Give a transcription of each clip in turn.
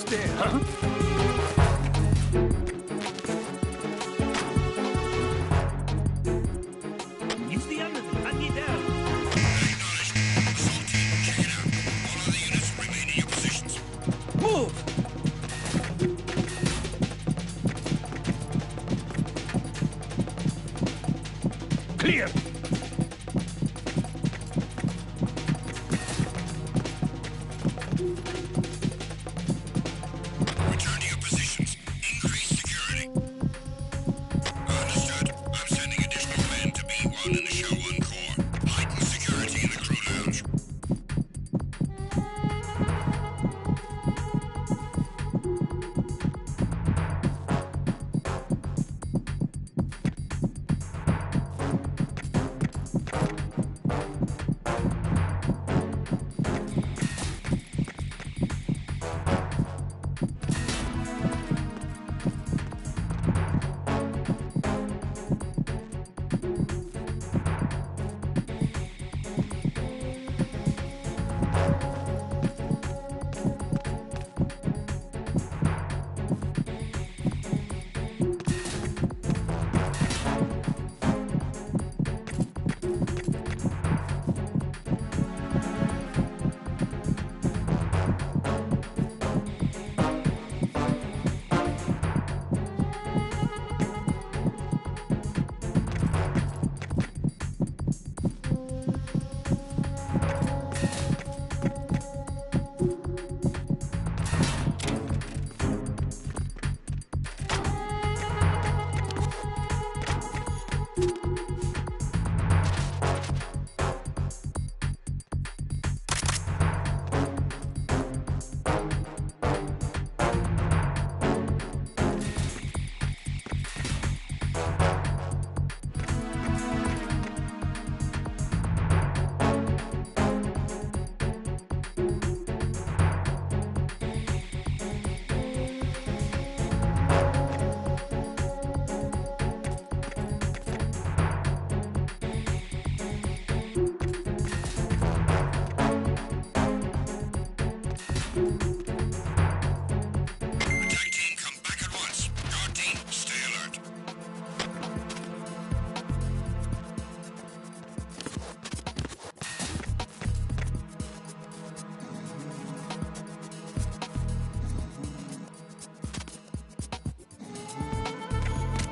Who's there, huh? Use the underneath. Hunt me down. Acknowledged. Assault team, check it out. All other units remain in your positions. Move! Clear! Return to your positions. Increase security. Understood. I'm sending additional men to B1 and the Show 1 Core. Heighten security in the crew lounge. Attack team, come back at once. Guard team, stay alert.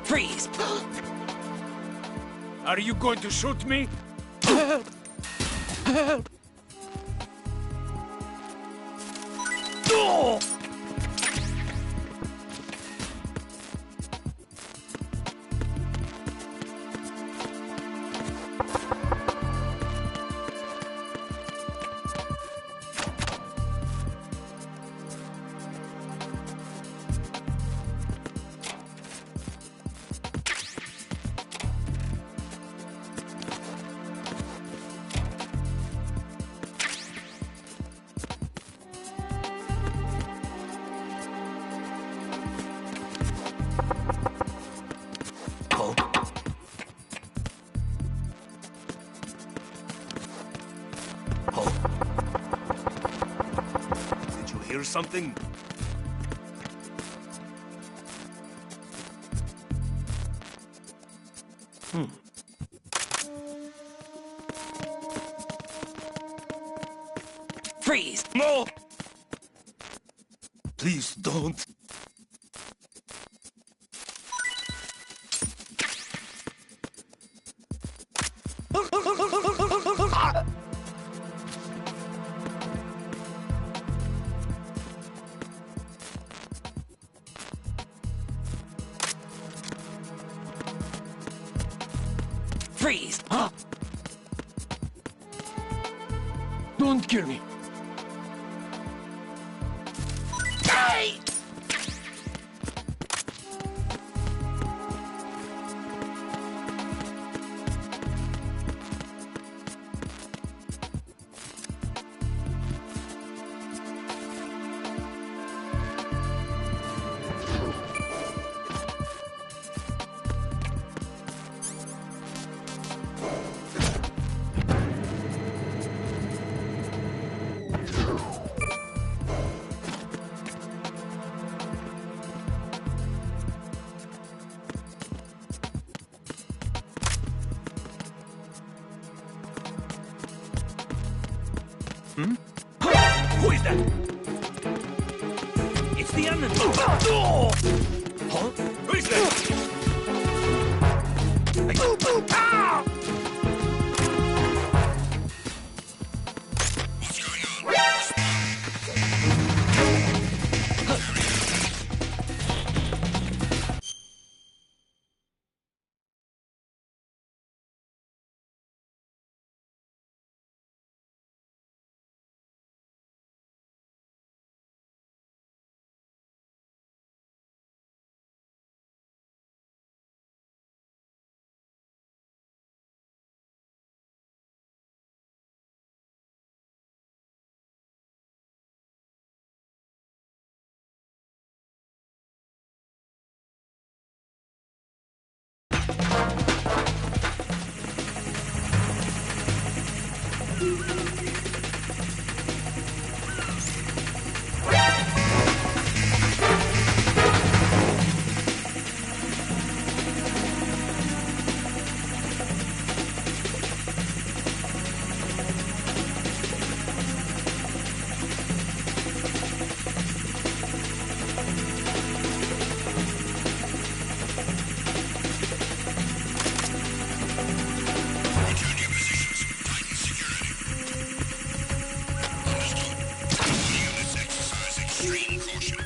Freeze! Are you going to shoot me? No! Did you hear something? Freeze! No! Please don't. Freeze! Huh? Don't kill me. Die! Who is that? It's the enemy. Huh? Who is that? Ah! What's going on? Return to your positions. Tighten security. Understood. All units exercise extreme caution.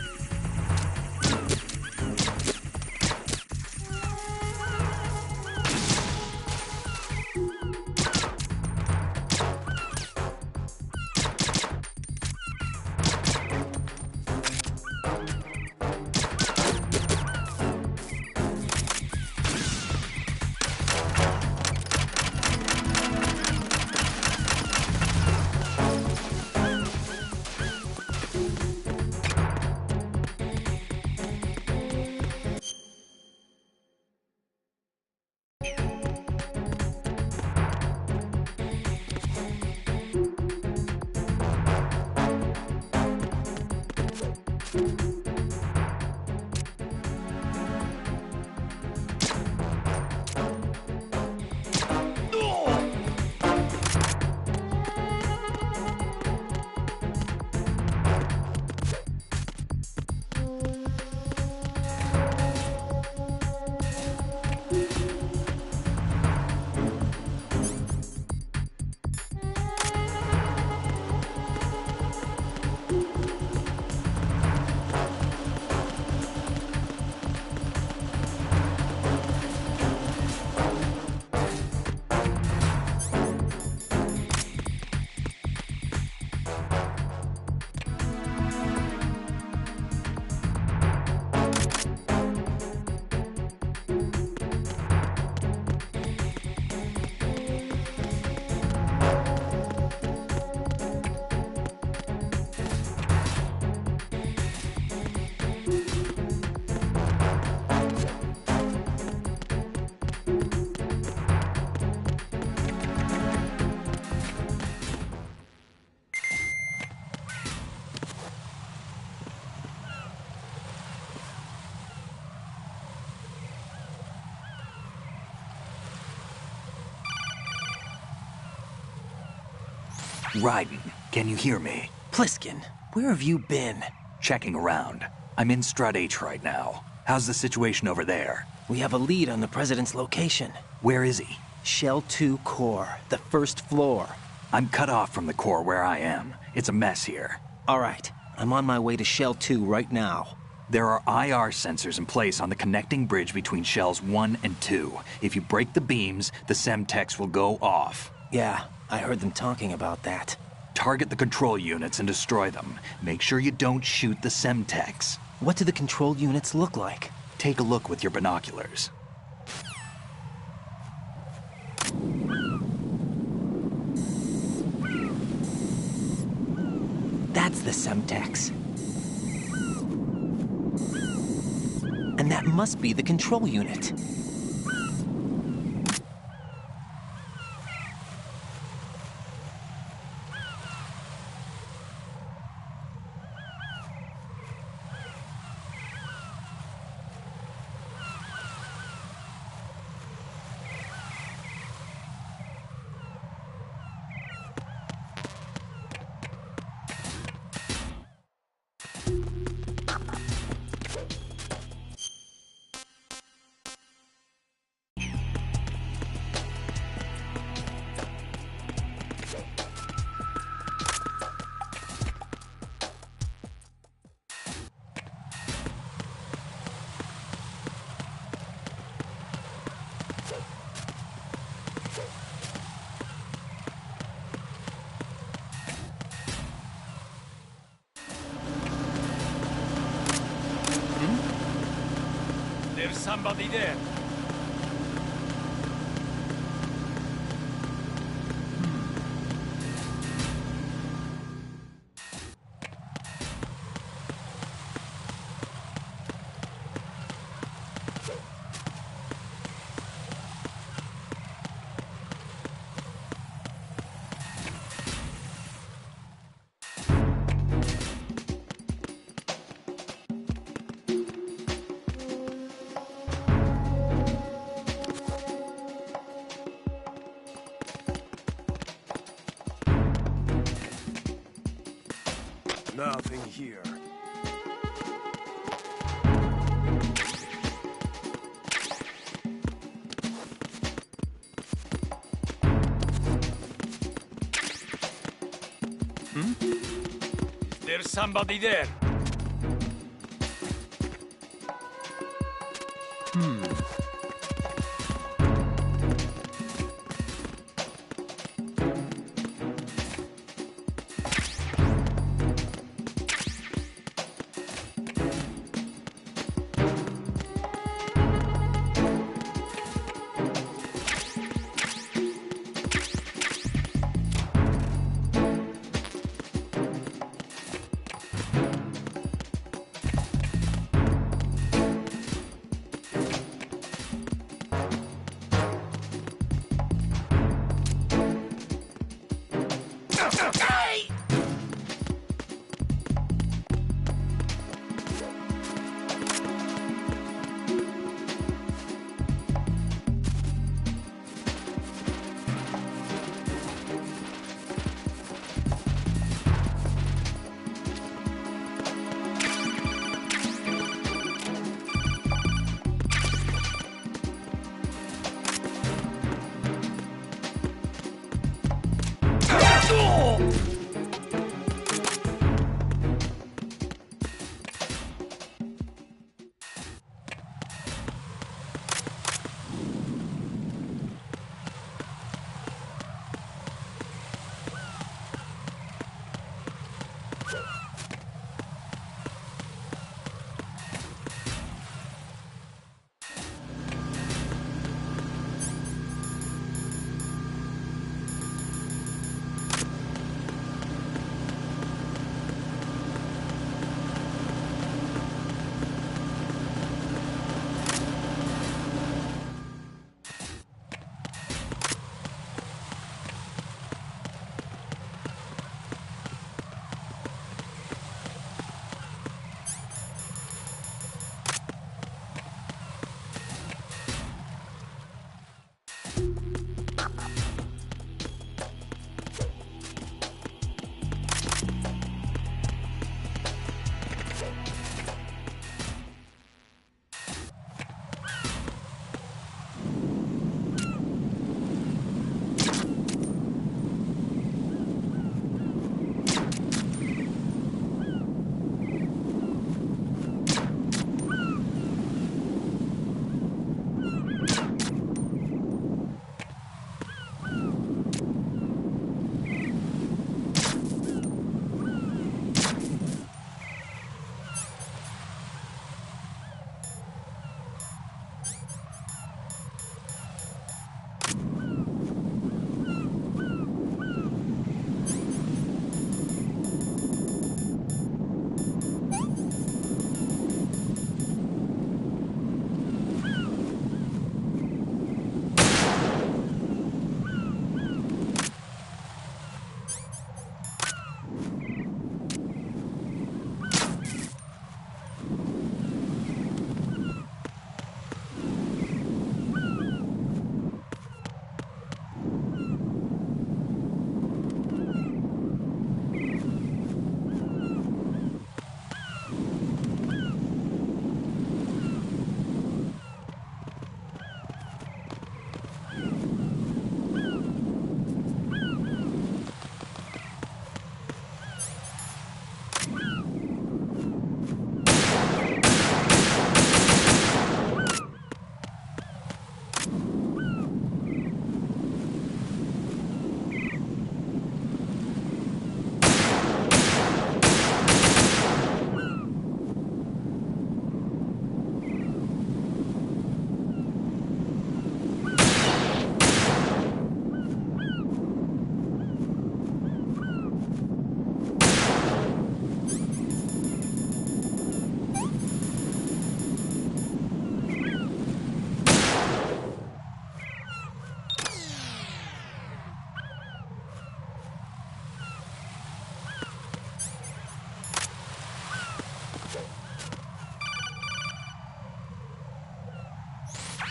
Raiden, can you hear me? Pliskin, where have you been? Checking around. I'm in Strut H right now. How's the situation over there? We have a lead on the President's location. Where is he? Shell 2 core, the first floor. I'm cut off from the core where I am. It's a mess here. All right, I'm on my way to Shell 2 right now. There are IR sensors in place on the connecting bridge between Shells 1 and 2. If you break the beams, the Semtex will go off. Yeah, I heard them talking about that. Target the control units and destroy them. Make sure you don't shoot the Semtex. What do the control units look like? Take a look with your binoculars. That's the Semtex. And that must be the control unit. There's somebody there. Nothing here. There's somebody there.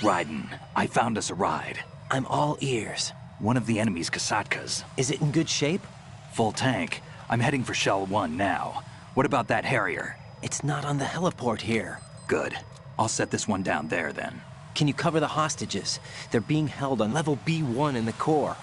Raiden, I found us a ride. I'm all ears. One of the enemy's Kasatkas. Is it in good shape? Full tank. I'm heading for Shell 1 now. What about that Harrier? It's not on the heliport here. Good. I'll set this one down there then. Can you cover the hostages? They're being held on level B1 in the core.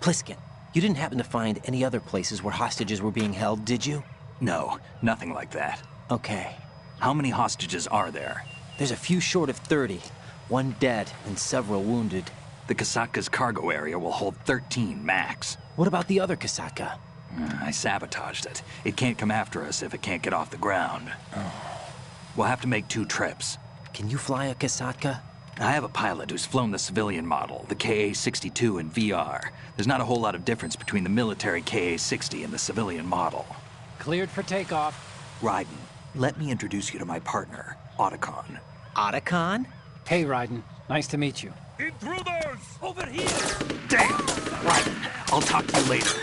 Pliskin, you didn't happen to find any other places where hostages were being held, did you? No, nothing like that. Okay. How many hostages are there? There's a few short of 30. One dead and several wounded. The Kasatka's cargo area will hold 13 max. What about the other Kasatka? I sabotaged it. It can't come after us if it can't get off the ground. We'll have to make 2 trips. Can you fly a Kasatka? I have a pilot who's flown the civilian model, the KA-62 in VR. There's not a whole lot of difference between the military KA-60 and the civilian model. Cleared for takeoff. Raiden, let me introduce you to my partner, Otacon. Otacon? Hey, Raiden. Nice to meet you. Intruders! Over here! Damn! Raiden, I'll talk to you later.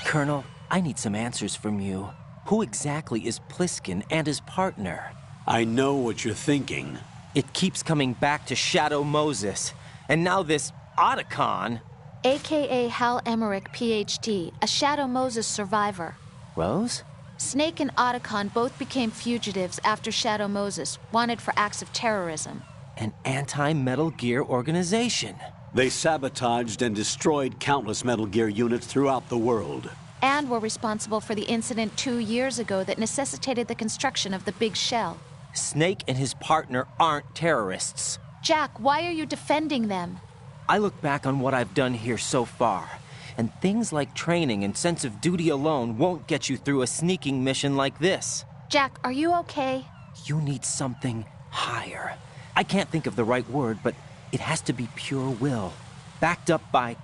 Colonel, I need some answers from you. Who exactly is Pliskin and his partner? I know what you're thinking. It keeps coming back to Shadow Moses. And now this Otacon. AKA Hal Emmerich, PhD, a Shadow Moses survivor. Rose? Snake and Otacon both became fugitives after Shadow Moses, wanted for acts of terrorism. An anti-Metal Gear organization. They sabotaged and destroyed countless Metal Gear units throughout the world. And were responsible for the incident 2 years ago that necessitated the construction of the Big Shell. Snake and his partner aren't terrorists. Jack, why are you defending them? I look back on what I've done here so far, and things like training and sense of duty alone won't get you through a sneaking mission like this. Jack, are you okay? You need something higher. I can't think of the right word, but it has to be pure will, backed up by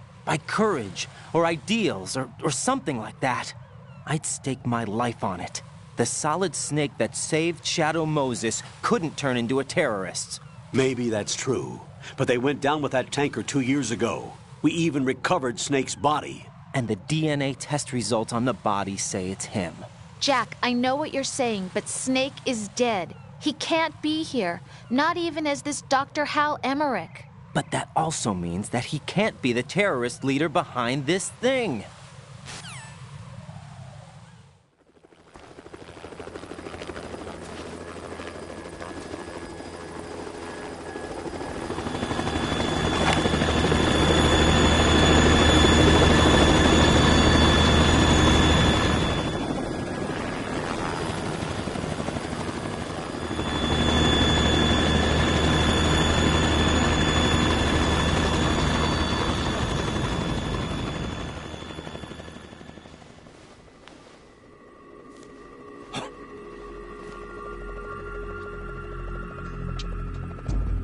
courage, or ideals, or something like that. I'd stake my life on it. The solid Snake that saved Shadow Moses couldn't turn into a terrorist. Maybe that's true, but they went down with that tanker 2 years ago. We even recovered Snake's body. And the DNA test results on the body say it's him. Jack, I know what you're saying, but Snake is dead. He can't be here, not even as this Dr. Hal Emmerich. But that also means that he can't be the terrorist leader behind this thing.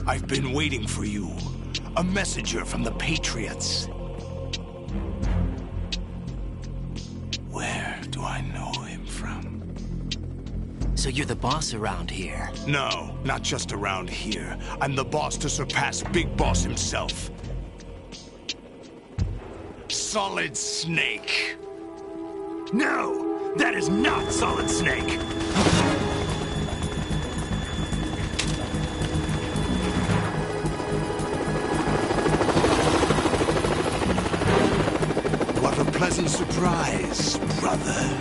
I've been waiting for you. A messenger from the Patriots. Where do I know him from? So you're the boss around here? No, not just around here. I'm the boss to surpass Big Boss himself. Solid Snake. No! That is not Solid Snake! What a pleasant surprise, brother.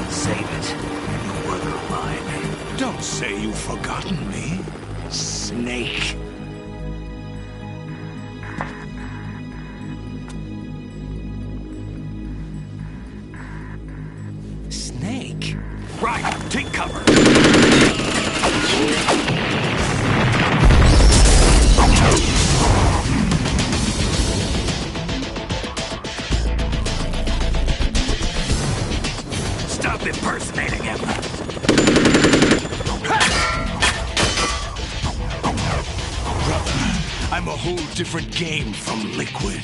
Save it. You work of mine. Don't say you've forgotten me, Snake. Snake? Right, take cover. Stop impersonating him. Brother, I'm a whole different game from Liquid.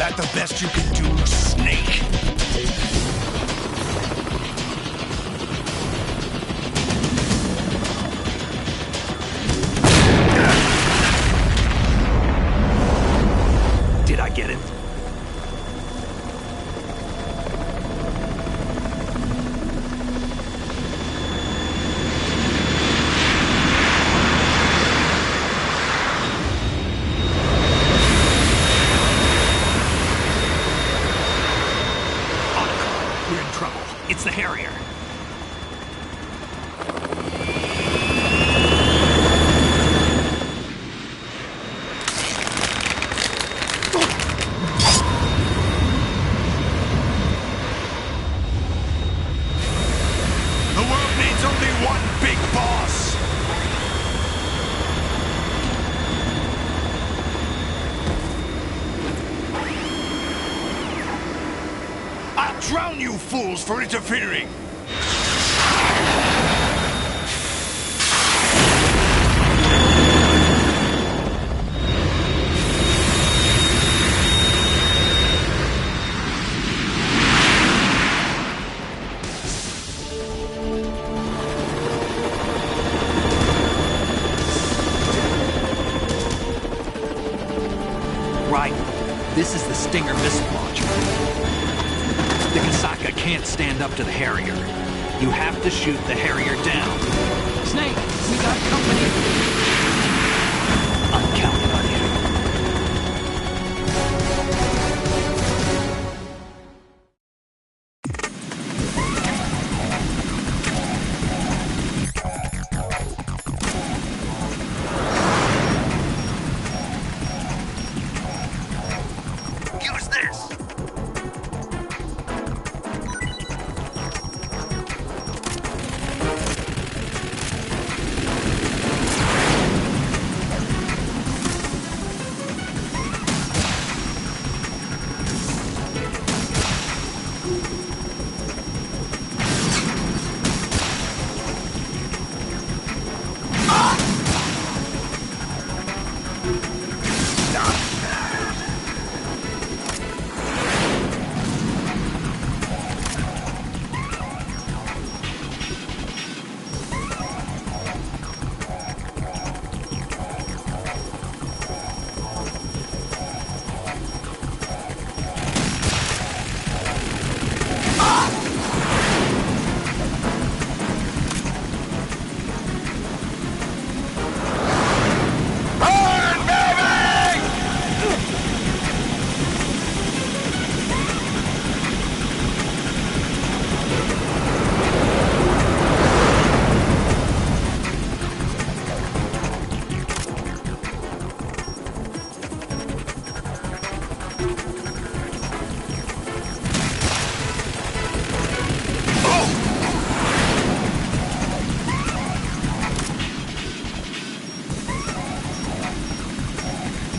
that the best you can do, Snake? Did I get it? We're in trouble. It's the Harrier. The world needs only one big boss. I'll drown you fools for interfering. Right. This is the Stinger missile launcher. The Kasaka can't stand up to the Harrier. You have to shoot the Harrier down. Snake, we got company. I'm counting on you. Use this!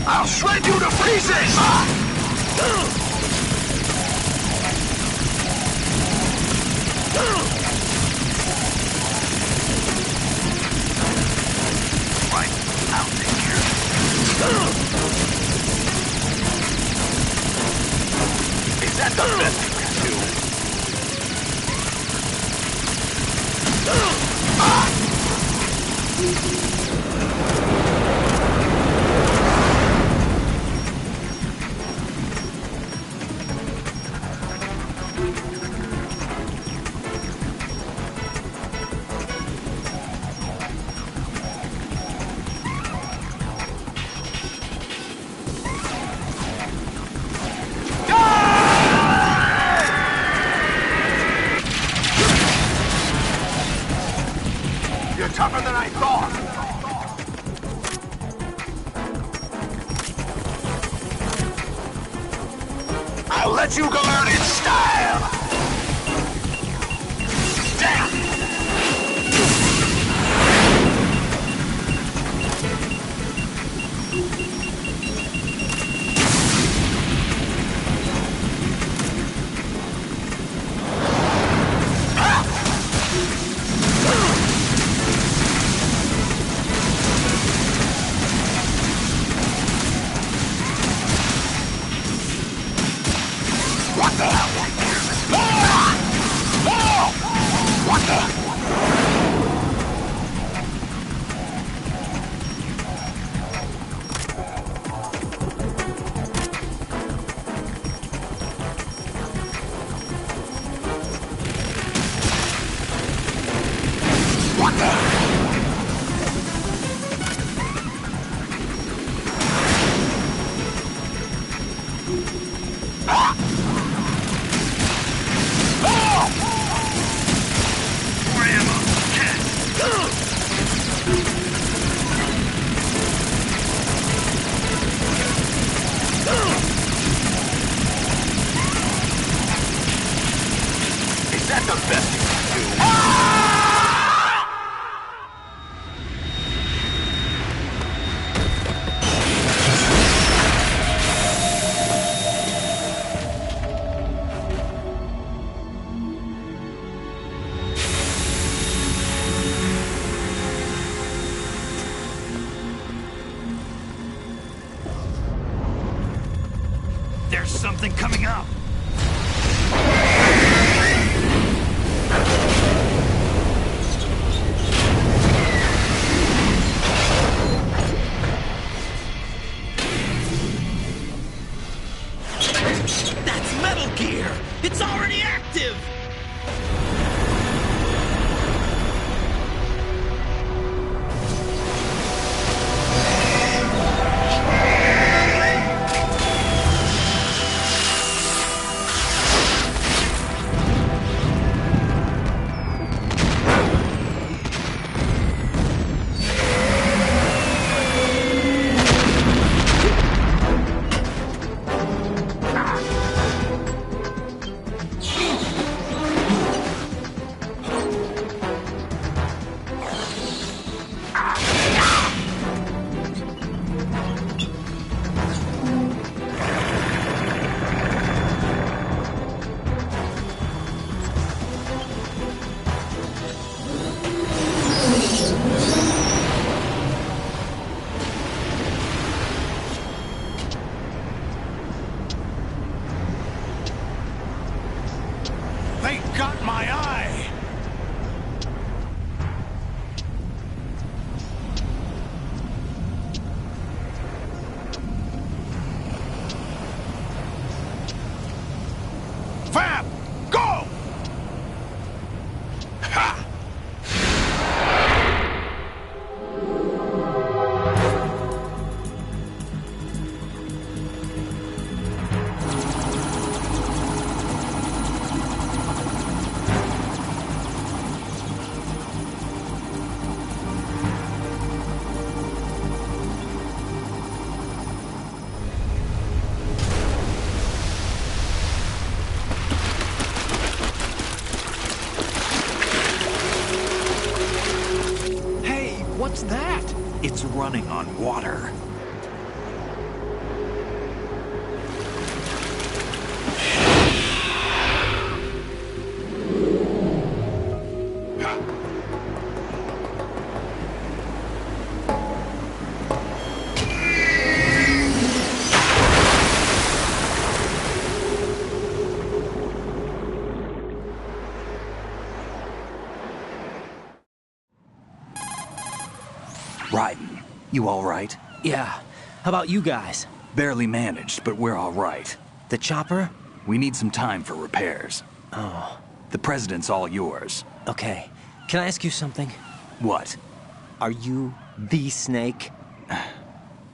I'll shred you to pieces! Right, I'll take care of it. Is that the best you can do? You're tougher than I thought! I'll let you go out in style! Damn! More ammo. Is that the best you can do? There's something coming up. That's Metal Gear! It's already active! They got my eye! Fab! Go! Ha! Hey, what's that? It's running on water. Raiden, you all right? Yeah. How about you guys? Barely managed, but we're all right. The chopper? We need some time for repairs. Oh, The president's all yours. okay. Can I ask you something? What? Are you the Snake?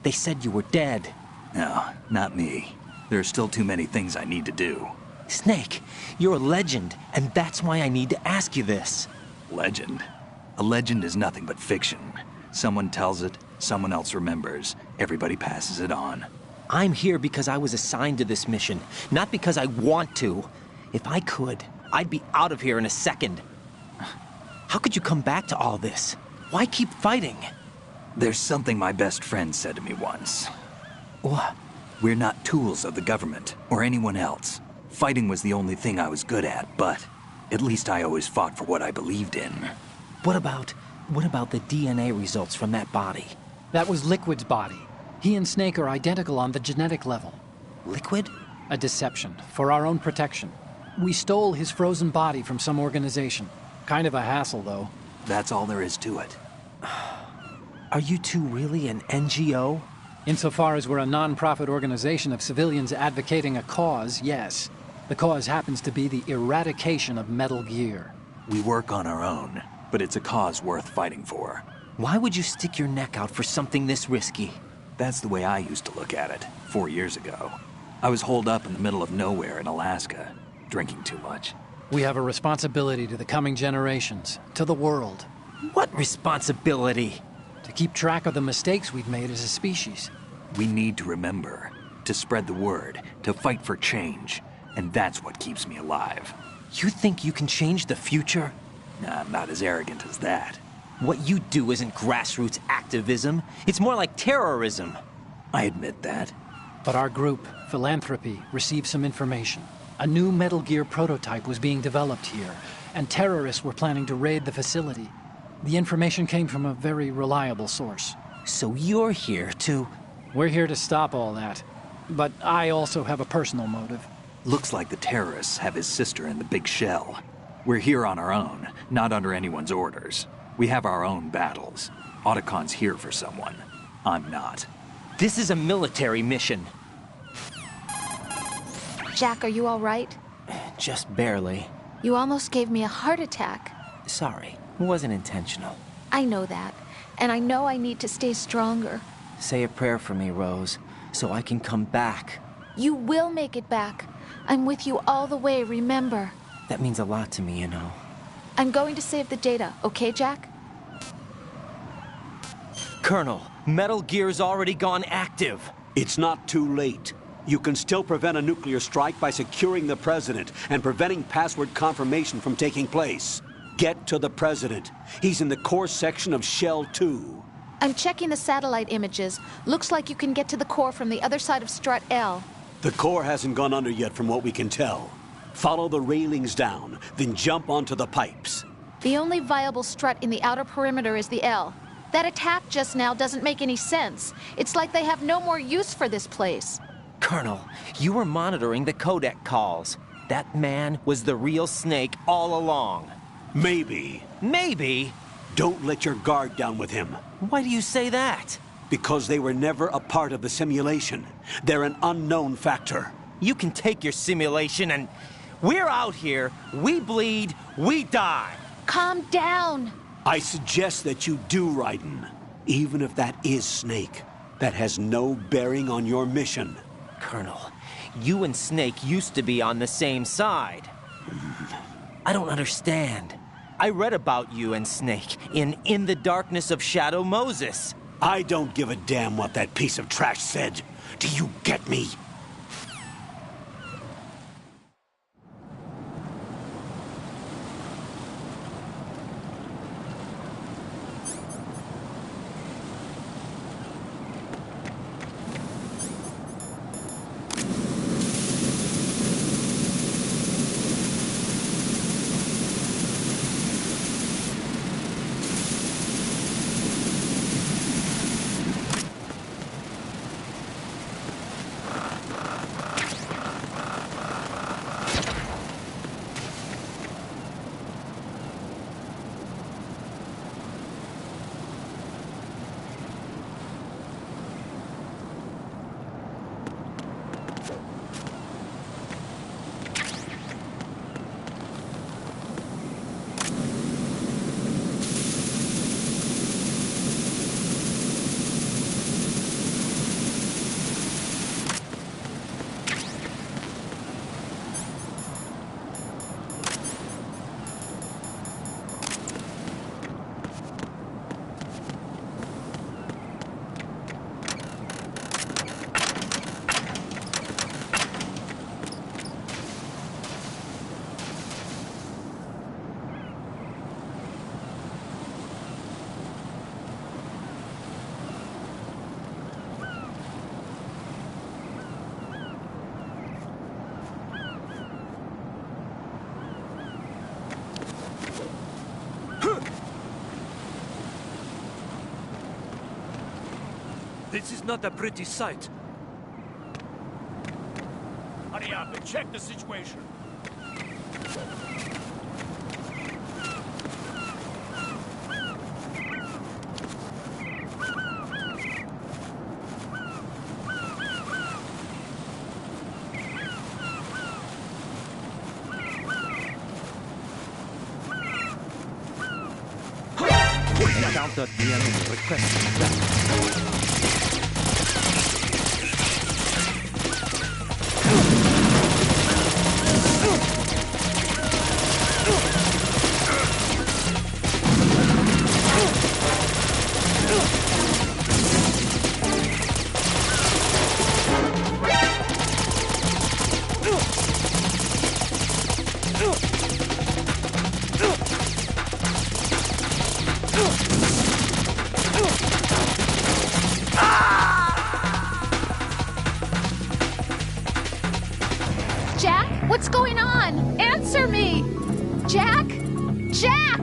They said you were dead. No, not me. There are still too many things I need to do. Snake, you're a legend, and that's why I need to ask you this. Legend? A legend is nothing but fiction. Someone tells it, someone else remembers. Everybody passes it on. I'm here because I was assigned to this mission, not because I want to. If I could, I'd be out of here in a second. How could you come back to all this? Why keep fighting? There's something my best friend said to me once. What? We're not tools of the government or anyone else. Fighting was the only thing I was good at, but at least I always fought for what I believed in. What about the DNA results from that body? That was Liquid's body. He and Snake are identical on the genetic level. Liquid? A deception, for our own protection. We stole his frozen body from some organization. Kind of a hassle, though. That's all there is to it. Are you two really an NGO? Insofar as we're a non-profit organization of civilians advocating a cause, yes. The cause happens to be the eradication of Metal Gear. We work on our own, but it's a cause worth fighting for. Why would you stick your neck out for something this risky? That's the way I used to look at it, 4 years ago. I was holed up in the middle of nowhere in Alaska, drinking too much. We have a responsibility to the coming generations, to the world, What responsibility? to keep track of the mistakes we've made as a species. We need to remember, to spread the word, to fight for change, and that's what keeps me alive. You think you can change the future? Nah, I'm not as arrogant as that. What you do isn't grassroots activism. It's more like terrorism. I admit that. But our group, Philanthropy, received some information. A new Metal Gear prototype was being developed here, and terrorists were planning to raid the facility. The information came from a very reliable source. So you're here to... We're here to stop all that. But I also have a personal motive. Looks like the terrorists have his sister in the big shell. We're here on our own, not under anyone's orders. We have our own battles. Otacon's here for someone. I'm not. This is a military mission. Jack, are you all right? Just barely. You almost gave me a heart attack. Sorry, it wasn't intentional. I know that, and I know I need to stay stronger. Say a prayer for me, Rose, so I can come back. You will make it back. I'm with you all the way, remember. That means a lot to me, you know. I'm going to save the data, okay, Jack? Colonel, Metal Gear's already gone active. It's not too late. You can still prevent a nuclear strike by securing the President and preventing password confirmation from taking place. Get to the President. He's in the core section of Shell 2. I'm checking the satellite images. Looks like you can get to the core from the other side of Strut L. The core hasn't gone under yet from what we can tell. Follow the railings down, then jump onto the pipes. The only viable strut in the outer perimeter is the L. That attack just now doesn't make any sense. It's like they have no more use for this place. Colonel, you were monitoring the codec calls. That man was the real Snake all along. Maybe. Maybe? Don't let your guard down with him. Why do you say that? Because they were never a part of the simulation. They're an unknown factor. You can take your simulation and... We're out here, we bleed, we die. Calm down. I suggest that you do, Raiden. Even if that is Snake. That has no bearing on your mission. Colonel, you and Snake used to be on the same side. I don't understand. I read about you and Snake in the Darkness of Shadow Moses. I don't give a damn what that piece of trash said. Do you get me? This is not a pretty sight. Hurry up and check the situation. Counter the enemy request. Jack, what's going on? Answer me! Jack? Jack!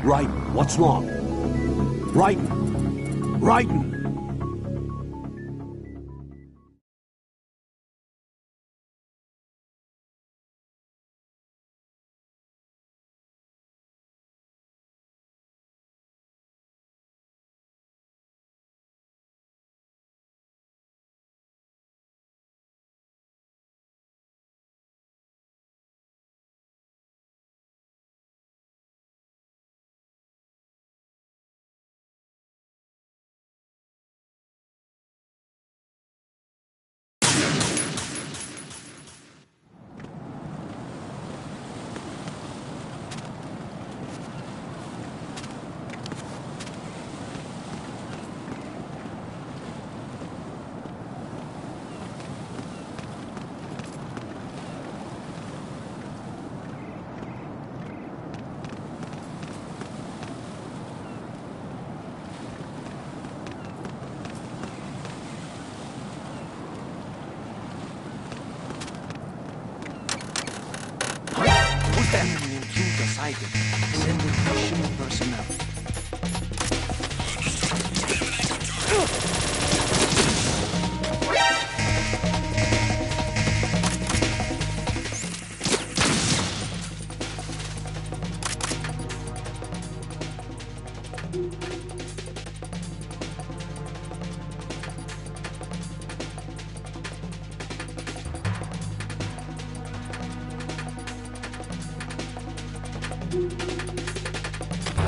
Raiden, what's wrong? Raiden! Raiden!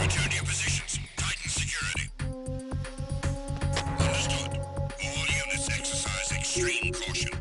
Return to your positions. Titan security. Understood. All units exercise extreme caution.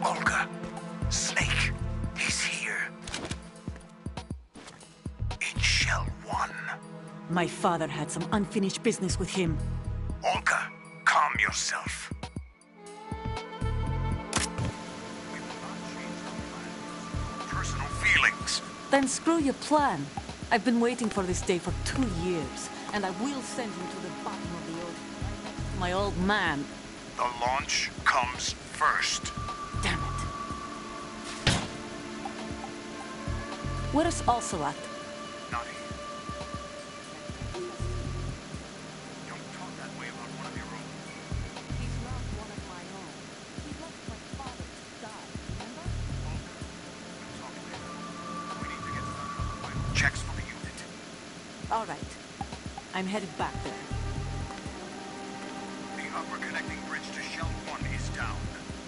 Olga, Snake, he's here. In Shell 1. My father had some unfinished business with him. Olga, calm yourself. Personal feelings. Then screw your plan. I've been waiting for this day for 2 years, and I will send him to the bottom of the ocean. My old man. The launch comes first. Damn it. Where's Ocelot? Not here. Don't talk that way about one of your own. He's not one of my own. He left my father to die, remember? We'll talk later. We need to get started on the final checks for the unit. All right. I'm headed back there. The upper connecting bridge to Shell 1 is down.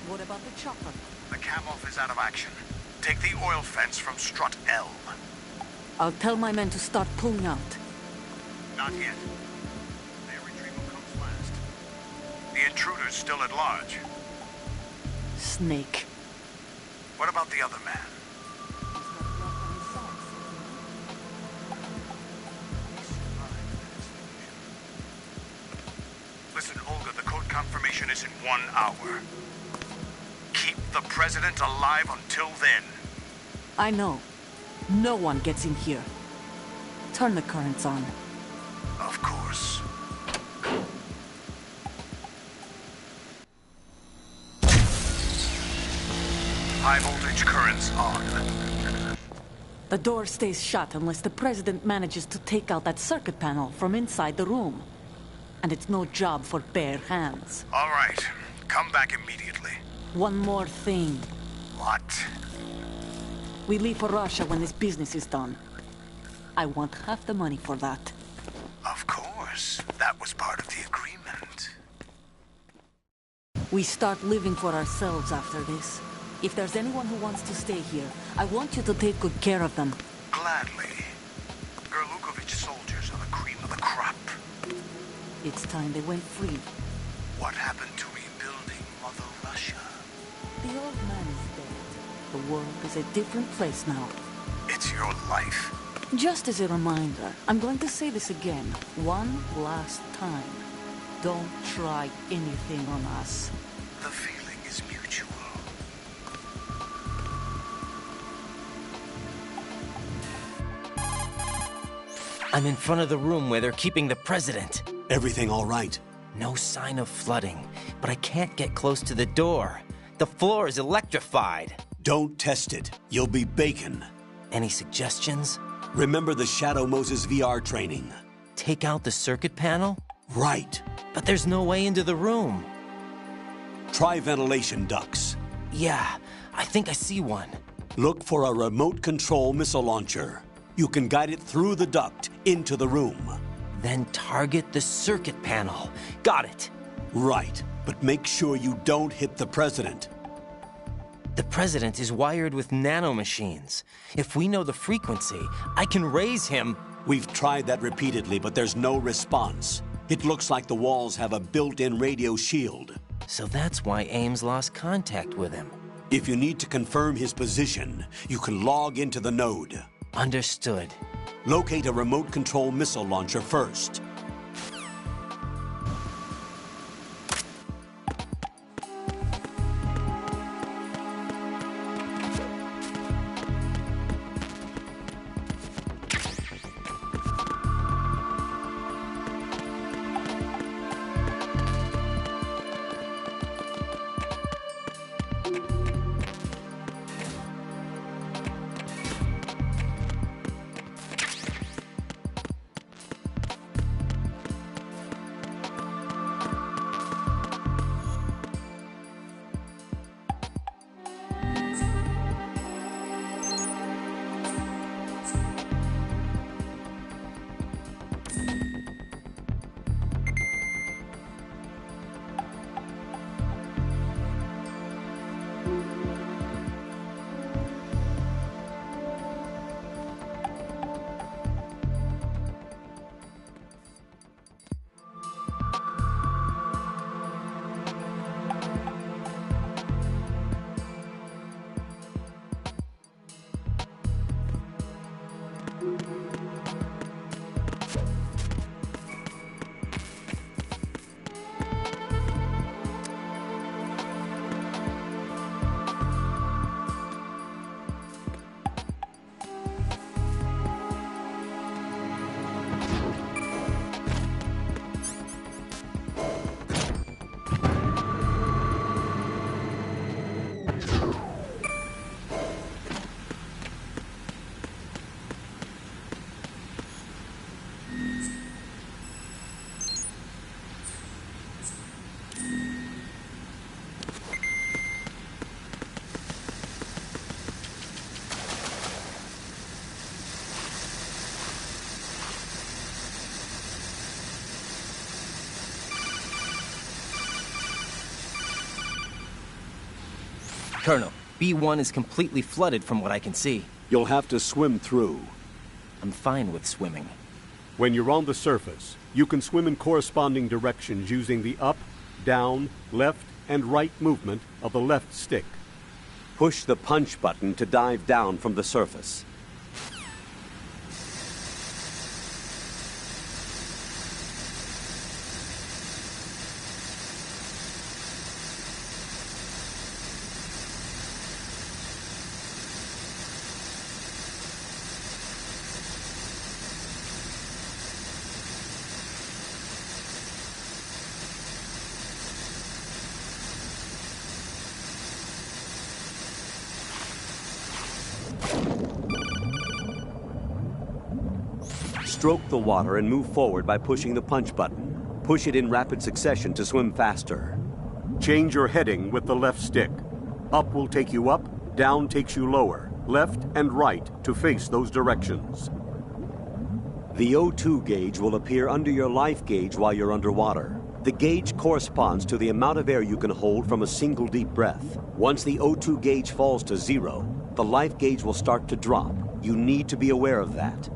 What about the chopper? The cam-off is out of action. Take the oil fence from strut L. I'll tell my men to start pulling out. Not yet. Their retrieval comes last. The intruder's still at large. Snake. What about the other man? Listen, Olga, the code confirmation is in 1 hour. Keep the president alive until then. I know. No one gets in here. Turn the currents on. Of course. High voltage currents on. The door stays shut unless the president manages to take out that circuit panel from inside the room. And it's no job for bare hands. All right. Come back immediately. One more thing. What? We leave for Russia when this business is done. I want half the money for that. Of course. That was part of the agreement. We start living for ourselves after this. If there's anyone who wants to stay here, I want you to take good care of them. Gladly. Gerlukovich soldiers are the cream of the crop. It's time they went free. What happened to rebuilding Mother Russia? The old man is dead. The world is a different place now. It's your life. Just as a reminder, I'm going to say this again, one last time. Don't try anything on us. The feeling is mutual. I'm in front of the room where they're keeping the president. Everything all right? No sign of flooding, but I can't get close to the door. The floor is electrified. Don't test it. You'll be bacon. Any suggestions? Remember the Shadow Moses VR training. Take out the circuit panel? Right. But there's no way into the room. Try ventilation ducts. Yeah, I think I see one. Look for a remote control missile launcher. You can guide it through the duct into the room. Then target the circuit panel. Got it. Right, but make sure you don't hit the president. The President is wired with nanomachines. If we know the frequency, I can raise him. We've tried that repeatedly, but there's no response. It looks like the walls have a built-in radio shield. So that's why Ames lost contact with him. If you need to confirm his position, you can log into the node. Understood. Locate a remote control missile launcher first. Colonel, B1 is completely flooded from what I can see. You'll have to swim through. I'm fine with swimming. When you're on the surface, you can swim in corresponding directions using the up, down, left, and right movement of the left stick. Push the punch button to dive down from the surface. Stroke the water and move forward by pushing the punch button. Push it in rapid succession to swim faster. Change your heading with the left stick. Up will take you up, down takes you lower, left and right to face those directions. The O2 gauge will appear under your life gauge while you're underwater. The gauge corresponds to the amount of air you can hold from a single deep breath. Once the O2 gauge falls to 0, the life gauge will start to drop. You need to be aware of that.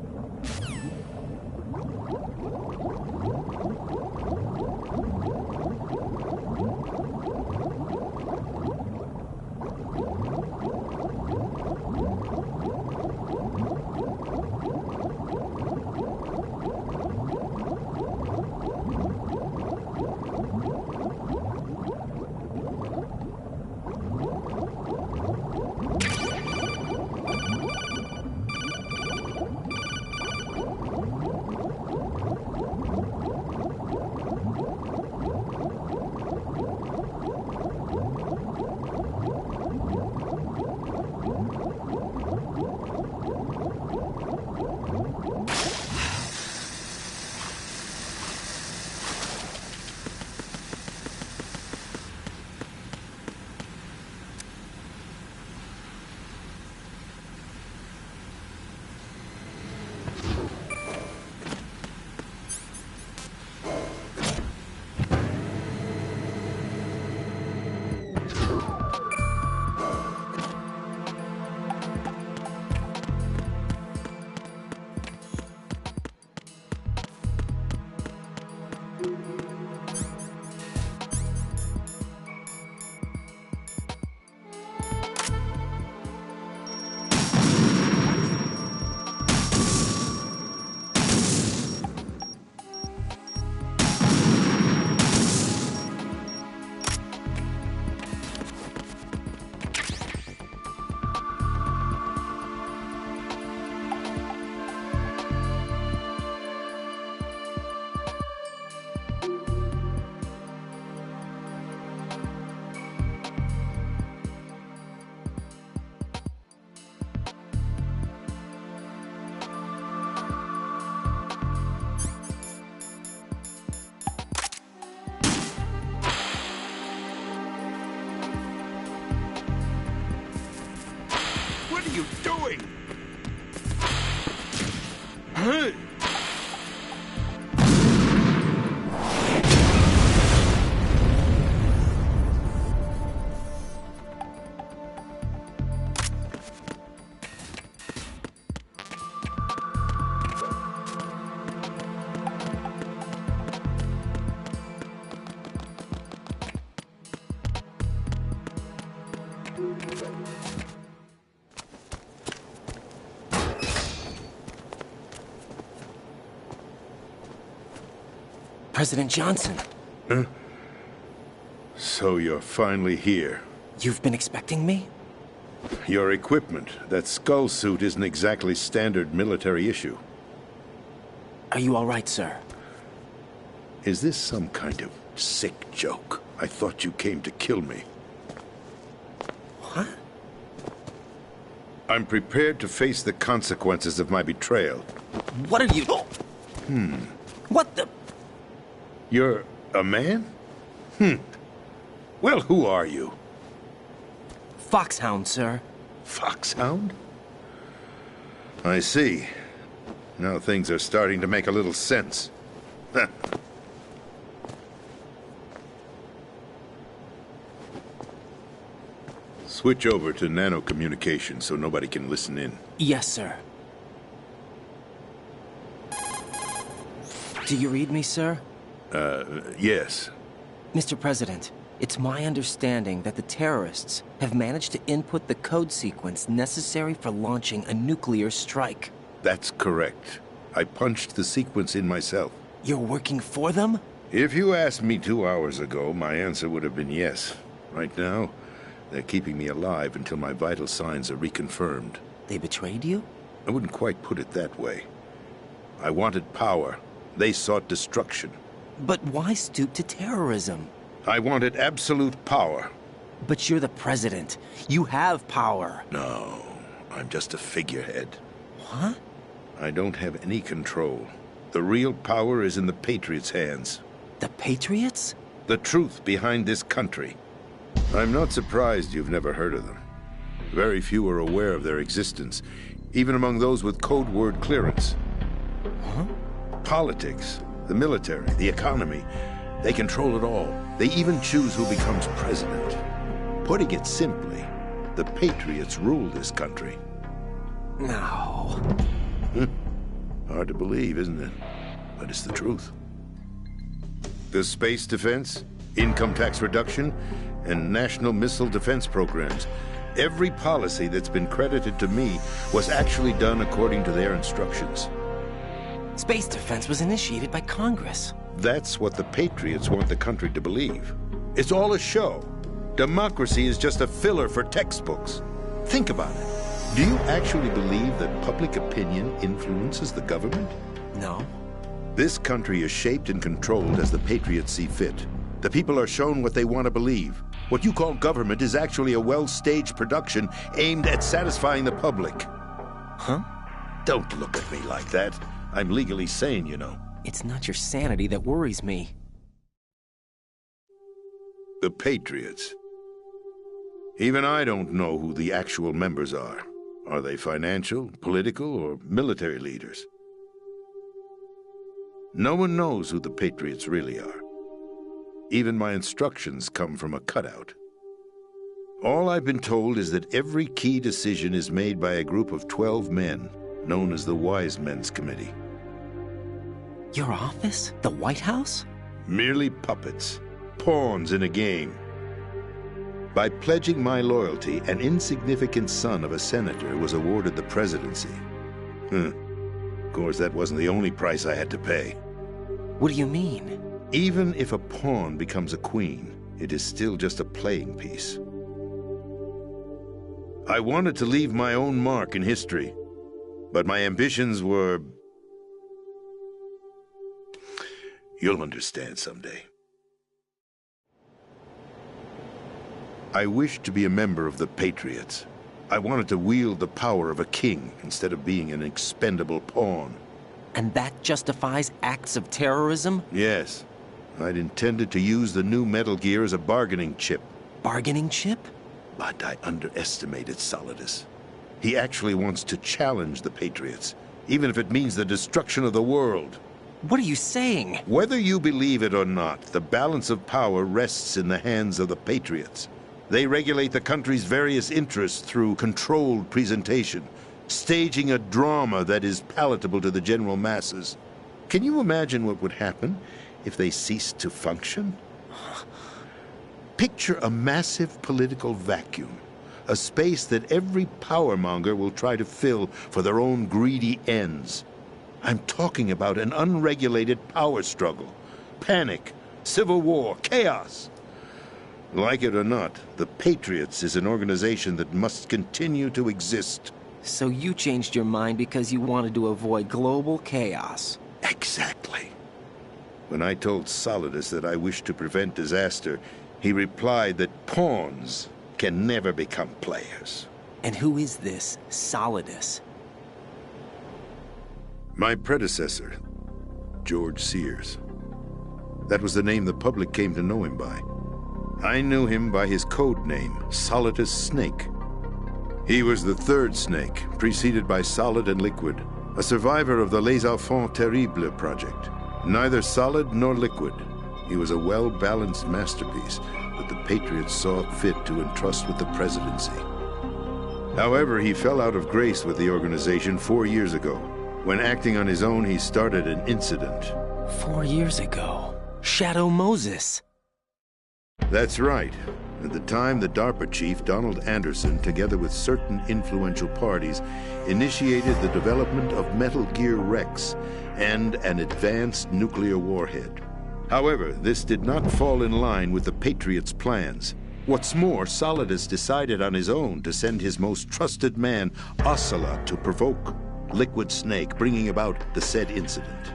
doing? Huh? President Johnson. Huh? So you're finally here. You've been expecting me? Your equipment, that skull suit, isn't exactly standard military issue. Are you all right, sir? Is this some kind of sick joke? I thought you came to kill me. What? I'm prepared to face the consequences of my betrayal. What are you... What the... You're a man? Well, who are you? Foxhound, sir. Foxhound? I see. Now things are starting to make a little sense. Switch over to nano-communication so nobody can listen in. Yes, sir. Do you read me, sir? Yes. Mr. President, it's my understanding that the terrorists have managed to input the code sequence necessary for launching a nuclear strike. That's correct. I punched the sequence in myself. You're working for them? If you asked me 2 hours ago, my answer would have been yes. Right now, they're keeping me alive until my vital signs are reconfirmed. They betrayed you? I wouldn't quite put it that way. I wanted power. They sought destruction. But why stoop to terrorism? I wanted absolute power. But you're the president. You have power. No, I'm just a figurehead. What? I don't have any control. The real power is in the Patriots' hands. The Patriots? The truth behind this country. I'm not surprised you've never heard of them. Very few are aware of their existence, even among those with code word clearance. Huh? Politics, the military, the economy, they control it all. They even choose who becomes president. Putting it simply, the Patriots rule this country. No. Hard to believe, isn't it? But it's the truth. The space defense, income tax reduction, and national missile defense programs. Every policy that's been credited to me was actually done according to their instructions. Space defense was initiated by Congress. That's what the Patriots want the country to believe. It's all a show. Democracy is just a filler for textbooks. Think about it. Do you actually believe that public opinion influences the government? No. This country is shaped and controlled as the Patriots see fit. The people are shown what they want to believe. What you call government is actually a well-staged production aimed at satisfying the public. Huh? Don't look at me like that. I'm legally sane, you know. It's not your sanity that worries me. The Patriots. Even I don't know who the actual members are. Are they financial, political, or military leaders? No one knows who the Patriots really are. Even my instructions come from a cutout. All I've been told is that every key decision is made by a group of 12 men, known as the Wise Men's Committee. Your office? The White House? Merely puppets, pawns in a game. By pledging my loyalty, an insignificant son of a senator was awarded the presidency. Of course, that wasn't the only price I had to pay. What do you mean? Even if a pawn becomes a queen, it is still just a playing piece. I wanted to leave my own mark in history, but my ambitions were... You'll understand someday. I wished to be a member of the Patriots. I wanted to wield the power of a king instead of being an expendable pawn. And that justifies acts of terrorism? Yes. I'd intended to use the new Metal Gear as a bargaining chip. Bargaining chip? But I underestimated Solidus. He actually wants to challenge the Patriots, even if it means the destruction of the world. What are you saying? Whether you believe it or not, the balance of power rests in the hands of the Patriots. They regulate the country's various interests through controlled presentation, staging a drama that is palatable to the general masses. Can you imagine what would happen if they ceased to function? Picture a massive political vacuum, a space that every powermonger will try to fill for their own greedy ends. I'm talking about an unregulated power struggle, panic, civil war, chaos. Like it or not, the Patriots is an organization that must continue to exist. So you changed your mind because you wanted to avoid global chaos. Exactly. When I told Solidus that I wished to prevent disaster, he replied that pawns can never become players. And who is this Solidus? My predecessor, George Sears. That was the name the public came to know him by. I knew him by his code name, Solidus Snake. He was the third Snake, preceded by Solid and Liquid, a survivor of the Les Enfants Terribles project. Neither solid nor liquid, he was a well-balanced masterpiece that the Patriots saw fit to entrust with the presidency. However, he fell out of grace with the organization 4 years ago. When acting on his own, he started an incident. 4 years ago? Shadow Moses. That's right. At the time, the DARPA chief, Donald Anderson, together with certain influential parties, initiated the development of Metal Gear Rex and an advanced nuclear warhead. However, this did not fall in line with the Patriots' plans. What's more, Solidus decided on his own to send his most trusted man, Ocelot, to provoke Liquid Snake, bringing about the said incident.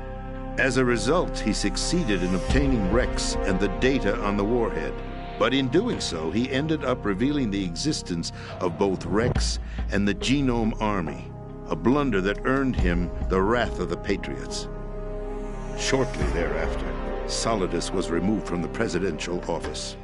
As a result, he succeeded in obtaining Rex and the data on the warhead. But in doing so, he ended up revealing the existence of both Rex and the Genome Army, a blunder that earned him the wrath of the Patriots. Shortly thereafter, Solidus was removed from the presidential office.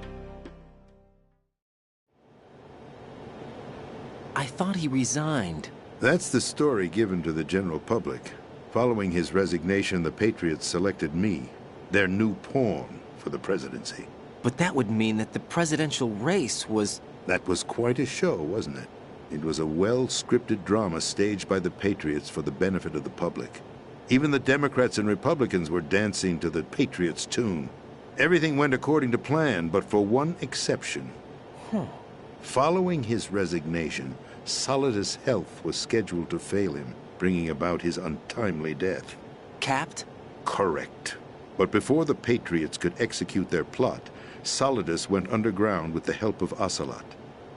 I thought he resigned. That's the story given to the general public. Following his resignation, the Patriots selected me, their new pawn, for the presidency. But that would mean that the presidential race was... That was quite a show, wasn't it? It was a well-scripted drama staged by the Patriots for the benefit of the public. Even the Democrats and Republicans were dancing to the Patriots' tune. Everything went according to plan, but for one exception. Following his resignation, Solidus' health was scheduled to fail him, bringing about his untimely death. Capped? Correct. But before the Patriots could execute their plot, Solidus went underground with the help of Ocelot.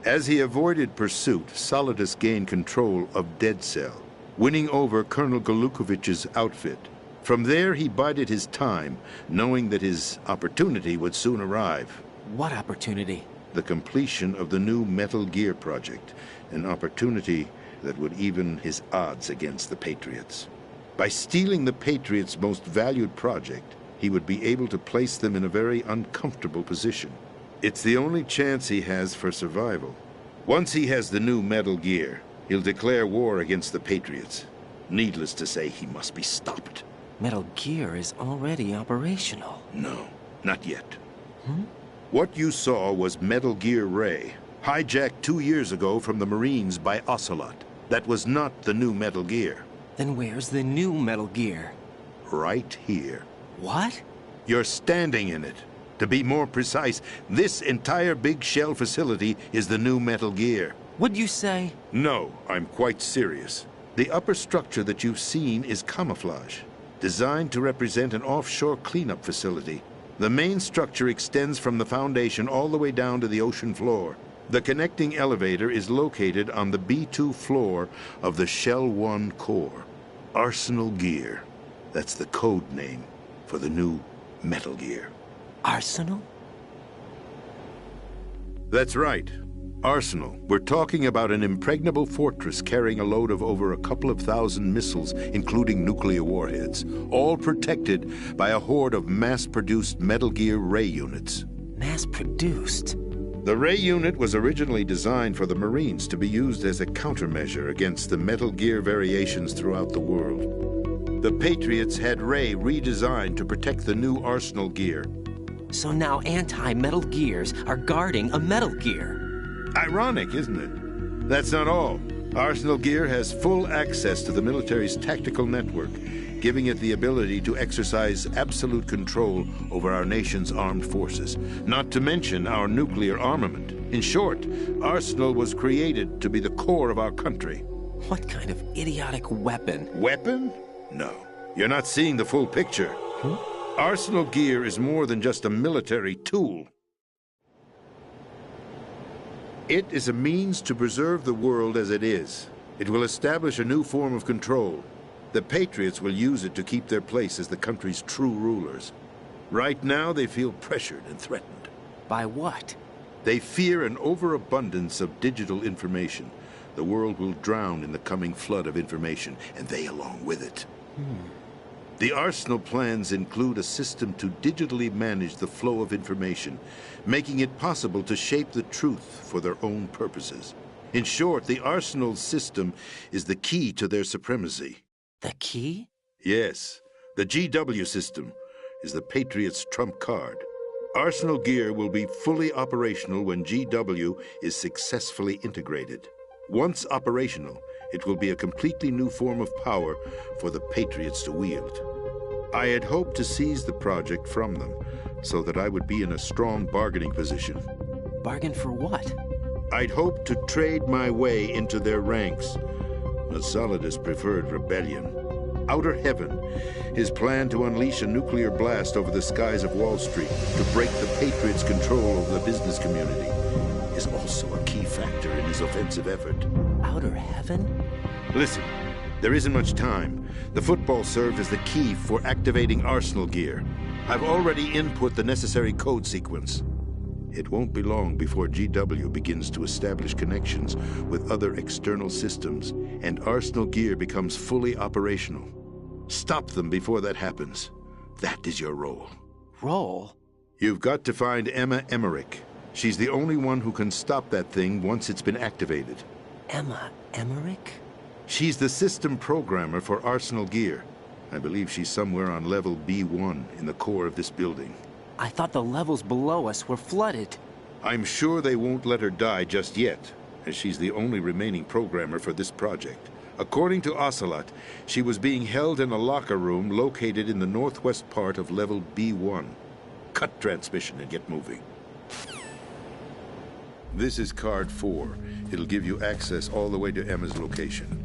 As he avoided pursuit, Solidus gained control of Dead Cell, winning over Colonel Golukovich's outfit. From there, he bided his time, knowing that his opportunity would soon arrive. What opportunity? The completion of the new Metal Gear project, an opportunity that would even his odds against the Patriots. By stealing the Patriots' most valued project, he would be able to place them in a very uncomfortable position. It's the only chance he has for survival. Once he has the new Metal Gear, he'll declare war against the Patriots. Needless to say, he must be stopped. Metal Gear is already operational. No, not yet. What you saw was Metal Gear Ray, hijacked 2 years ago from the Marines by Ocelot. That was not the new Metal Gear. Then where's the new Metal Gear? Right here. What? You're standing in it. To be more precise, this entire big shell facility is the new Metal Gear. What'd you say? No, I'm quite serious. The upper structure that you've seen is camouflage, designed to represent an offshore cleanup facility. The main structure extends from the foundation all the way down to the ocean floor. The connecting elevator is located on the B2 floor of the Shell 1 core. Arsenal Gear. That's the code name for the new Metal Gear. Arsenal? That's right. Arsenal. We're talking about an impregnable fortress carrying a load of over a couple of thousand missiles, including nuclear warheads, all protected by a horde of mass-produced Metal Gear Ray units. Mass-produced? The Ray unit was originally designed for the Marines to be used as a countermeasure against the Metal Gear variations throughout the world. The Patriots had Ray redesigned to protect the new Arsenal gear. So now anti-Metal Gears are guarding a Metal Gear. Ironic, isn't it? That's not all. Arsenal Gear has full access to the military's tactical network, giving it the ability to exercise absolute control over our nation's armed forces, not to mention our nuclear armament. In short, Arsenal was created to be the core of our country. What kind of idiotic weapon? Weapon? No. You're not seeing the full picture. Arsenal Gear is more than just a military tool. It is a means to preserve the world as it is. It will establish a new form of control. The Patriots will use it to keep their place as the country's true rulers. Right now, they feel pressured and threatened. By what? They fear an overabundance of digital information. The world will drown in the coming flood of information, and they along with it. The Arsenal plans include a system to digitally manage the flow of information, making it possible to shape the truth for their own purposes. In short, the Arsenal system is the key to their supremacy. The key? Yes. The GW system is the Patriots' trump card. Arsenal Gear will be fully operational when GW is successfully integrated. Once operational, it will be a completely new form of power for the Patriots to wield. I had hoped to seize the project from them, so that I would be in a strong bargaining position. Bargain for what? I'd hoped to trade my way into their ranks, but Solidus preferred rebellion. Outer Heaven, his plan to unleash a nuclear blast over the skies of Wall Street to break the Patriots' control over the business community, is also a key factor in his offensive effort. Outer Heaven? Listen, there isn't much time. The football served as the key for activating Arsenal Gear. I've already input the necessary code sequence. It won't be long before GW begins to establish connections with other external systems, and Arsenal Gear becomes fully operational. Stop them before that happens. That is your role. Role? You've got to find Emma Emmerich. She's the only one who can stop that thing once it's been activated. Emma Emmerich? She's the system programmer for Arsenal Gear. I believe she's somewhere on level B1 in the core of this building. I thought the levels below us were flooded. I'm sure they won't let her die just yet, as she's the only remaining programmer for this project. According to Ocelot, she was being held in a locker room located in the northwest part of level B1. Cut transmission and get moving. This is card 4. It'll give you access all the way to Emma's location.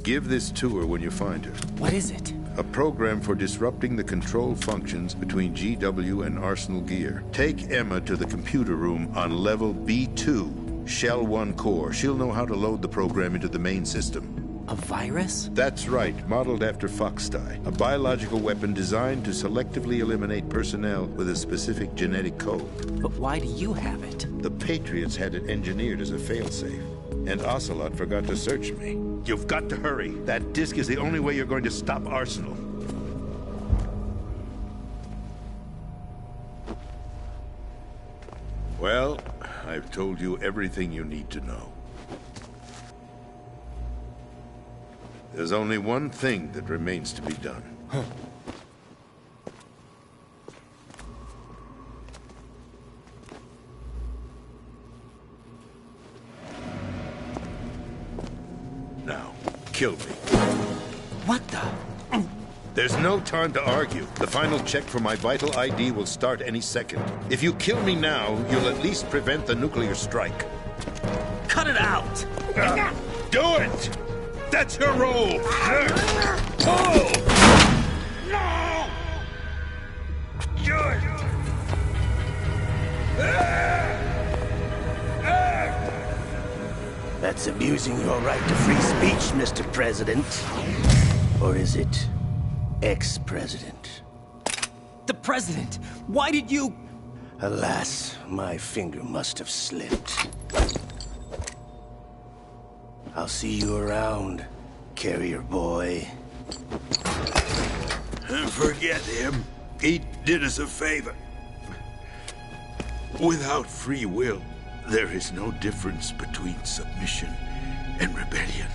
Give this to her when you find her. What is it? A program for disrupting the control functions between GW and Arsenal Gear. Take Emma to the computer room on level B2, Shell 1 core. She'll know how to load the program into the main system. A virus? That's right, modeled after Foxdie. A biological weapon designed to selectively eliminate personnel with a specific genetic code. But why do you have it? The Patriots had it engineered as a failsafe, and Ocelot forgot to search me. You've got to hurry. That disk is the only way you're going to stop Arsenal. Well, I've told you everything you need to know. There's only one thing that remains to be done. Now, kill me. What the? There's no time to argue. The final check for my vital ID will start any second. If you kill me now, you'll at least prevent the nuclear strike. Cut it out! Do it! That's your role! No! Do it! That's abusing your right to free speech, Mr. President. Or is it ex-president? The president! Why did you... Alas, my finger must have slipped. I'll see you around, carrier boy. Forget him. He did us a favor. Without free will, there is no difference between submission and rebellion.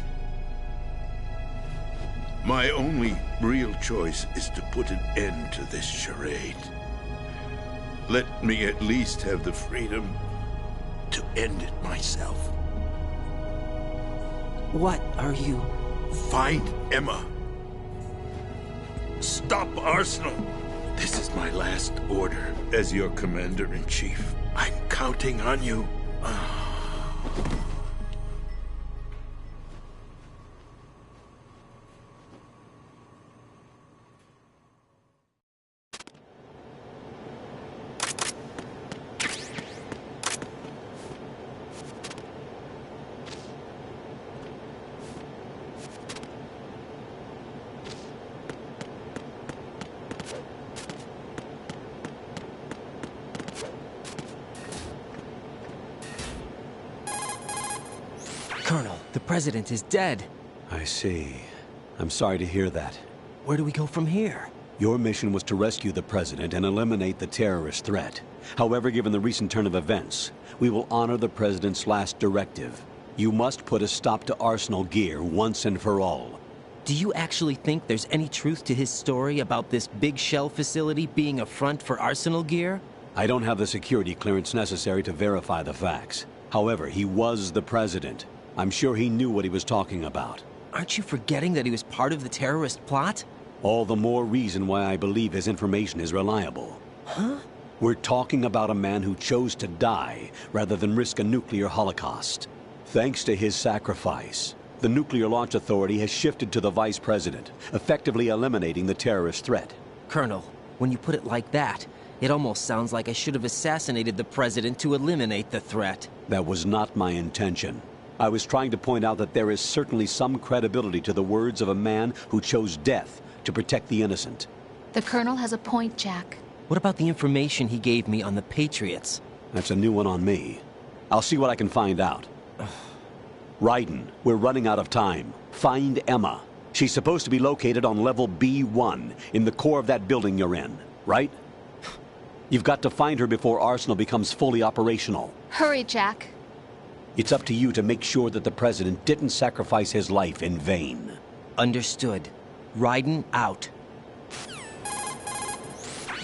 My only real choice is to put an end to this charade. Let me at least have the freedom to end it myself. What are you... Find Emma. Stop Arsenal. This is my last order as your commander-in-chief. I'm counting on you. Colonel, the president is dead. I see. I'm sorry to hear that. Where do we go from here? Your mission was to rescue the president and eliminate the terrorist threat. However, given the recent turn of events, we will honor the president's last directive. You must put a stop to Arsenal Gear once and for all. Do you actually think there's any truth to his story about this big shell facility being a front for Arsenal Gear? I don't have the security clearance necessary to verify the facts. However, he was the president. I'm sure he knew what he was talking about. Aren't you forgetting that he was part of the terrorist plot? All the more reason why I believe his information is reliable. Huh? We're talking about a man who chose to die rather than risk a nuclear holocaust. Thanks to his sacrifice, the Nuclear Launch Authority has shifted to the vice president, effectively eliminating the terrorist threat. Colonel, when you put it like that, it almost sounds like I should have assassinated the president to eliminate the threat. That was not my intention. I was trying to point out that there is certainly some credibility to the words of a man who chose death to protect the innocent. The Colonel has a point, Jack. What about the information he gave me on the Patriots? That's a new one on me. I'll see what I can find out. Raiden, we're running out of time. Find Emma. She's supposed to be located on level B1, in the core of that building you're in, right? You've got to find her before Arsenal becomes fully operational. Hurry, Jack. It's up to you to make sure that the president didn't sacrifice his life in vain. Understood. Raiden out.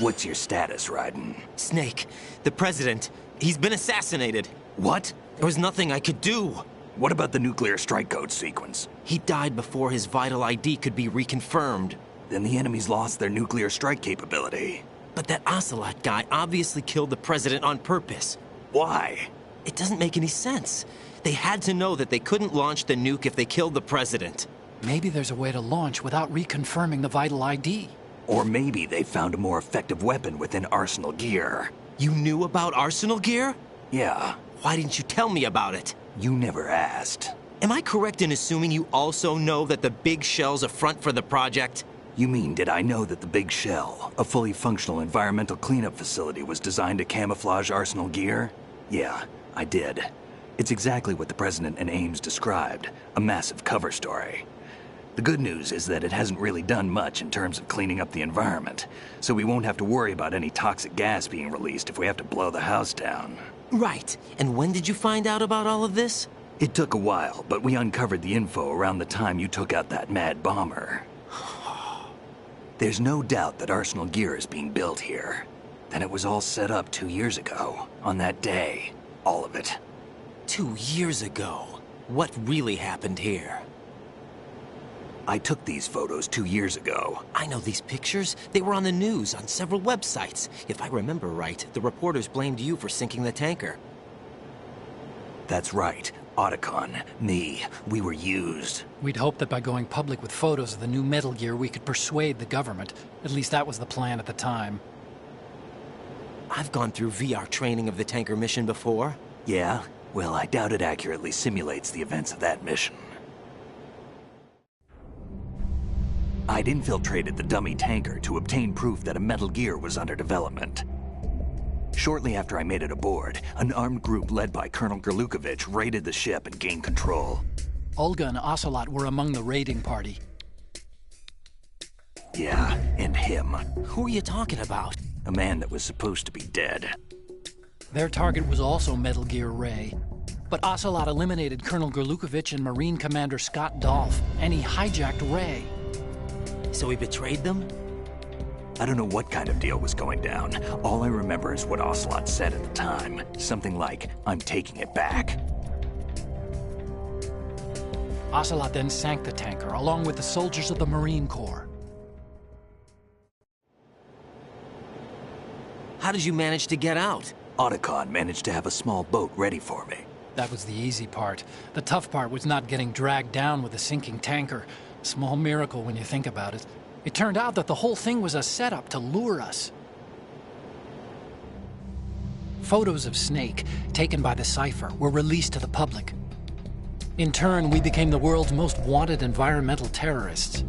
What's your status, Raiden? Snake, the president, he's been assassinated. What? There was nothing I could do. What about the nuclear strike code sequence? He died before his vital ID could be reconfirmed. Then the enemy's lost their nuclear strike capability. But that Ocelot guy obviously killed the president on purpose. Why? It doesn't make any sense. They had to know that they couldn't launch the nuke if they killed the president. Maybe there's a way to launch without reconfirming the vital ID. Or maybe they found a more effective weapon within Arsenal Gear. You knew about Arsenal Gear? Yeah. Why didn't you tell me about it? You never asked. Am I correct in assuming you also know that the Big Shell's a front for the project? You mean, did I know that the Big Shell, a fully functional environmental cleanup facility, was designed to camouflage Arsenal Gear? Yeah, I did. It's exactly what the President and Ames described, a massive cover story. The good news is that it hasn't really done much in terms of cleaning up the environment, so we won't have to worry about any toxic gas being released if we have to blow the house down. Right. And when did you find out about all of this? It took a while, but we uncovered the info around the time you took out that mad bomber. There's no doubt that Arsenal Gear is being built here. Then it was all set up 2 years ago, on that day. All of it. 2 years ago? What really happened here? I took these photos 2 years ago. I know these pictures. They were on the news, on several websites. If I remember right, the reporters blamed you for sinking the tanker. That's right. Otacon, me, we were used. We'd hoped that by going public with photos of the new Metal Gear, we could persuade the government. At least that was the plan at the time. I've gone through VR training of the tanker mission before. Yeah? Well, I doubt it accurately simulates the events of that mission. I'd infiltrated the dummy tanker to obtain proof that a Metal Gear was under development. Shortly after I made it aboard, an armed group led by Colonel Gerlukovich raided the ship and gained control. Olga and Ocelot were among the raiding party. Yeah, and him. Who are you talking about? A man that was supposed to be dead. Their target was also Metal Gear Ray. But Ocelot eliminated Colonel Gerlukovich and Marine Commander Scott Dolph, and he hijacked Ray. So he betrayed them? I don't know what kind of deal was going down. All I remember is what Ocelot said at the time. Something like, "I'm taking it back." Ocelot then sank the tanker, along with the soldiers of the Marine Corps. How did you manage to get out? Otacon managed to have a small boat ready for me. That was the easy part. The tough part was not getting dragged down with a sinking tanker. A small miracle when you think about it. It turned out that the whole thing was a setup to lure us. Photos of Snake, taken by the Cypher, were released to the public. In turn, we became the world's most wanted environmental terrorists.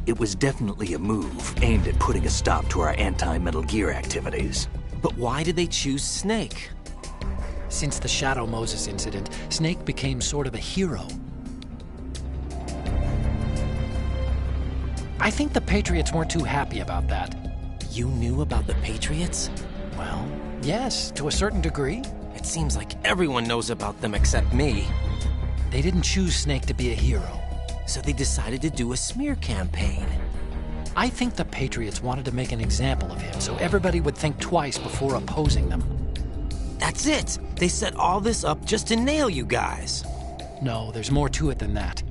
It was definitely a move aimed at putting a stop to our anti-Metal Gear activities. But why did they choose Snake? Since the Shadow Moses incident, Snake became sort of a hero. I think the Patriots weren't too happy about that. You knew about the Patriots? Well, yes, to a certain degree. It seems like everyone knows about them except me. They didn't choose Snake to be a hero. So they decided to do a smear campaign. I think the Patriots wanted to make an example of him so everybody would think twice before opposing them. That's it! They set all this up just to nail you guys. No, there's more to it than that.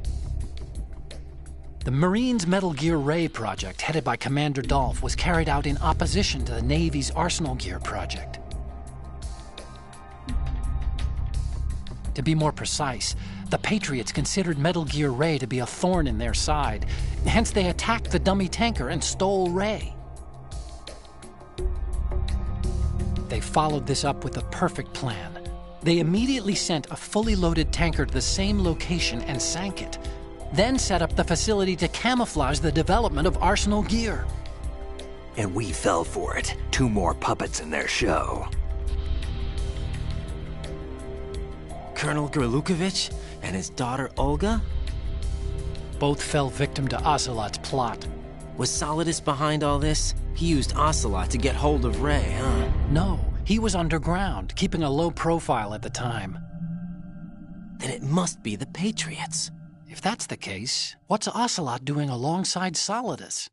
The Marines' Metal Gear Ray project, headed by Commander Dolph, was carried out in opposition to the Navy's Arsenal Gear project. To be more precise, the Patriots considered Metal Gear Ray to be a thorn in their side. Hence, they attacked the dummy tanker and stole Ray. They followed this up with a perfect plan. They immediately sent a fully loaded tanker to the same location and sank it, then set up the facility to camouflage the development of Arsenal Gear. And we fell for it. 2 more puppets in their show. Colonel Gerlukovich and his daughter Olga? Both fell victim to Ocelot's plot. Was Solidus behind all this? He used Ocelot to get hold of Ray, huh? No, he was underground, keeping a low profile at the time. Then it must be the Patriots. If that's the case, what's Ocelot doing alongside Solidus?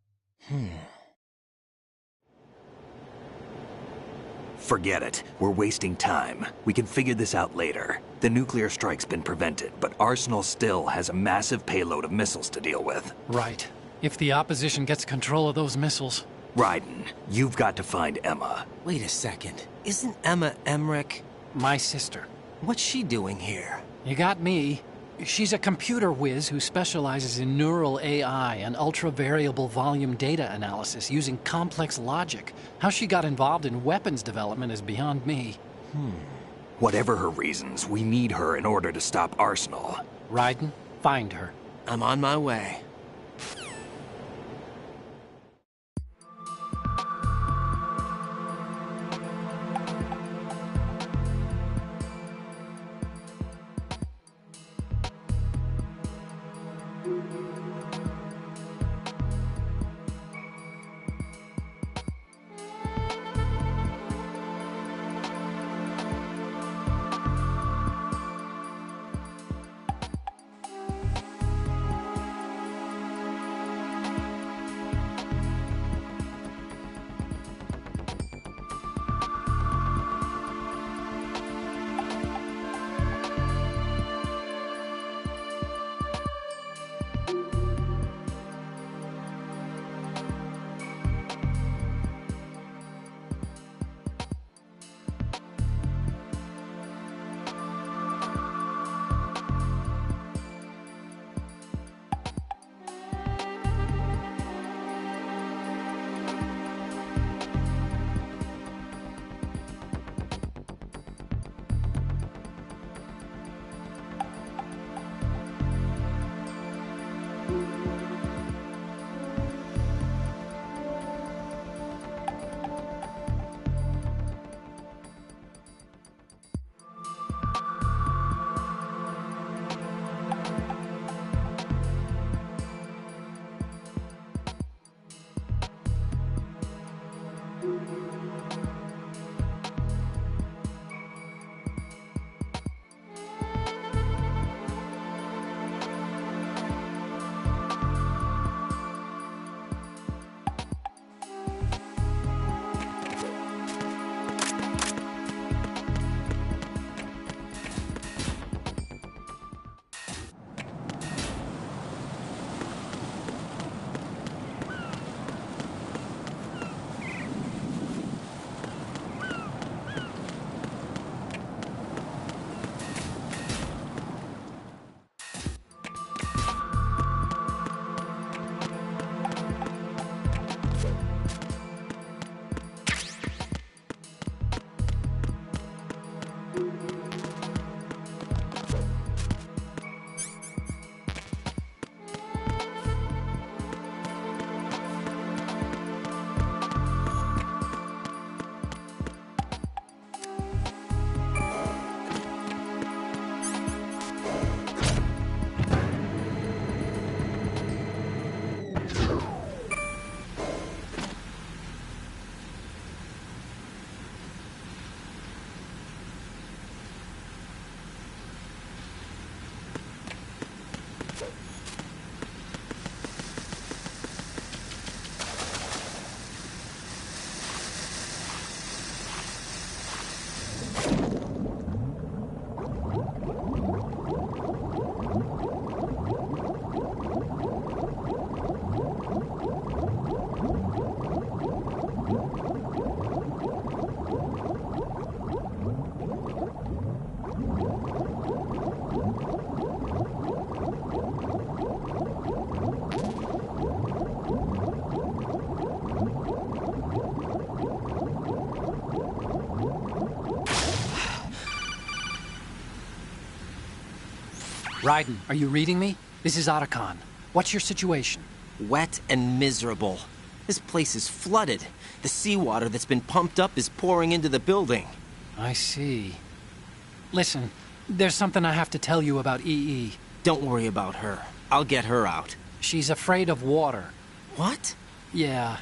Forget it. We're wasting time. We can figure this out later. The nuclear strike's been prevented, but Arsenal still has a massive payload of missiles to deal with. Right. If the opposition gets control of those missiles. Raiden, you've got to find Emma. Wait a second. Isn't Emma Emmerich my sister? What's she doing here? You got me. She's a computer whiz who specializes in neural AI and ultra-variable volume data analysis using complex logic. How she got involved in weapons development is beyond me. Whatever her reasons, we need her in order to stop Arsenal. Raiden, find her. I'm on my way. Raiden, are you reading me? This is Otacon. What's your situation? Wet and miserable. This place is flooded. The seawater that's been pumped up is pouring into the building. I see. Listen, there's something I have to tell you about EE. Don't worry about her. I'll get her out. She's afraid of water. What? Yeah.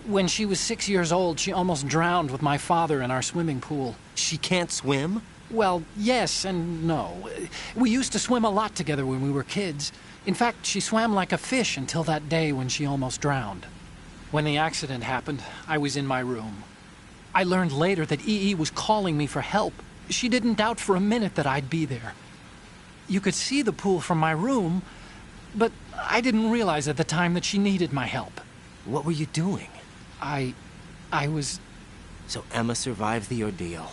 When she was 6 years old, she almost drowned with my father in our swimming pool. She can't swim? Well, yes and no. We used to swim a lot together when we were kids. In fact, she swam like a fish until that day when she almost drowned. When the accident happened, I was in my room. I learned later that EE was calling me for help. She didn't doubt for a minute that I'd be there. You could see the pool from my room, but I didn't realize at the time that she needed my help. What were you doing? I was... So Emma survived the ordeal.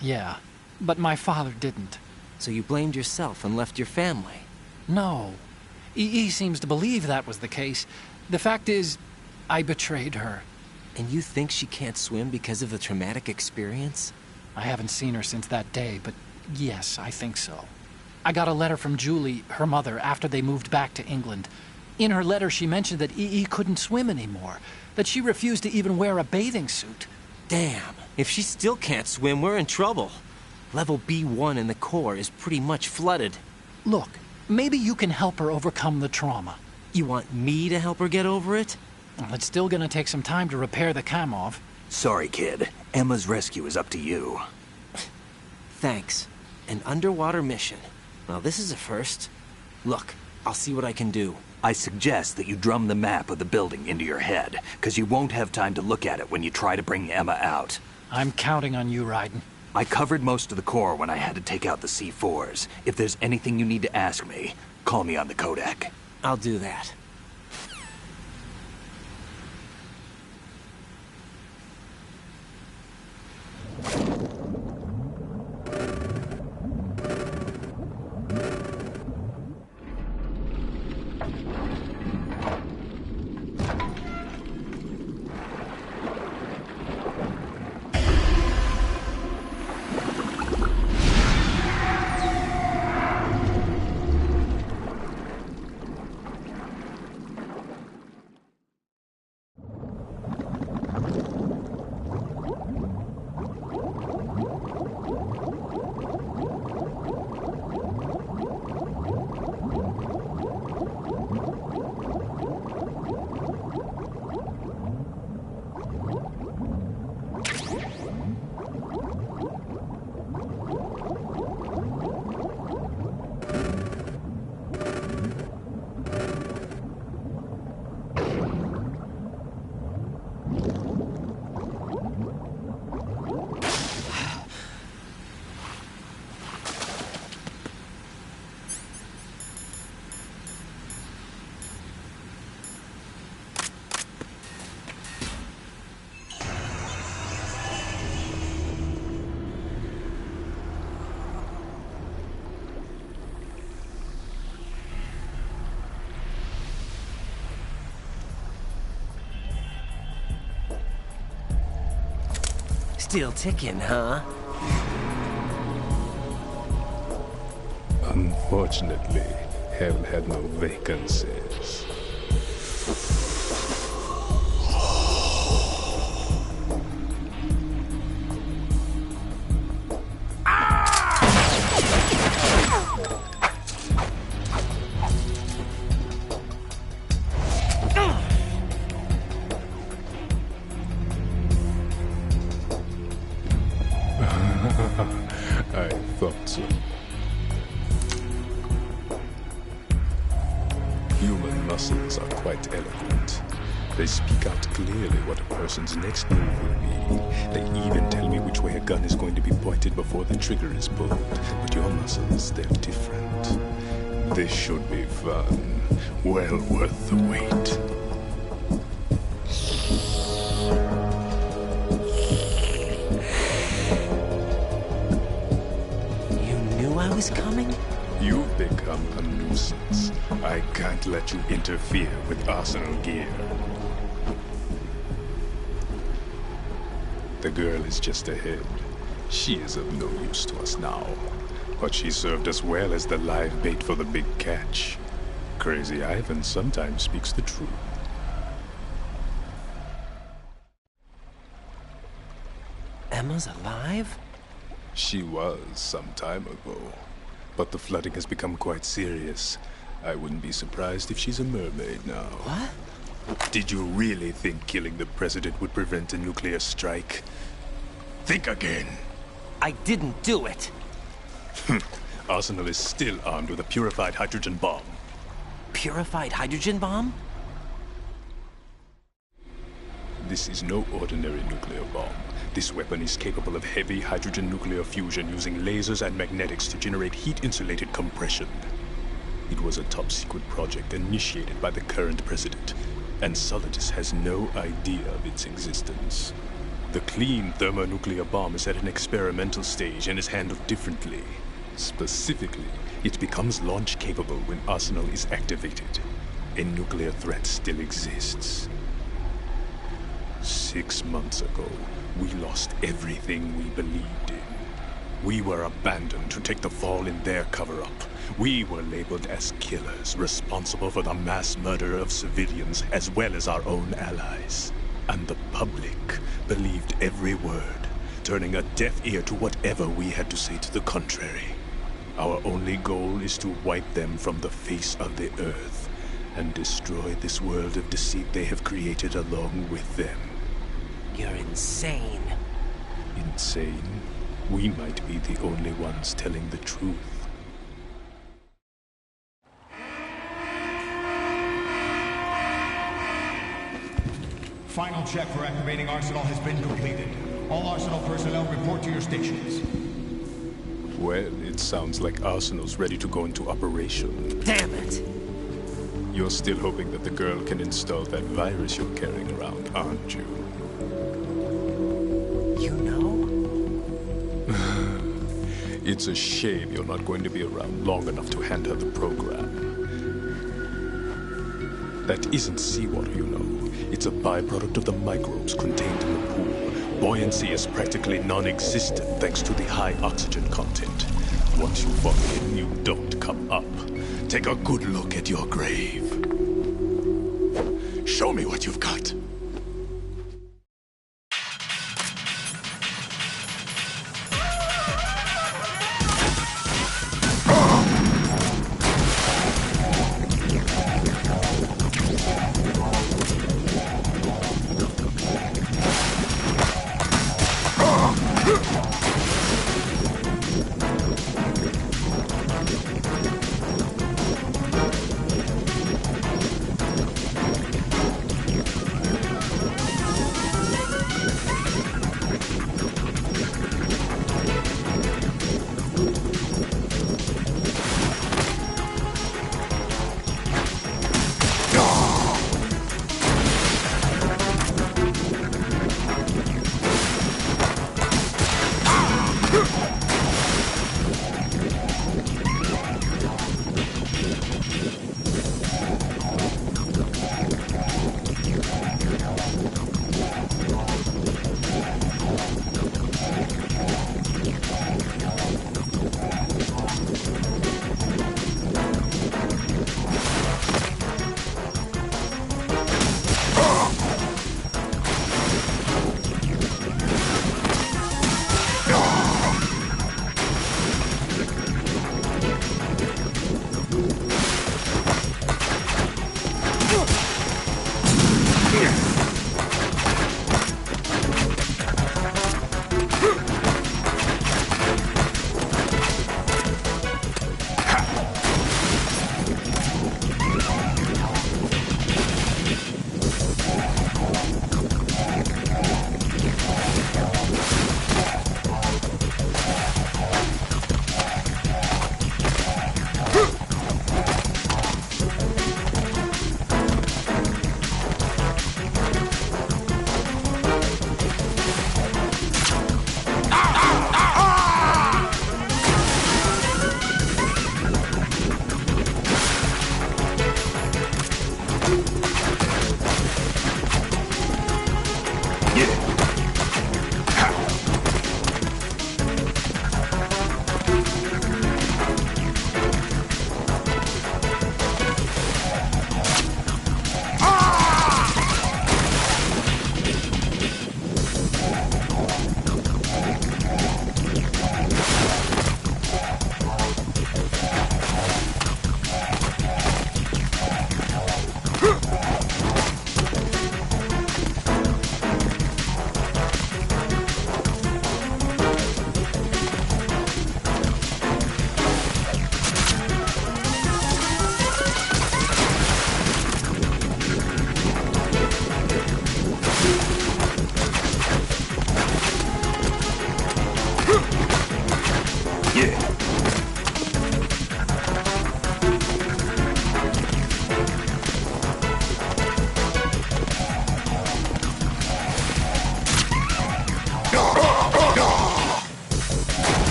Yeah, but my father didn't. So you blamed yourself and left your family? No. EE seems to believe that was the case. The fact is, I betrayed her. And you think she can't swim because of the traumatic experience? I haven't seen her since that day, but yes, I think so. I got a letter from Julie, her mother, after they moved back to England. In her letter, she mentioned that EE couldn't swim anymore, that she refused to even wear a bathing suit. Damn, if she still can't swim, we're in trouble. Level B1 in the core is pretty much flooded. Look, maybe you can help her overcome the trauma. You want me to help her get over it? Well, it's still gonna take some time to repair the Kamov. Sorry, kid. Emma's rescue is up to you. Thanks. An underwater mission. Well, this is a first. Look, I'll see what I can do. I suggest that you drum the map of the building into your head, because you won't have time to look at it when you try to bring Emma out. I'm counting on you, Raiden. I covered most of the core when I had to take out the C4s. If there's anything you need to ask me, call me on the codec. I'll do that. Still ticking, huh? Unfortunately, Hell had no vacancies. I thought so. Human muscles are quite eloquent. They speak out clearly what a person's next move will be. They even tell me which way a gun is going to be pointed before the trigger is pulled. But your muscles, they're different. This should be fun. Well worth the wait. I was coming? You've become a nuisance. I can't let you interfere with Arsenal gear. The girl is just ahead. She is of no use to us now. But she served us well as the live bait for the big catch. Crazy Ivan sometimes speaks the truth. Emma's alive? She was some time ago. But the flooding has become quite serious. I wouldn't be surprised if she's a mermaid now. What? Did you really think killing the president would prevent a nuclear strike? Think again. I didn't do it. Arsenal is still armed with a purified hydrogen bomb. Purified hydrogen bomb? This is no ordinary nuclear bomb. This weapon is capable of heavy hydrogen nuclear fusion using lasers and magnetics to generate heat-insulated compression. It was a top-secret project initiated by the current president, and Solidus has no idea of its existence. The clean thermonuclear bomb is at an experimental stage and is handled differently. Specifically, it becomes launch-capable when Arsenal is activated. A nuclear threat still exists. 6 months ago, we lost everything we believed in. We were abandoned to take the fall in their cover-up. We were labeled as killers, responsible for the mass murder of civilians as well as our own allies. And the public believed every word, turning a deaf ear to whatever we had to say to the contrary. Our only goal is to wipe them from the face of the earth and destroy this world of deceit they have created along with them. You're insane. Insane? We might be the only ones telling the truth. Final check for activating Arsenal has been completed. All Arsenal personnel report to your stations. Well, it sounds like Arsenal's ready to go into operation. Damn it! You're still hoping that the girl can install that virus you're carrying around, aren't you? You know? It's a shame you're not going to be around long enough to hand her the program. That isn't seawater, you know. It's a byproduct of the microbes contained in the pool. Buoyancy is practically non-existent thanks to the high oxygen content. Once you fall in, you don't come up. Take a good look at your grave. Show me what you've got.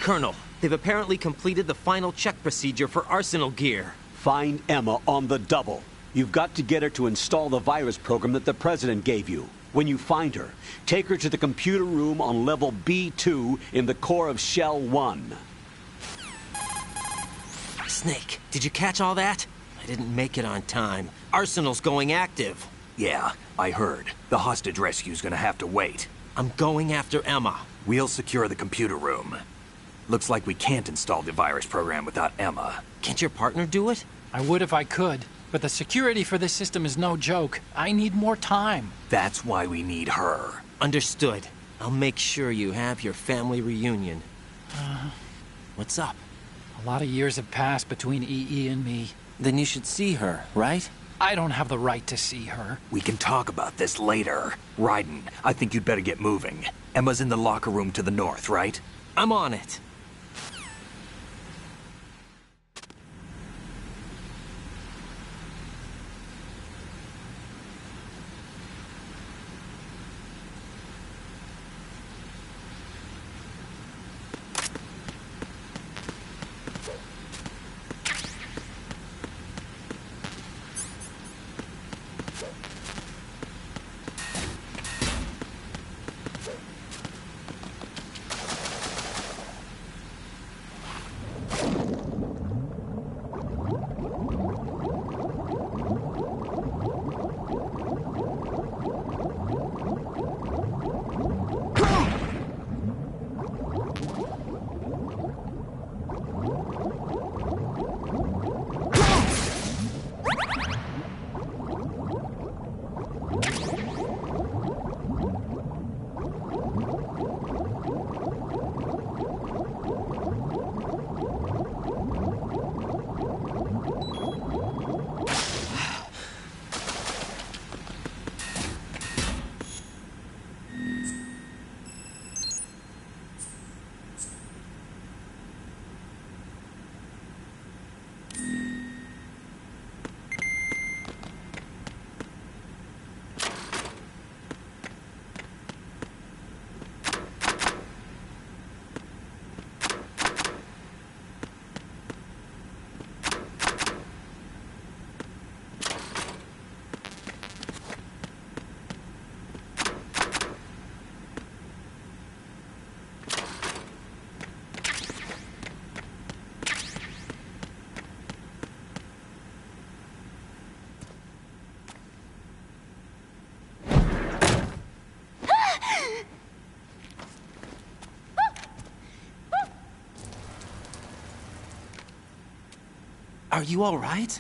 Colonel, they've apparently completed the final check procedure for arsenal gear. Find Emma on the double. You've got to get her to install the virus program that the President gave you. When you find her, take her to the computer room on level B2 in the core of Shell 1. Snake, did you catch all that? I didn't make it on time. Arsenal's going active. Yeah, I heard. The hostage rescue's gonna have to wait. I'm going after Emma. We'll secure the computer room. Looks like we can't install the virus program without Emma. Can't your partner do it? I would if I could, but the security for this system is no joke. I need more time. That's why we need her. Understood. I'll make sure you have your family reunion. What's up? A lot of years have passed between EE and me. Then you should see her, right? I don't have the right to see her. We can talk about this later. Raiden, I think you'd better get moving. Emma's in the locker room to the north, right? I'm on it. Are you all right?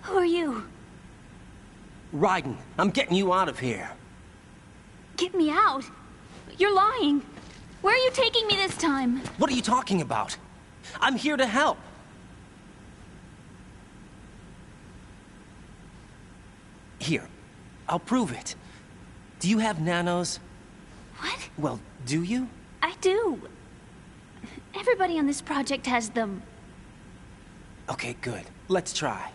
Who are you? Raiden, I'm getting you out of here. Get me out? You're lying. Where are you taking me this time? What are you talking about? I'm here to help. Here, I'll prove it. Do you have nanos? What? Well, do you? I do. Everybody on this project has them. Okay, good. Let's try.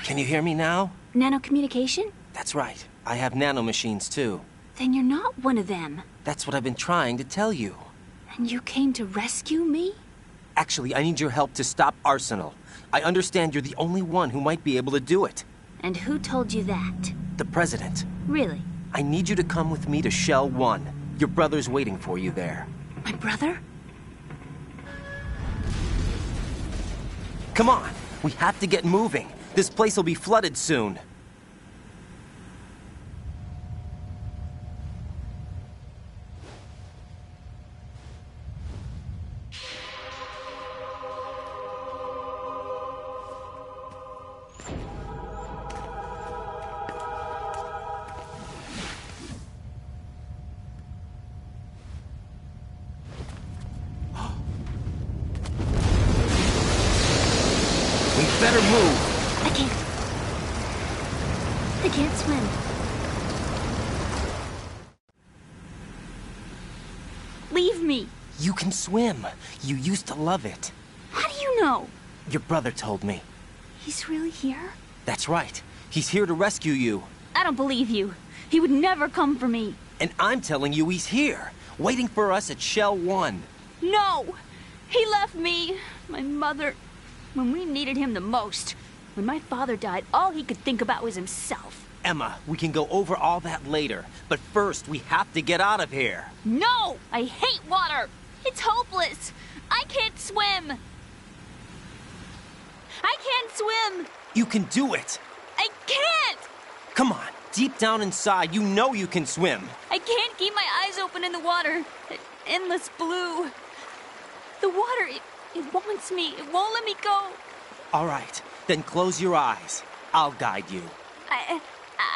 Can you hear me now? Nanocommunication? That's right. I have nanomachines too. Then you're not one of them. That's what I've been trying to tell you. And you came to rescue me? Actually, I need your help to stop Arsenal. I understand you're the only one who might be able to do it. And who told you that? The President. Really? I need you to come with me to Shell 1. Your brother's waiting for you there. My brother? Come on! We have to get moving. This place will be flooded soon. We better move. I can't swim. Leave me. You can swim. You used to love it. How do you know? Your brother told me. He's really here? That's right. He's here to rescue you. I don't believe you. He would never come for me. And I'm telling you he's here, waiting for us at Shell 1. No! He left me, my mother, when we needed him the most. When my father died, all he could think about was himself. Emma, we can go over all that later, but first we have to get out of here. No! I hate water! It's hopeless! I can't swim! I can't swim! You can do it! I can't! Come on, deep down inside, you know you can swim. I can't keep my eyes open in the water. Endless blue. The water, it wants me. It won't let me go. All right, then close your eyes. I'll guide you.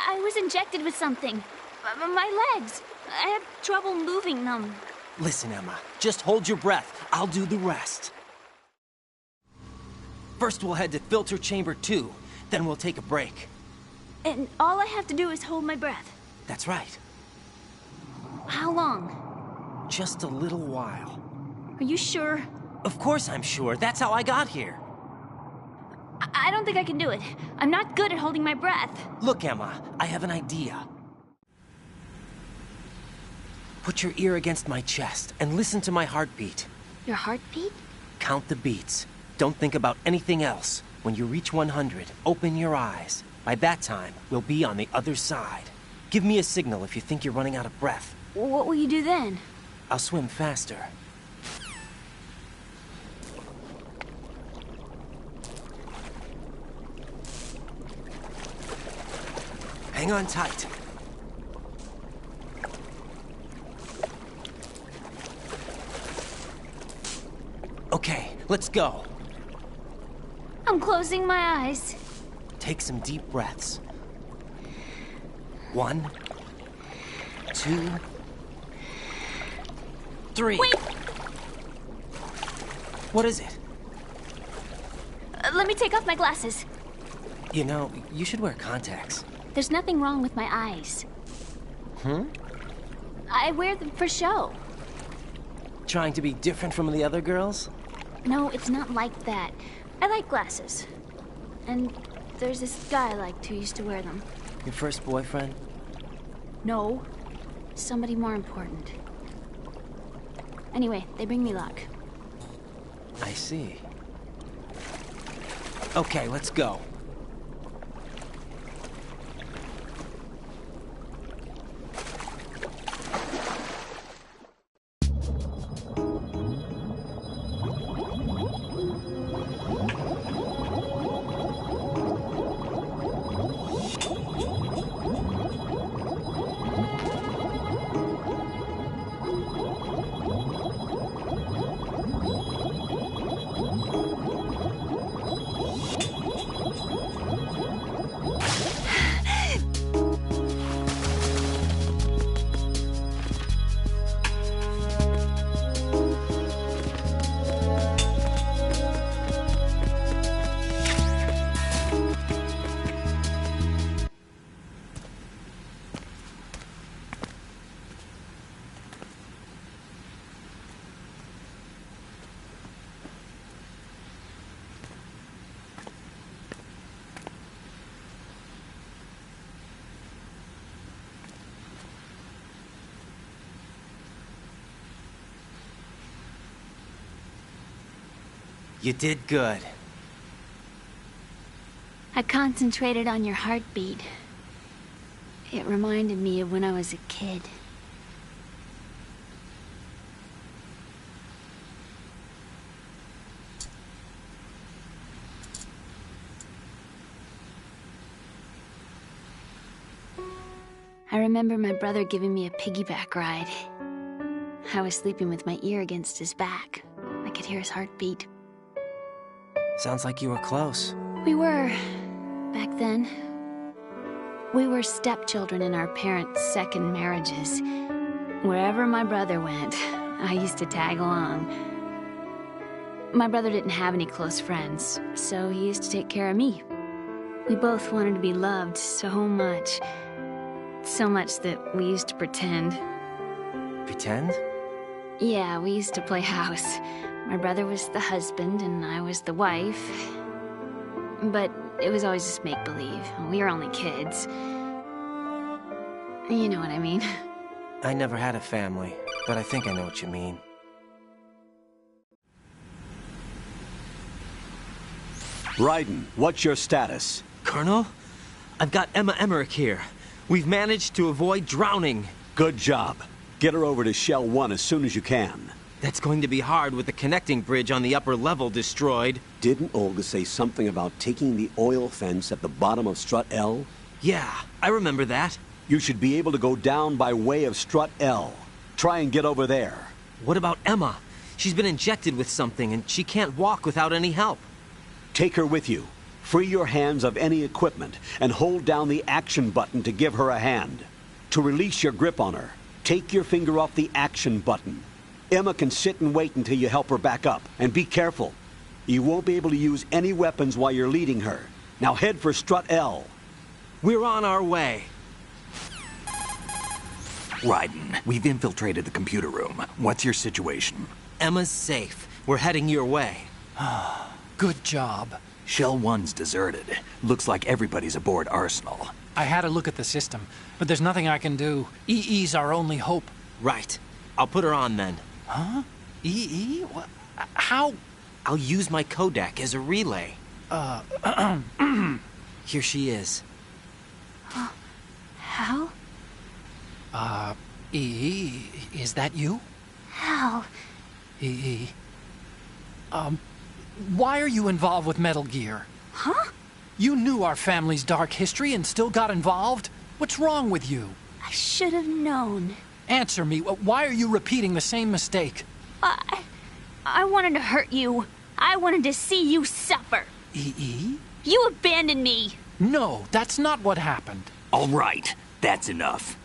I was injected with something. My legs. I have trouble moving them. Listen, Emma, just hold your breath. I'll do the rest. First we'll head to filter chamber 2, then we'll take a break. And all I have to do is hold my breath. That's right. How long? Just a little while. Are you sure? Of course I'm sure. That's how I got here. I don't think I can do it. I'm not good at holding my breath. Look, Emma, I have an idea. Put your ear against my chest and listen to my heartbeat. Your heartbeat? Count the beats. Don't think about anything else. When you reach 100, open your eyes. By that time, we'll be on the other side. Give me a signal if you think you're running out of breath. What will you do then? I'll swim faster. Hang on tight. Okay, let's go. I'm closing my eyes. Take some deep breaths. 1, 2, 3. Wait! What is it? Let me take off my glasses. You know, you should wear contacts. There's nothing wrong with my eyes. I wear them for show. Trying to be different from the other girls? No, it's not like that. I like glasses. And there's this guy I liked who used to wear them. Your first boyfriend? No. Somebody more important. Anyway, they bring me luck. I see. Okay, let's go. You did good. I concentrated on your heartbeat. It reminded me of when I was a kid. I remember my brother giving me a piggyback ride. I was sleeping with my ear against his back. I could hear his heartbeat. Sounds like you were close. We were, back then. We were stepchildren in our parents' second marriages. Wherever my brother went, I used to tag along. My brother didn't have any close friends, so he used to take care of me. We both wanted to be loved so much. So much that we used to pretend. Pretend? Yeah, we used to play house. My brother was the husband and I was the wife. But it was always just make-believe. We were only kids. You know what I mean. I never had a family, but I think I know what you mean. Raiden, what's your status? Colonel, I've got Emma Emmerich here. We've managed to avoid drowning. Good job. Get her over to Shell 1 as soon as you can. That's going to be hard with the connecting bridge on the upper level destroyed. Didn't Olga say something about taking the oil fence at the bottom of Strut L? Yeah, I remember that. You should be able to go down by way of Strut L. Try and get over there. What about Emma? She's been injected with something and she can't walk without any help. Take her with you. Free your hands of any equipment and hold down the action button to give her a hand. To release your grip on her, take your finger off the action button. Emma can sit and wait until you help her back up. And be careful. You won't be able to use any weapons while you're leading her. Now head for Strut L. We're on our way. Raiden, we've infiltrated the computer room. What's your situation? Emma's safe. We're heading your way. Good job. Shell 1's deserted. Looks like everybody's aboard Arsenal. I had a look at the system, but there's nothing I can do. EE's our only hope. Right. I'll put her on then. Huh? EE? What? How? I'll use my Kodak as a relay. Here she is. Hal? EE, is that you? Hal. EE. Why are you involved with Metal Gear? Huh? You knew our family's dark history and still got involved? What's wrong with you? I should have known. Answer me. Why are you repeating the same mistake? I wanted to hurt you. I wanted to see you suffer. EE? You abandoned me. No, that's not what happened. All right, that's enough.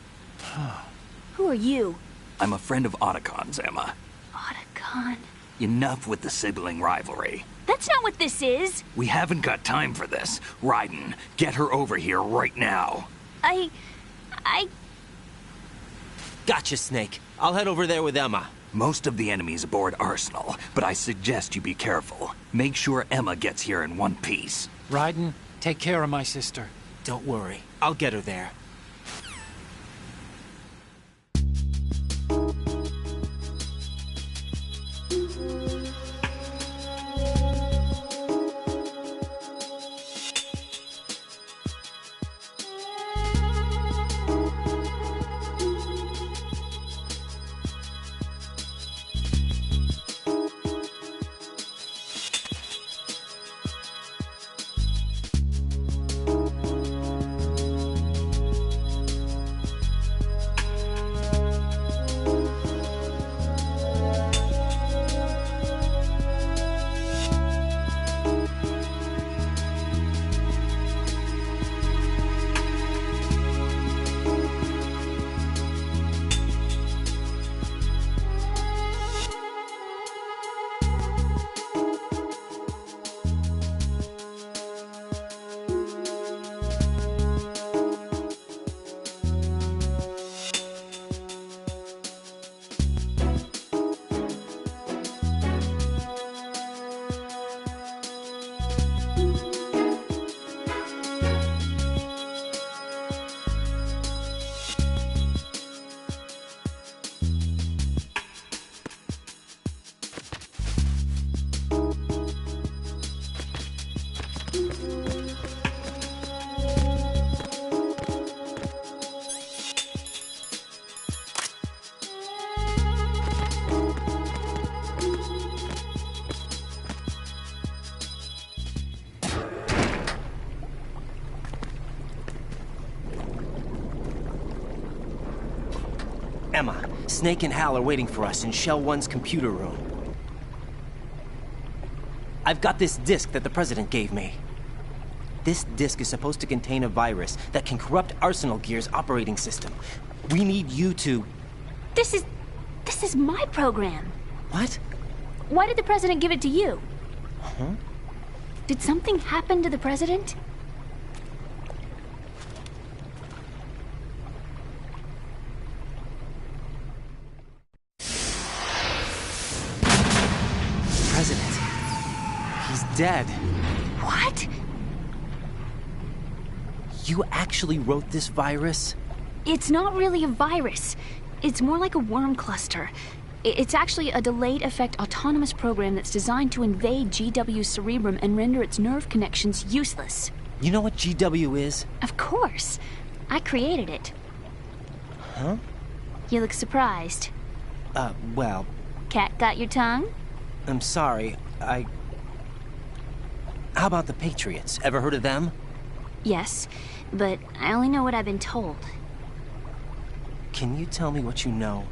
Who are you? I'm a friend of Otacon's, Emma. Otacon? Enough with the sibling rivalry. That's not what this is. We haven't got time for this. Raiden, get her over here right now. I... Gotcha, Snake. I'll head over there with Emma. Most of the enemy's aboard Arsenal, but I suggest you be careful. Make sure Emma gets here in one piece. Raiden, take care of my sister. Don't worry. I'll get her there. Emma, Snake and Hal are waiting for us in Shell 1's computer room. I've got this disk that the President gave me. This disk is supposed to contain a virus that can corrupt Arsenal Gear's operating system. We need you to... This is my program. What? Why did the president give it to you? Huh? Did something happen to the president? President. He's dead. What? You actually wrote this virus? It's not really a virus. It's more like a worm cluster. It's actually a delayed effect autonomous program that's designed to invade GW's cerebrum and render its nerve connections useless. You know what GW is? Of course. I created it. Huh? You look surprised. Well... Cat got your tongue? I'm sorry, How about the Patriots? Ever heard of them? Yes, but I only know what I've been told. Can you tell me what you know?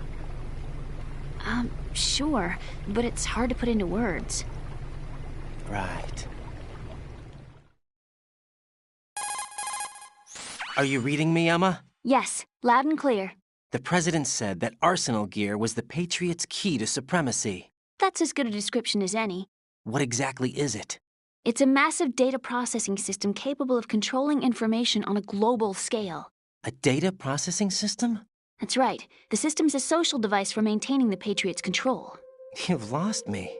Sure, but it's hard to put into words. Right. Are you reading me, Emma? Yes, loud and clear. The president said that Arsenal gear was the Patriots' key to supremacy. That's as good a description as any. What exactly is it? It's a massive data processing system capable of controlling information on a global scale. A data processing system? That's right. The system's a social device for maintaining the Patriots' control. You've lost me.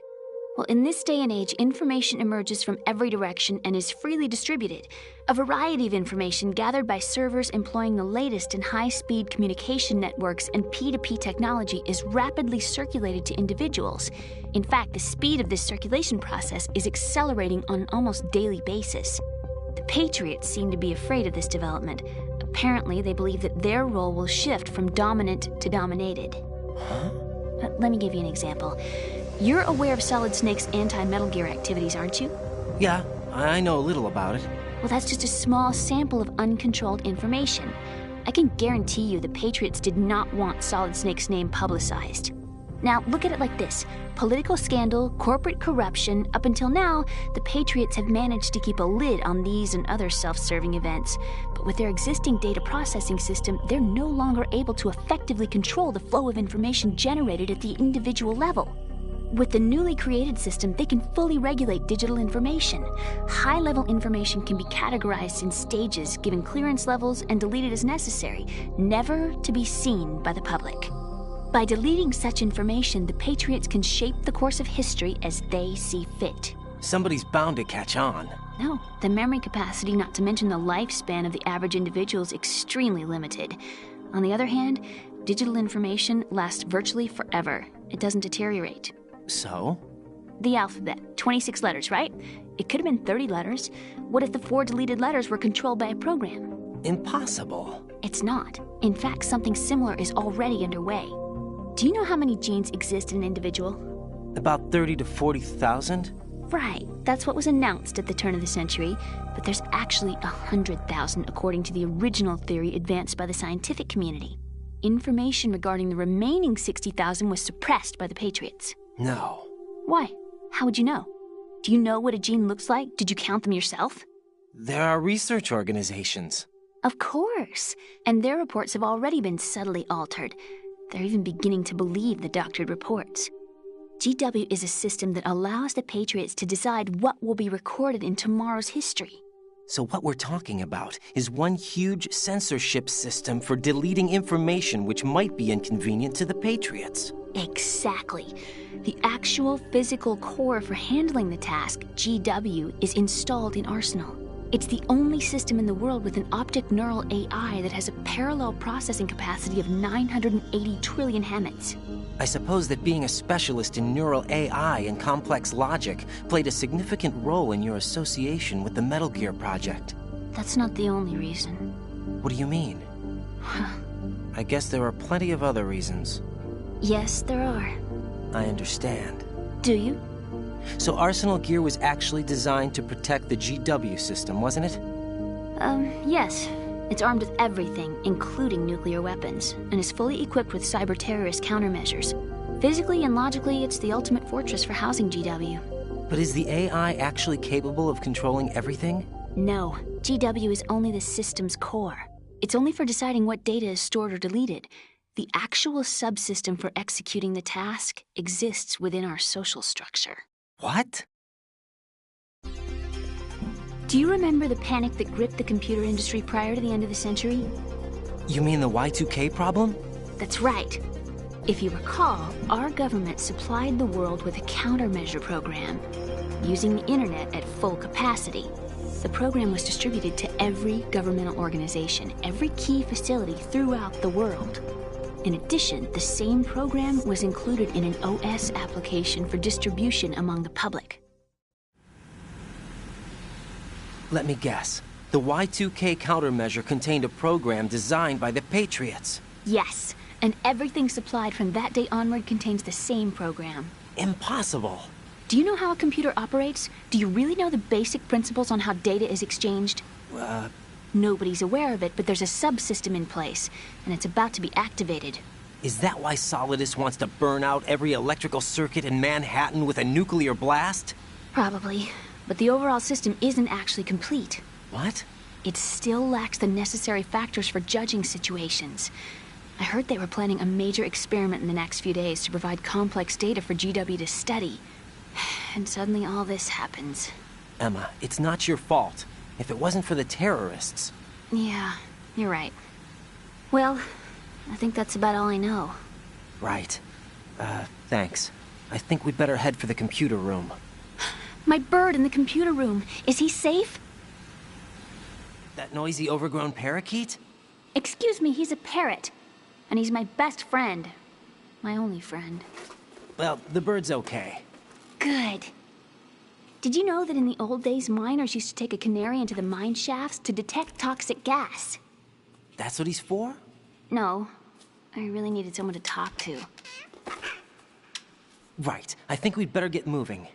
Well, in this day and age, information emerges from every direction and is freely distributed. A variety of information gathered by servers employing the latest in high-speed communication networks and P2P technology is rapidly circulated to individuals. In fact, the speed of this circulation process is accelerating on an almost daily basis. The Patriots seem to be afraid of this development. Apparently, they believe that their role will shift from dominant to dominated. Huh? Let me give you an example. You're aware of Solid Snake's anti-Metal Gear activities, aren't you? Yeah, I know a little about it. Well, that's just a small sample of uncontrolled information. I can guarantee you the Patriots did not want Solid Snake's name publicized. Now, look at it like this. Political scandal, corporate corruption, up until now, the Patriots have managed to keep a lid on these and other self-serving events. But with their existing data processing system, they're no longer able to effectively control the flow of information generated at the individual level. With the newly created system, they can fully regulate digital information. High-level information can be categorized in stages, given clearance levels, and deleted as necessary, never to be seen by the public. By deleting such information, the Patriots can shape the course of history as they see fit. Somebody's bound to catch on. No, the memory capacity, not to mention the lifespan of the average individual, is extremely limited. On the other hand, digital information lasts virtually forever. It doesn't deteriorate. So? The alphabet. 26 letters, right? It could have been 30 letters. What if the 4 deleted letters were controlled by a program? Impossible. It's not. In fact, something similar is already underway. Do you know how many genes exist in an individual? About 30 to 40,000? Right. That's what was announced at the turn of the century. But there's actually 100,000 according to the original theory advanced by the scientific community. Information regarding the remaining 60,000 was suppressed by the Patriots. No. Why? How would you know? Do you know what a gene looks like? Did you count them yourself? There are research organizations. Of course. And their reports have already been subtly altered. They're even beginning to believe the doctored reports. GW is a system that allows the Patriots to decide what will be recorded in tomorrow's history. So what we're talking about is one huge censorship system for deleting information which might be inconvenient to the Patriots. Exactly. The actual physical core for handling the task, GW, is installed in Arsenal. It's the only system in the world with an optic neural AI that has a parallel processing capacity of 980 trillion Hammets. I suppose that being a specialist in neural AI and complex logic played a significant role in your association with the Metal Gear project. That's not the only reason. What do you mean? I guess there are plenty of other reasons. Yes, there are. I understand. Do you? So Arsenal Gear was actually designed to protect the GW system, wasn't it? Yes. It's armed with everything, including nuclear weapons, and is fully equipped with cyber-terrorist countermeasures. Physically and logically, it's the ultimate fortress for housing GW. But is the AI actually capable of controlling everything? No. GW is only the system's core. It's only for deciding what data is stored or deleted. The actual subsystem for executing the task exists within our social structure. What? Do you remember the panic that gripped the computer industry prior to the end of the century? You mean the Y2K problem? That's right. If you recall, our government supplied the world with a countermeasure program, using the internet at full capacity. The program was distributed to every governmental organization, every key facility throughout the world. In addition, the same program was included in an OS application for distribution among the public. Let me guess. The Y2K countermeasure contained a program designed by the Patriots. Yes, and everything supplied from that day onward contains the same program. Impossible. Do you know how a computer operates? Do you really know the basic principles on how data is exchanged? Nobody's aware of it, but there's a subsystem in place, and it's about to be activated. Is that why Solidus wants to burn out every electrical circuit in Manhattan with a nuclear blast? Probably, but the overall system isn't actually complete. What? It still lacks the necessary factors for judging situations. I heard they were planning a major experiment in the next few days to provide complex data for GW to study. And suddenly all this happens. Emma, it's not your fault. If it wasn't for the terrorists... Yeah, you're right. Well, I think that's about all I know. Right. Thanks. I think we'd better head for the computer room. My bird in the computer room. Is he safe? That noisy, overgrown parakeet? Excuse me, he's a parrot. And he's my best friend. My only friend. Well, the bird's okay. Good. Did you know that in the old days, miners used to take a canary into the mine shafts to detect toxic gas? That's what he's for? No. I really needed someone to talk to. Right. I think we'd better get moving.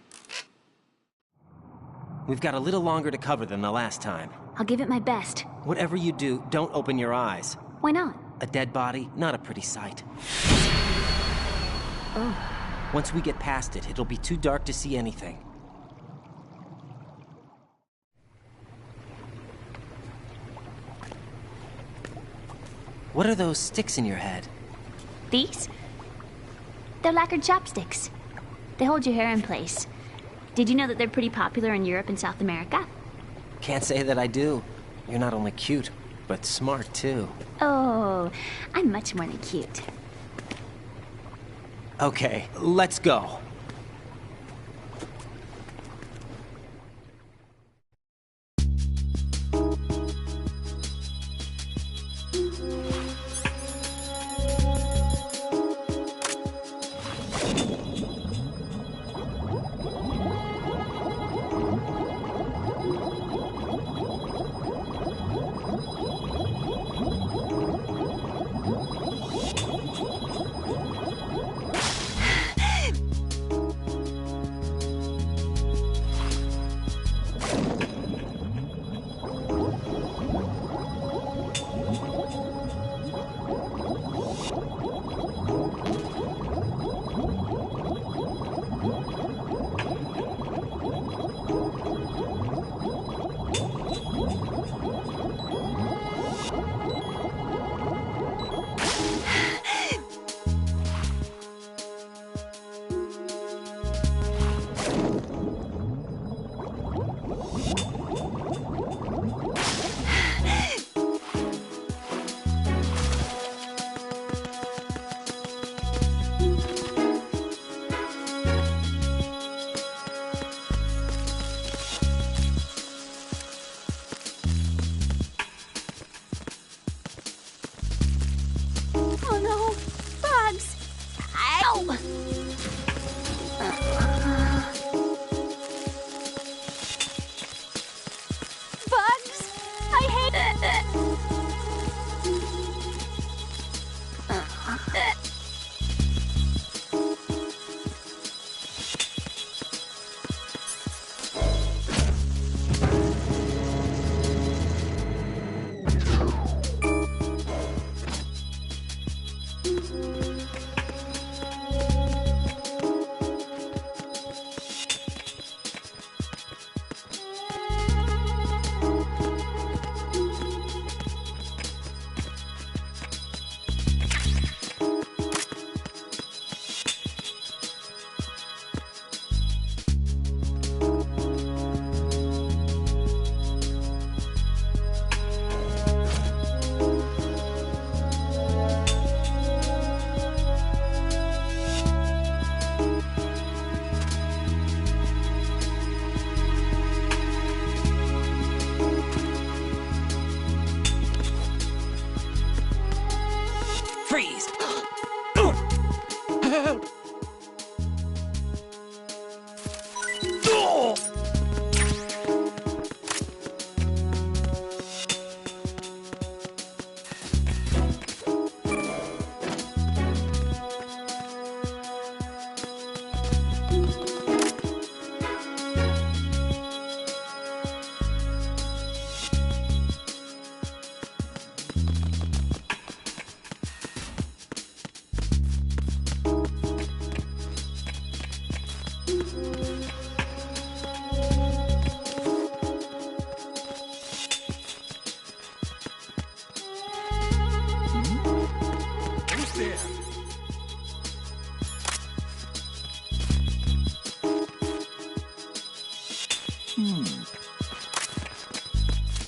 We've got a little longer to cover than the last time. I'll give it my best. Whatever you do, don't open your eyes. Why not? A dead body, not a pretty sight. Oh. Once we get past it, it'll be too dark to see anything. What are those sticks in your head? These? They're lacquered chopsticks. They hold your hair in place. Did you know that they're pretty popular in Europe and South America? Can't say that I do. You're not only cute, but smart too. Oh, I'm much more than cute. Okay, let's go.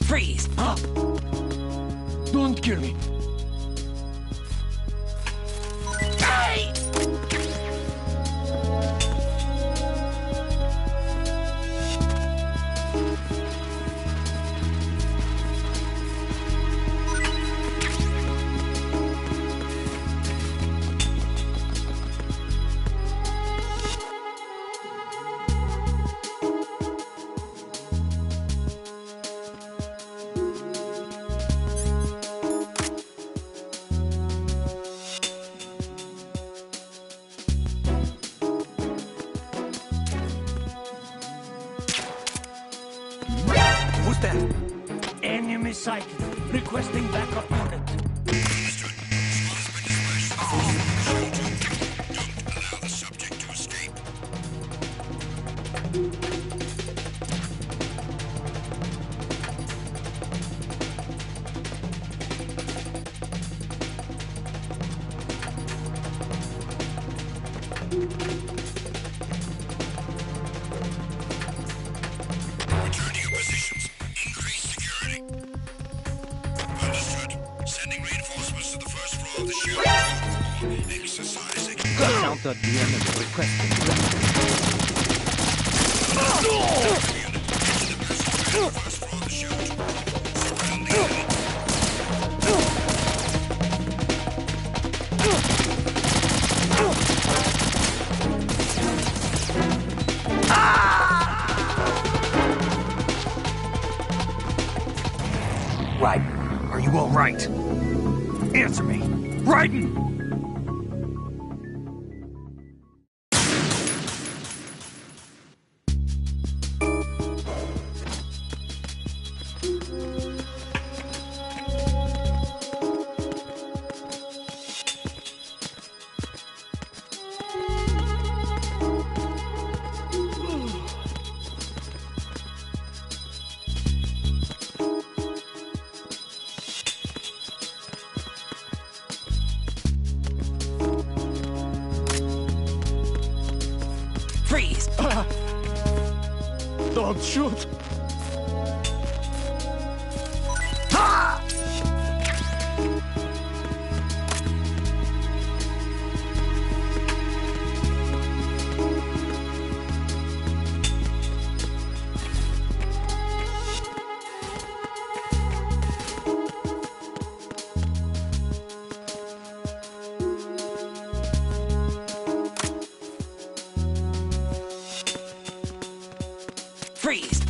Freeze! Don't kill me. Who's that? Enemy sighted. Requesting backup unit. Allow the subject to escape. Return to your positions. Increase security. Understood. Sending reinforcements to the first floor of the shield. Exercising. Count at the end of the request. Raiden, are you all right? Answer me. Raiden! Freeze! Don't shoot! Freeze!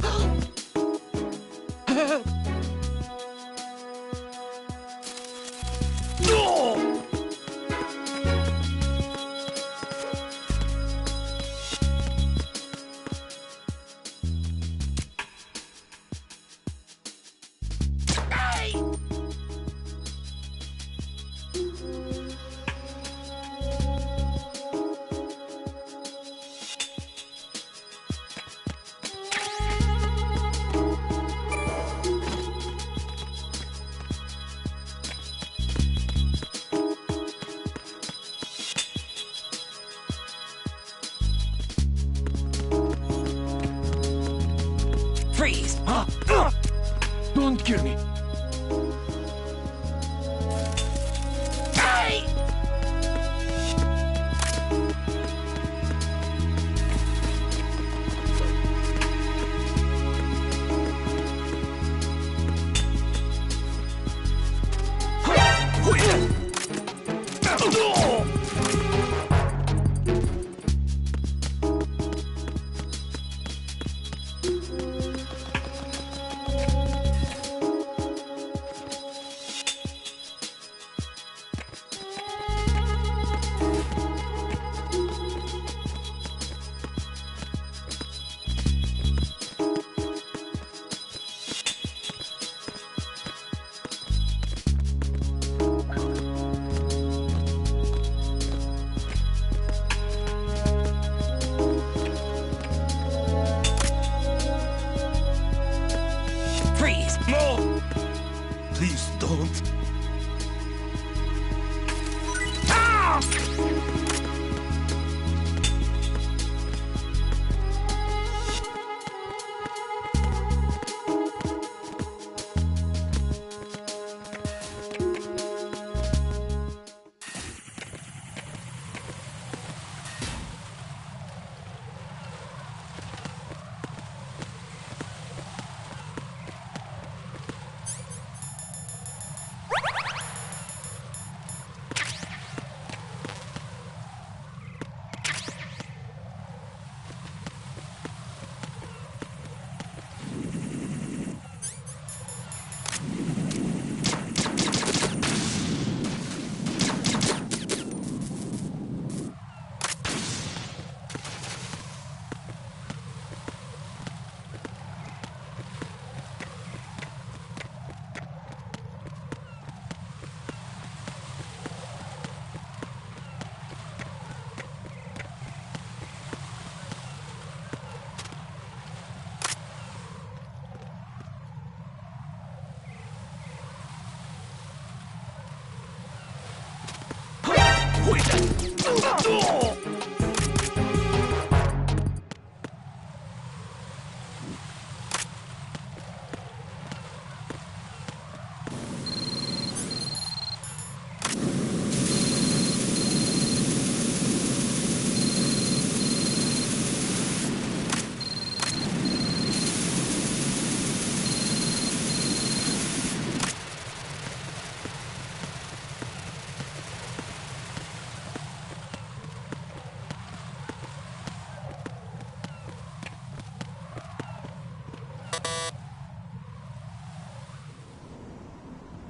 Freeze! Don't kill me. No! Please don't.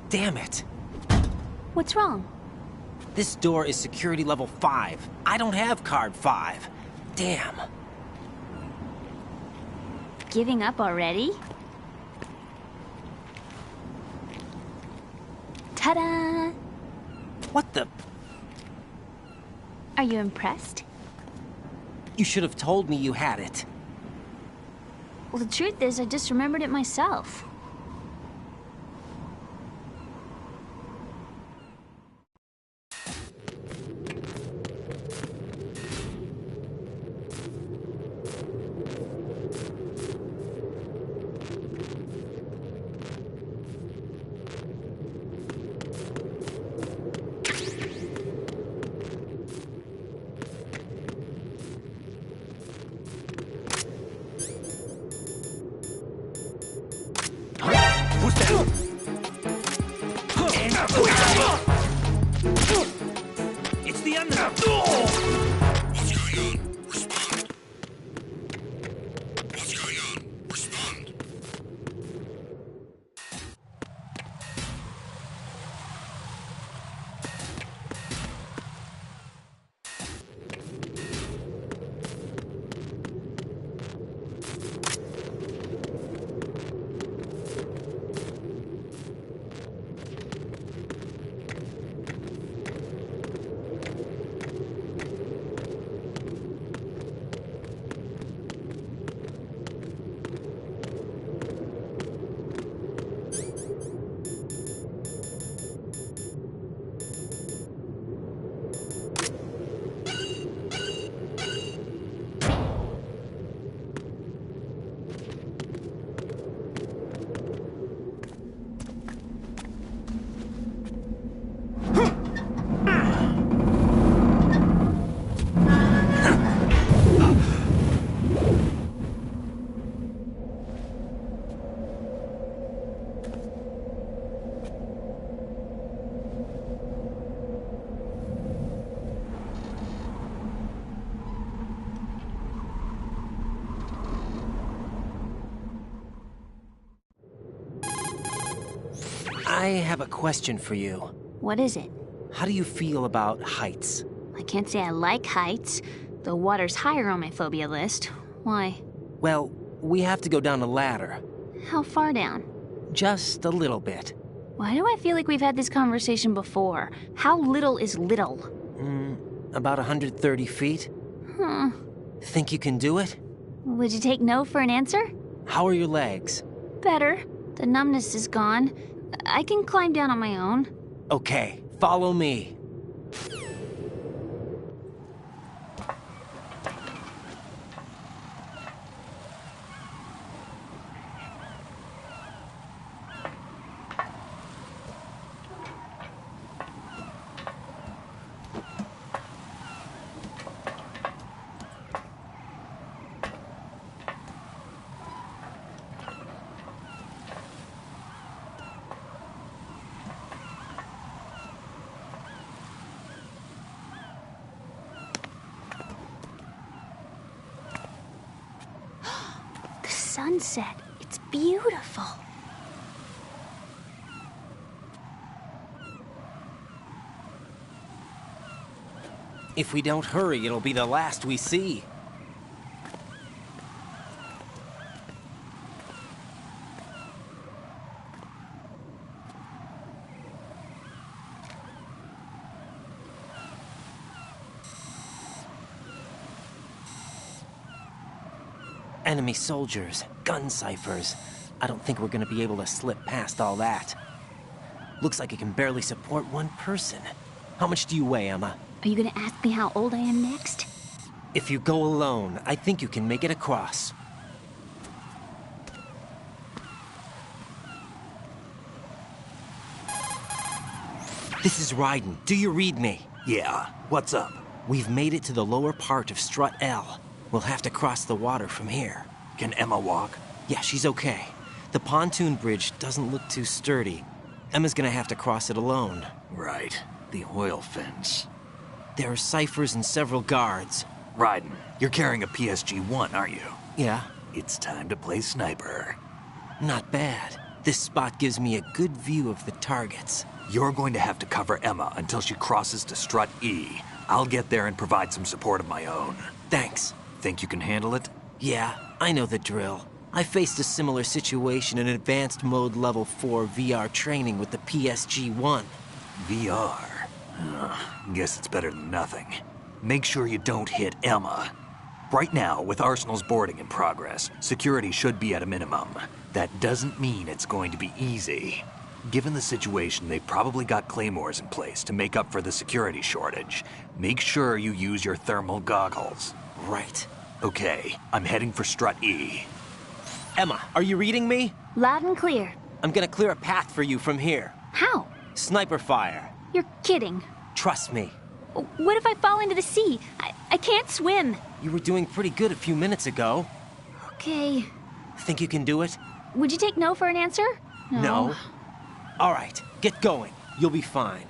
Damn it. What's wrong? This door is security level 5. I don't have card 5. Damn. Giving up already? Ta-da! What the? Are you impressed? You should have told me you had it. Well, the truth is, I just remembered it myself. It's the end of What's going on? Respond. What's going on? Respond. I have a question for you. What is it? How do you feel about heights? I can't say I like heights. The water's higher on my phobia list. Why? Well, we have to go down a ladder. How far down? Just a little bit. Why do I feel like we've had this conversation before? How little is little? About 130 feet. Huh. Think you can do it? Would you take no for an answer? How are your legs? Better. The numbness is gone. I can climb down on my own. Okay, follow me. Sunset. It's beautiful. If we don't hurry, it'll be the last we see. Enemy soldiers, gun ciphers. I don't think we're gonna be able to slip past all that. Looks like it can barely support one person. How much do you weigh, Emma? Are you gonna ask me how old I am next? If you go alone, I think you can make it across. This is Raiden. Do you read me? Yeah, what's up? We've made it to the lower part of Strut L. We'll have to cross the water from here. Can Emma walk? Yeah, she's okay. The pontoon bridge doesn't look too sturdy. Emma's gonna have to cross it alone. Right. The oil fence. There are ciphers and several guards. Raiden, you're carrying a PSG-1, aren't you? Yeah. It's time to play sniper. Not bad. This spot gives me a good view of the targets. You're going to have to cover Emma until she crosses to Strut E. I'll get there and provide some support of my own. Thanks. Think you can handle it? Yeah, I know the drill. I faced a similar situation in Advanced Mode Level 4 VR training with the PSG-1. VR? Guess it's better than nothing. Make sure you don't hit Emma. Right now, with Arsenal's boarding in progress, security should be at a minimum. That doesn't mean it's going to be easy. Given the situation, they've probably got claymores in place to make up for the security shortage. Make sure you use your thermal goggles. Right. Okay, I'm heading for Strut E. Emma, are you reading me? Loud and clear. I'm gonna clear a path for you from here. How? Sniper fire. You're kidding. Trust me. What if I fall into the sea? I can't swim. You were doing pretty good a few minutes ago. Okay. Think you can do it? Would you take no for an answer? No. All right, get going. You'll be fine.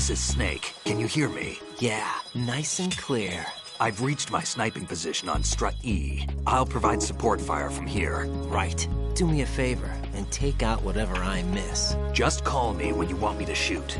This is Snake. Can you hear me? Yeah, nice and clear. I've reached my sniping position on Strut E. I'll provide support fire from here. Right. Do me a favor and take out whatever I miss. Just call me when you want me to shoot.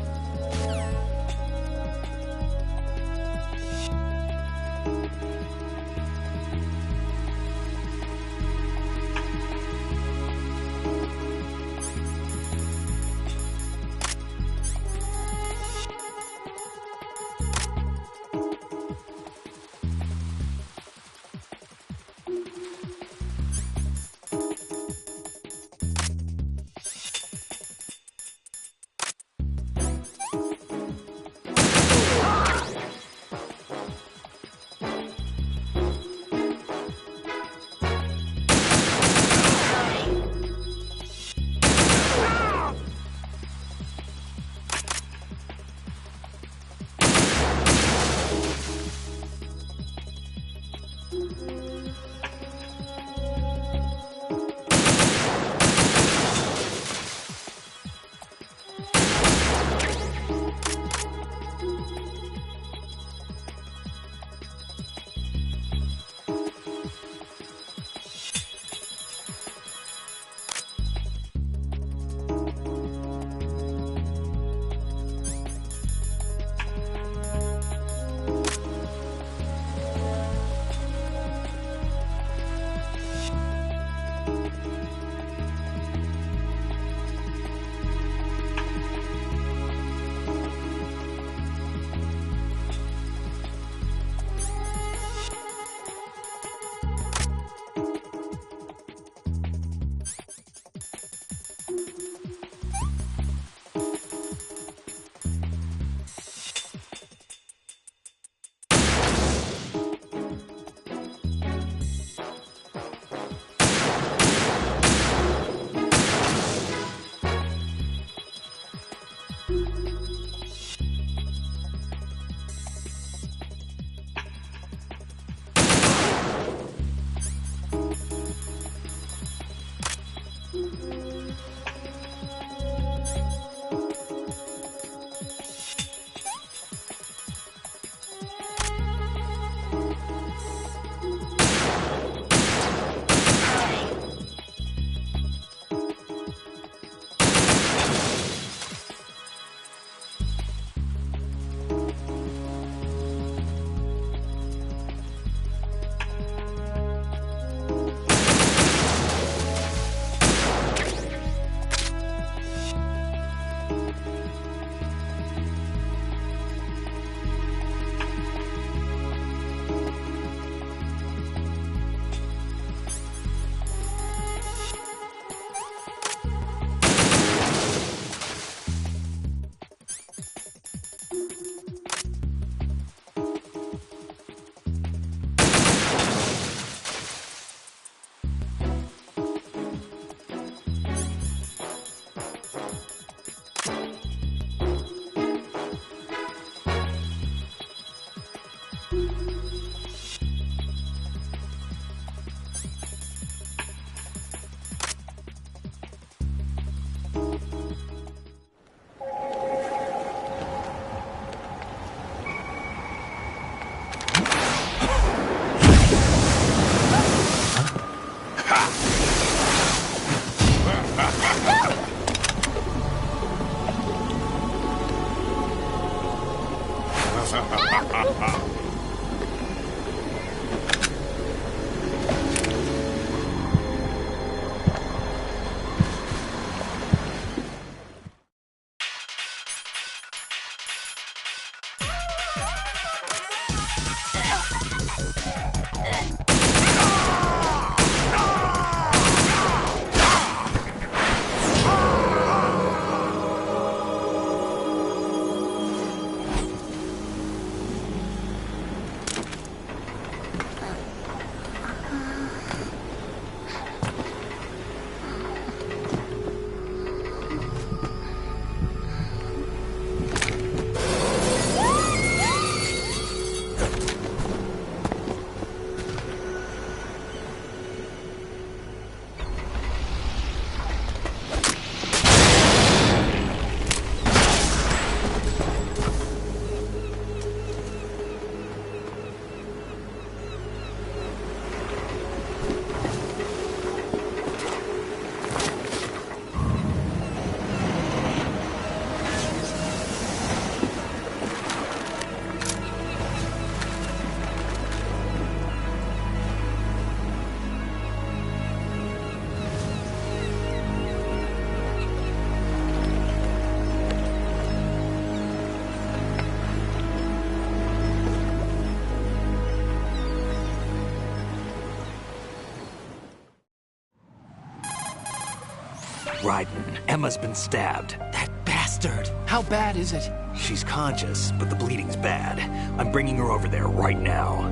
Raiden, Emma's been stabbed. That bastard! How bad is it? She's conscious, but the bleeding's bad. I'm bringing her over there right now.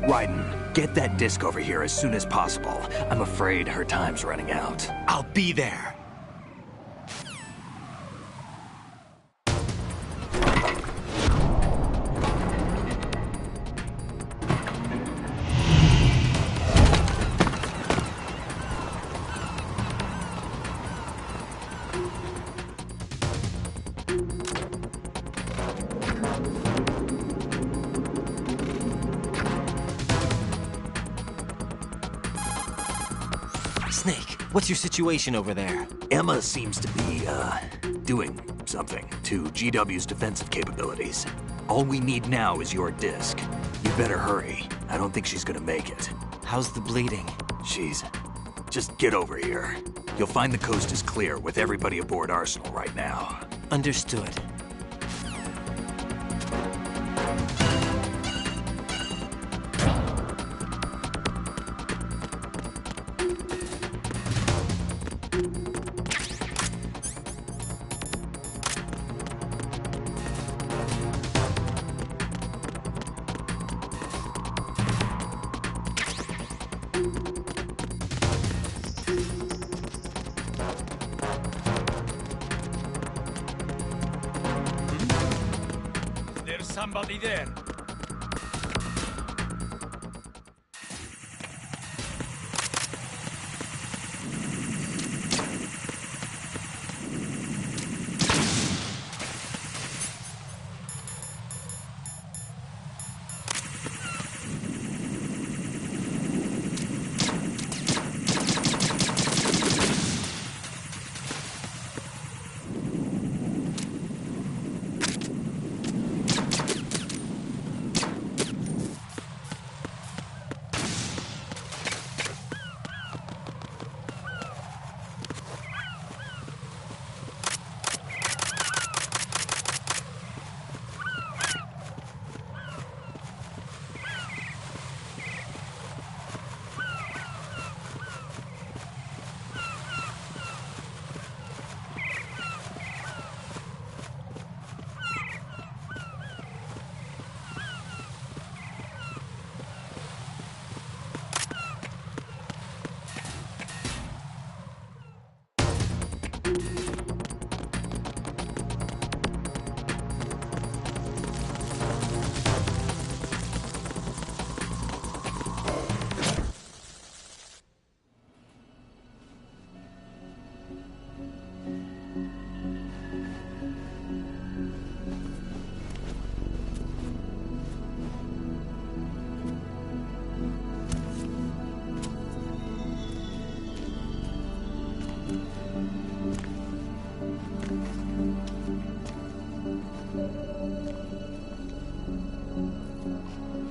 Raiden, get that disc over here as soon as possible. I'm afraid her time's running out. I'll be there. Snake, what's your situation over there? Emma seems to be, doing something to GW's defensive capabilities. All we need now is your disc. You better hurry. I don't think she's gonna make it. How's the bleeding? Just get over here. You'll find the coast is clear with everybody aboard Arsenal right now. Understood. There's somebody there.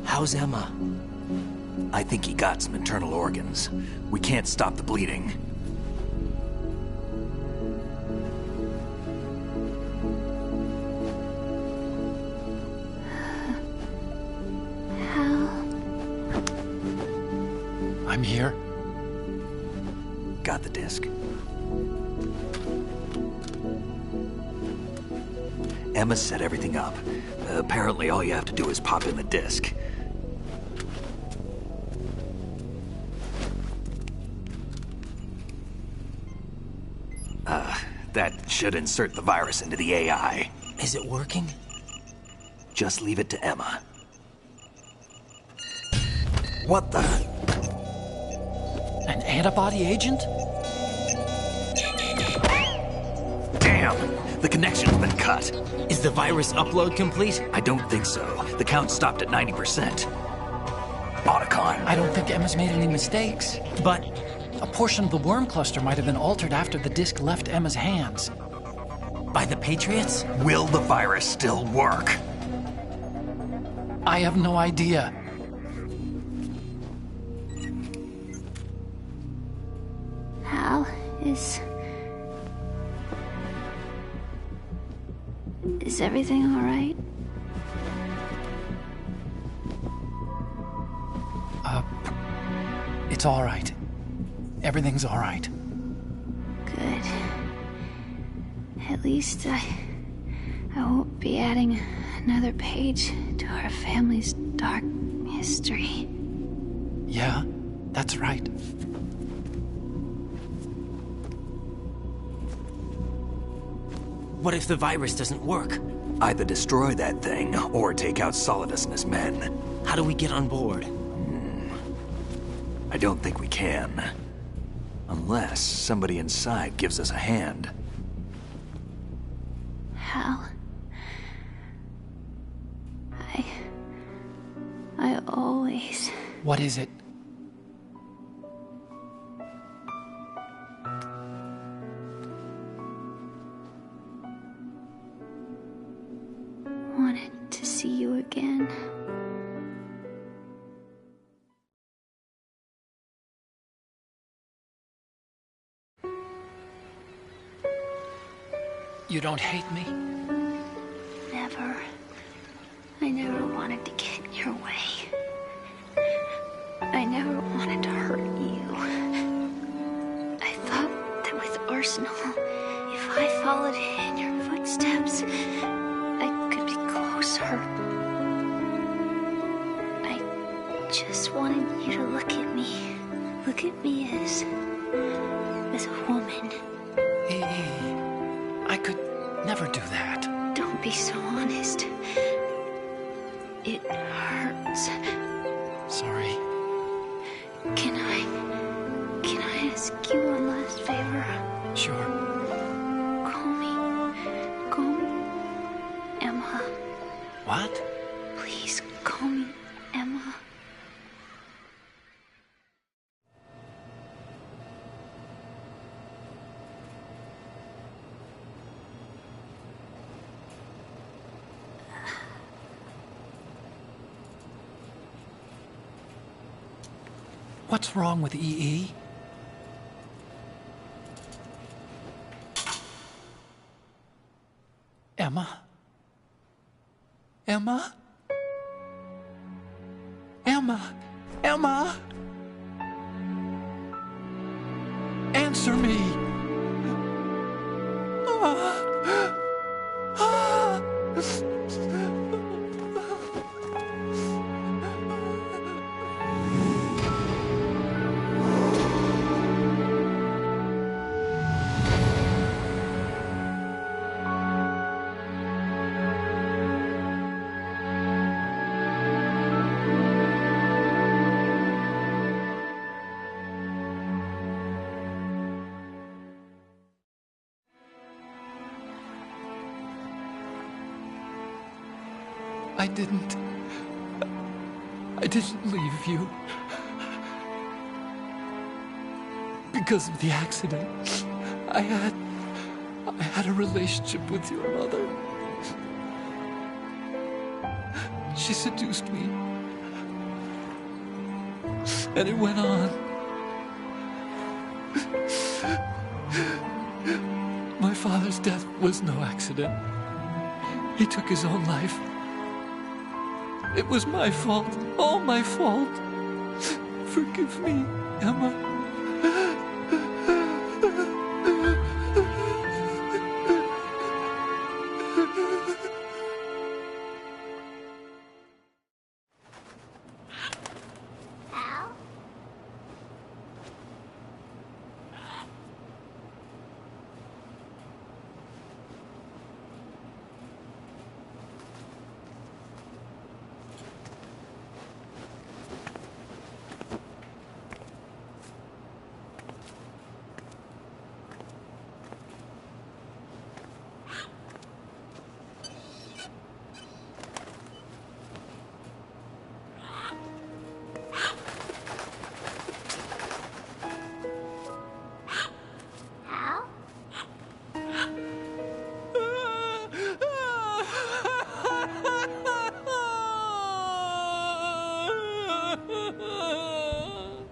How's Emma? I think he got some internal organs. We can't stop the bleeding. I'm here. Got the disc. Emma set everything up. Apparently all you have to do is pop in the disc. That should insert the virus into the AI. Is it working? Just leave it to Emma. What the? An antibody agent? Damn! The connection's been cut. Is the virus upload complete? I don't think so. The count stopped at 90%. Otacon. I don't think Emma's made any mistakes. But a portion of the worm cluster might have been altered after the disc left Emma's hands. By the Patriots? Will the virus still work? I have no idea. Hal, is everything all right? It's all right. Everything's all right. At least I won't be adding another page to our family's dark history. Yeah, that's right. What if the virus doesn't work? Either destroy that thing, or take out Solidus and his men. How do we get on board? I don't think we can. Unless somebody inside gives us a hand. Hal. I always... What is it? wanted to see you again. You don't hate me? Never. I never wanted to get in your way. I never wanted to hurt you. I thought that with Arsenal, if I followed in your footsteps, I could be closer. I just wanted you to look at me. Look at me as a woman. I could never do that. Don't be so honest. It hurts. Sorry. Can I ask you one last favor? Sure. Call me Emma. What? Please call me Emma. What's wrong with EE? Emma? Emma? Emma? Emma? Answer me! I didn't leave you. Because of the accident, I had a relationship with your mother. She seduced me. And it went on. My father's death was no accident. He took his own life. It was my fault, all my fault. Forgive me, Emma.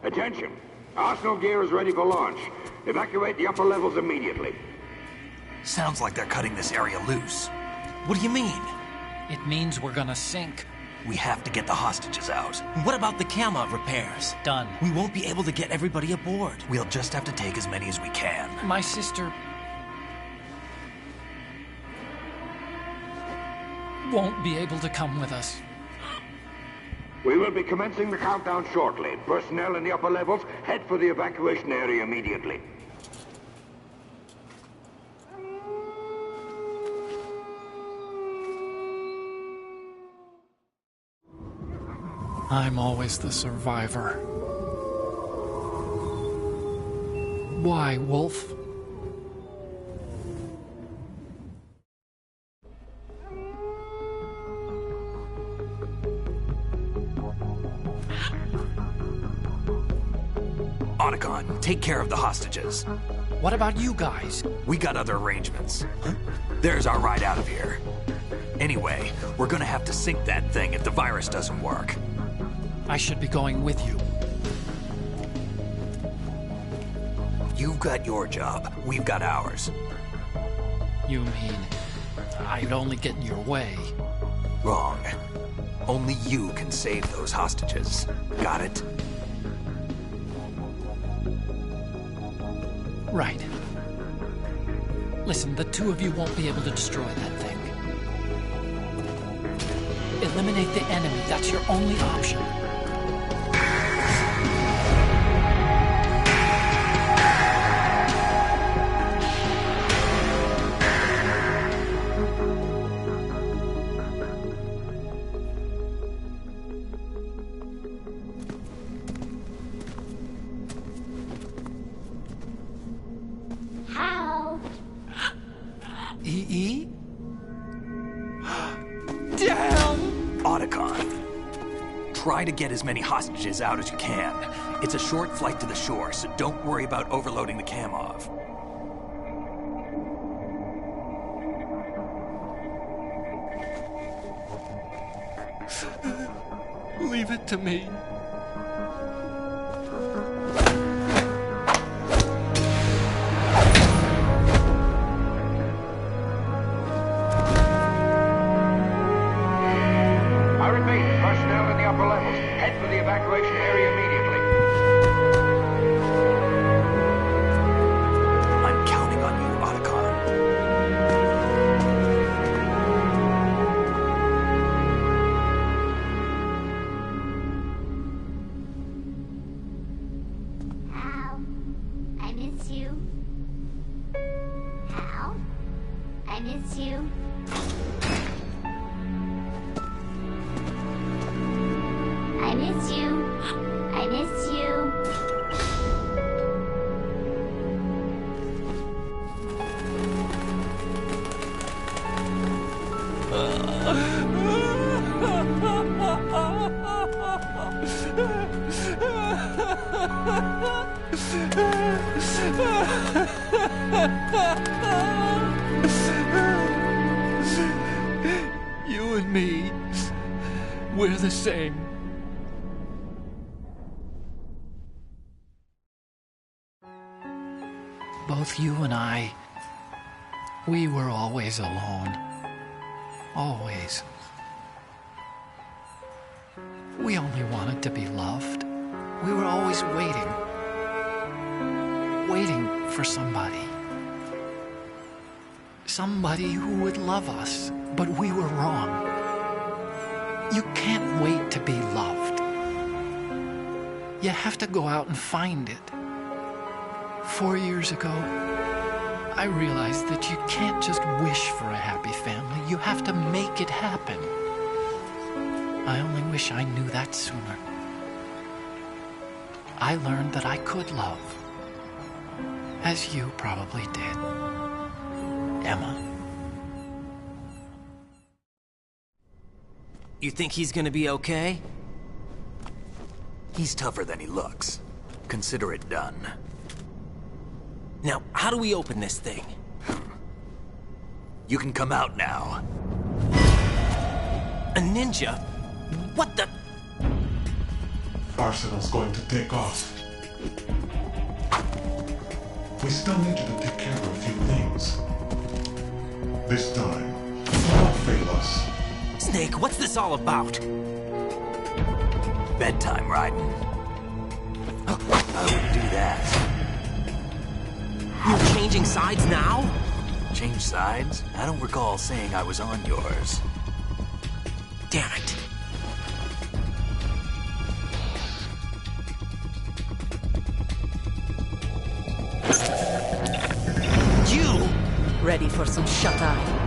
Attention! Arsenal gear is ready for launch. Evacuate the upper levels immediately. Sounds like they're cutting this area loose. What do you mean? It means we're gonna sink. We have to get the hostages out. What about the camera repairs? Done. We won't be able to get everybody aboard. We'll just have to take as many as we can. My sister... won't be able to come with us. We will be commencing the countdown shortly. Personnel in the upper levels, head for the evacuation area immediately. I'm always the survivor. Why, Wolf? Otacon, take care of the hostages. What about you guys? We got other arrangements. There's our ride out of here. Anyway, we're gonna have to sink that thing if the virus doesn't work. I should be going with you. You've got your job. We've got ours. You mean I'd only get in your way? Wrong. Only you can save those hostages. Got it? Right. Listen, the two of you won't be able to destroy that thing. Eliminate the enemy. That's your only option. EE? Damn! Otacon, try to get as many hostages out as you can. It's a short flight to the shore, so don't worry about overloading the Kamov. Leave it to me. You and me, we're the same. Both you and I, we were always alone. Always. We only wanted to be loved. We were always waiting. Waiting for somebody. Somebody who would love us, but we were wrong. You can't wait to be loved. You have to go out and find it. 4 years ago, I realized that you can't just wish for a happy family. You have to make it happen. I only wish I knew that sooner. I learned that I could love, as you probably did, Emma. You think he's gonna be okay? He's tougher than he looks. Consider it done. Now, how do we open this thing? You can come out now. A ninja? What the? Arsenal's going to take off. We still need you to take care of a few things. This time, don't fail us. Snake, what's this all about? Bedtime, Raiden. I wouldn't do that. You're changing sides now? Change sides? I don't recall saying I was on yours. Damn it. You! Ready for some shut-eye?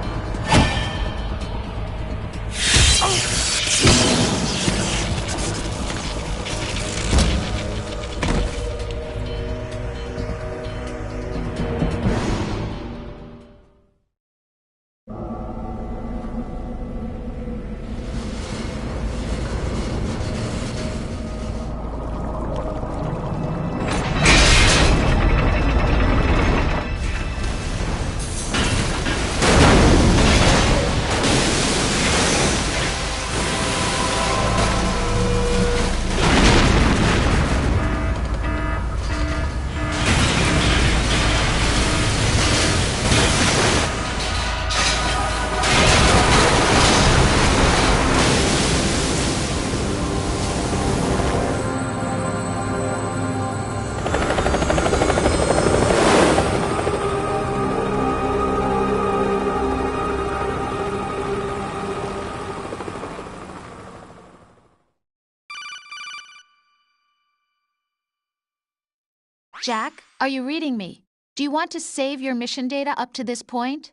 Jack, are you reading me? Do you want to save your mission data up to this point?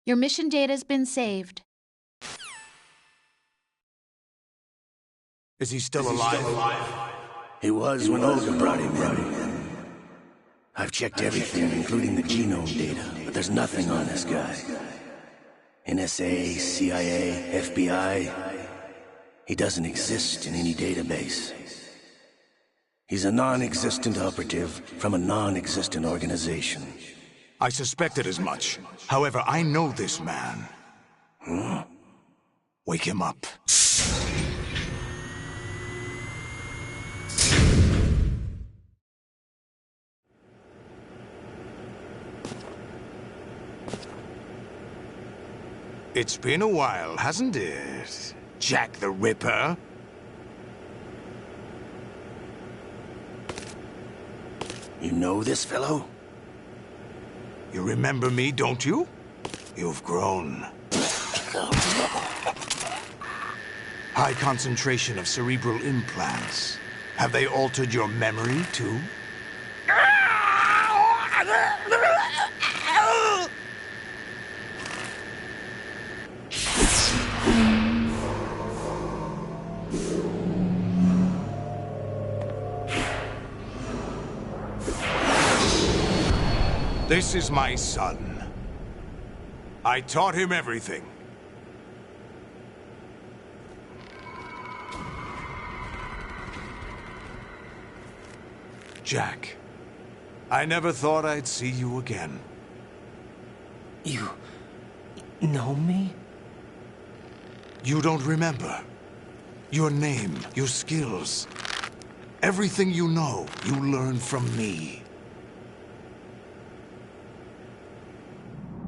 Your mission data's been saved. Is he still alive? He was when Olga brought him in. I've checked everything, including the genome data, but there's nothing on this guy. NSA, CIA, FBI. He doesn't exist in any database. He's a non-existent operative from a non-existent organization. I suspected as much. However, I know this man. Huh? Wake him up. It's been a while, hasn't it? Jack the Ripper? You know this fellow? You remember me, don't you? You've grown. High concentration of cerebral implants. Have they altered your memory, too? This is my son. I taught him everything. Jack, I never thought I'd see you again. You know me? You don't remember. Your name, your skills. Everything you know, you learned from me.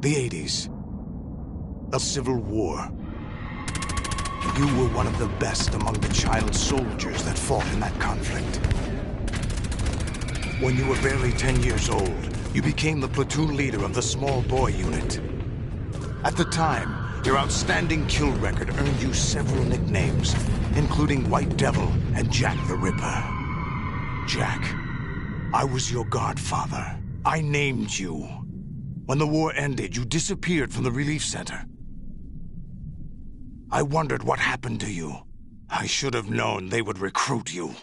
The 80s. A civil war. You were one of the best among the child soldiers that fought in that conflict. When you were barely 10 years old, you became the platoon leader of the small boy unit. At the time, your outstanding kill record earned you several nicknames, including White Devil and Jack the Ripper. Jack, I was your godfather. I named you. When the war ended, you disappeared from the relief center. I wondered what happened to you. I should have known they would recruit you.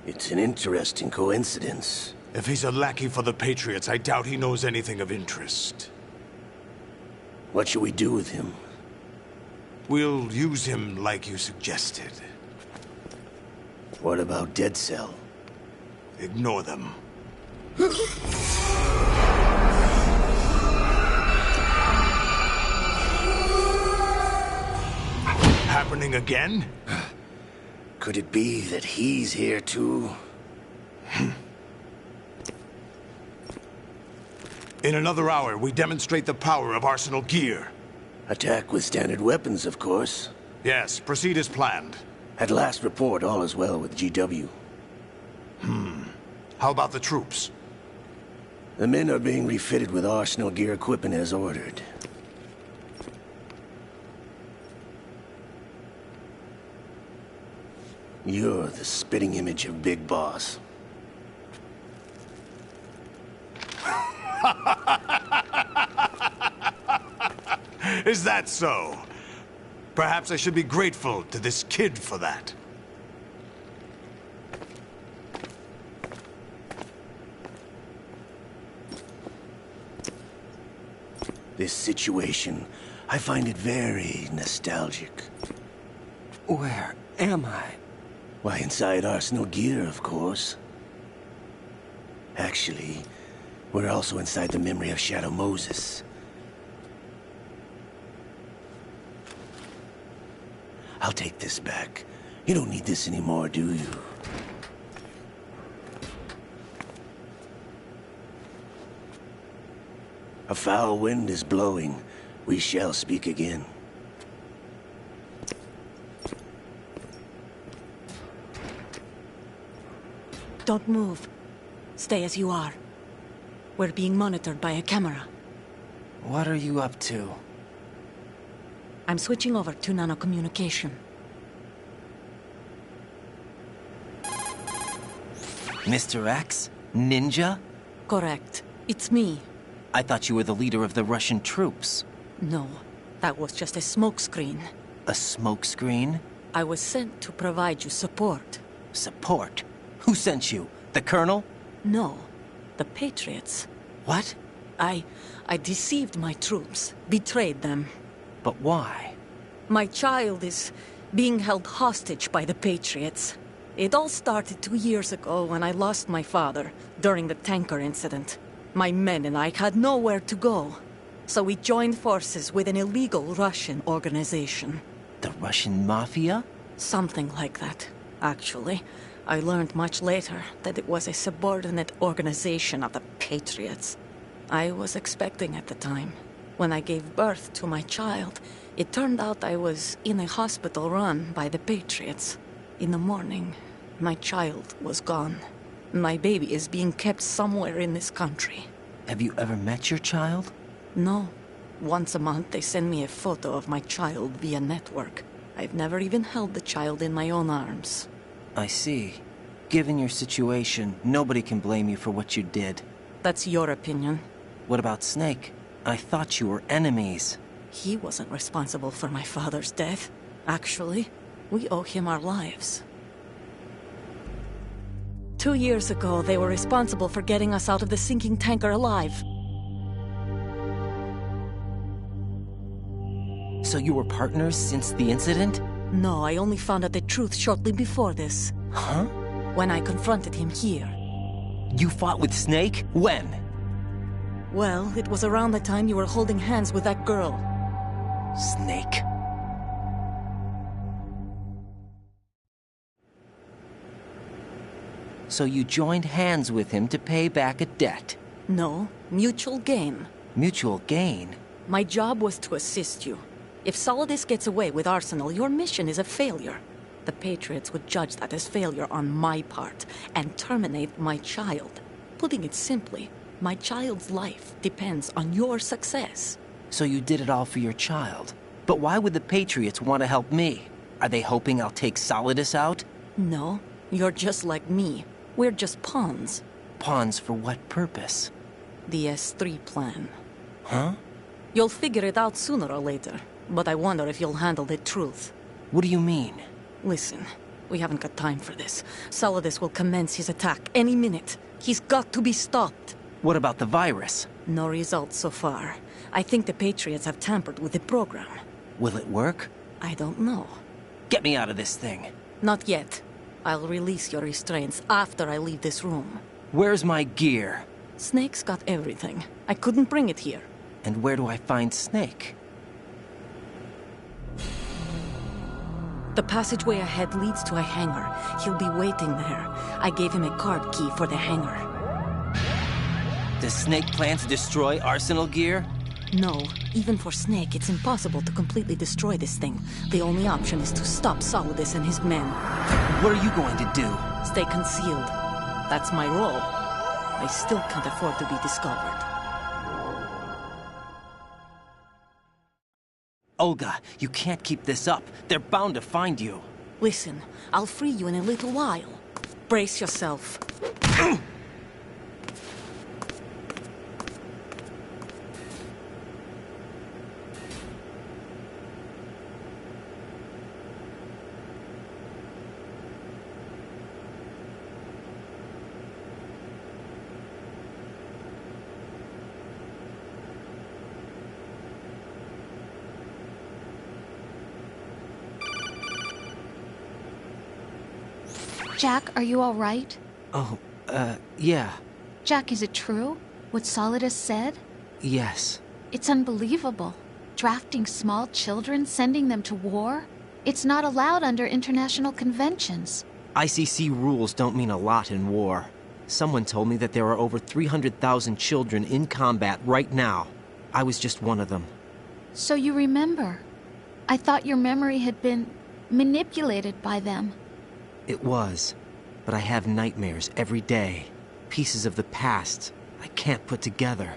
It's an interesting coincidence. If he's a lackey for the Patriots, I doubt he knows anything of interest. What should we do with him? We'll use him like you suggested. What about Dead Cell? Ignore them. Happening again? Could it be that he's here too? In another hour, we demonstrate the power of Arsenal gear. Attack with standard weapons, of course. Yes, proceed as planned. At last report, all is well with GW. How about the troops? The men are being refitted with arsenal gear equipment as ordered. You're the spitting image of Big Boss. Is that so? Perhaps I should be grateful to this kid for that. This situation, I find it very nostalgic. Where am I? Why, inside Arsenal gear, of course. Actually, we're also inside the memory of Shadow Moses. I'll take this back. You don't need this anymore, do you? A foul wind is blowing. We shall speak again. Don't move. Stay as you are. We're being monitored by a camera. What are you up to? I'm switching over to nanocommunication. Mr. X? Ninja? Correct. It's me. I thought you were the leader of the Russian troops. No, that was just a smokescreen. A smokescreen? I was sent to provide you support. Support? Who sent you? The Colonel? No, the Patriots. What? I deceived my troops, betrayed them. But why? My child is being held hostage by the Patriots. It all started 2 years ago when I lost my father during the tanker incident. My men and I had nowhere to go, so we joined forces with an illegal Russian organization. The Russian Mafia? Something like that, actually. I learned much later that it was a subordinate organization of the Patriots. I was expecting at the time. When I gave birth to my child, it turned out I was in a hospital run by the Patriots. In the morning, my child was gone. My baby is being kept somewhere in this country. Have you ever met your child? No. Once a month, they send me a photo of my child via network. I've never even held the child in my own arms. I see. Given your situation, nobody can blame you for what you did. That's your opinion. What about Snake? I thought you were enemies. He wasn't responsible for my father's death. Actually, we owe him our lives. 2 years ago, they were responsible for getting us out of the sinking tanker alive. So you were partners since the incident? No, I only found out the truth shortly before this. Huh? When I confronted him here. You fought with Snake? When? Well, it was around the time you were holding hands with that girl. Snake. So you joined hands with him to pay back a debt? No, mutual gain. Mutual gain? My job was to assist you. If Solidus gets away with Arsenal, your mission is a failure. The Patriots would judge that as failure on my part and terminate my child. Putting it simply, my child's life depends on your success. So you did it all for your child. But why would the Patriots want to help me? Are they hoping I'll take Solidus out? No, you're just like me. We're just pawns. Pawns for what purpose? The S3 plan. Huh? You'll figure it out sooner or later, but I wonder if you'll handle the truth. What do you mean? Listen, we haven't got time for this. Solidus will commence his attack any minute. He's got to be stopped. What about the virus? No results so far. I think the Patriots have tampered with the program. Will it work? I don't know. Get me out of this thing. Not yet. I'll release your restraints after I leave this room. Where's my gear? Snake's got everything. I couldn't bring it here. And where do I find Snake? The passageway ahead leads to a hangar. He'll be waiting there. I gave him a card key for the hangar. Does Snake plan to destroy Arsenal gear? No, even for Snake, it's impossible to completely destroy this thing. The only option is to stop Solidus and his men. What are you going to do? Stay concealed. That's my role. I still can't afford to be discovered. Olga, you can't keep this up. They're bound to find you. Listen, I'll free you in a little while. Brace yourself. Jack, are you all right? Oh, yeah. Jack, is it true? What Solidus said? Yes. It's unbelievable. Drafting small children, sending them to war? It's not allowed under international conventions. ICC rules don't mean a lot in war. Someone told me that there are over 300,000 children in combat right now. I was just one of them. So you remember. I thought your memory had been manipulated by them. It was, but I have nightmares every day. Pieces of the past I can't put together.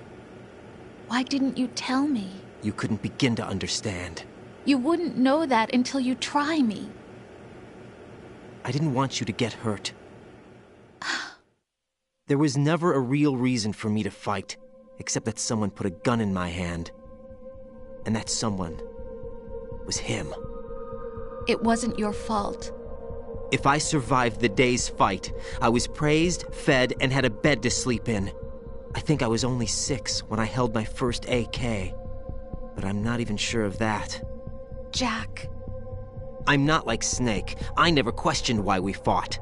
Why didn't you tell me? You couldn't begin to understand. You wouldn't know that until you try me. I didn't want you to get hurt. There was never a real reason for me to fight, except that someone put a gun in my hand. And that someone was him. It wasn't your fault. If I survived the day's fight, I was praised, fed, and had a bed to sleep in. I think I was only 6 when I held my first AK. But I'm not even sure of that. Jack. I'm not like Snake. I never questioned why we fought.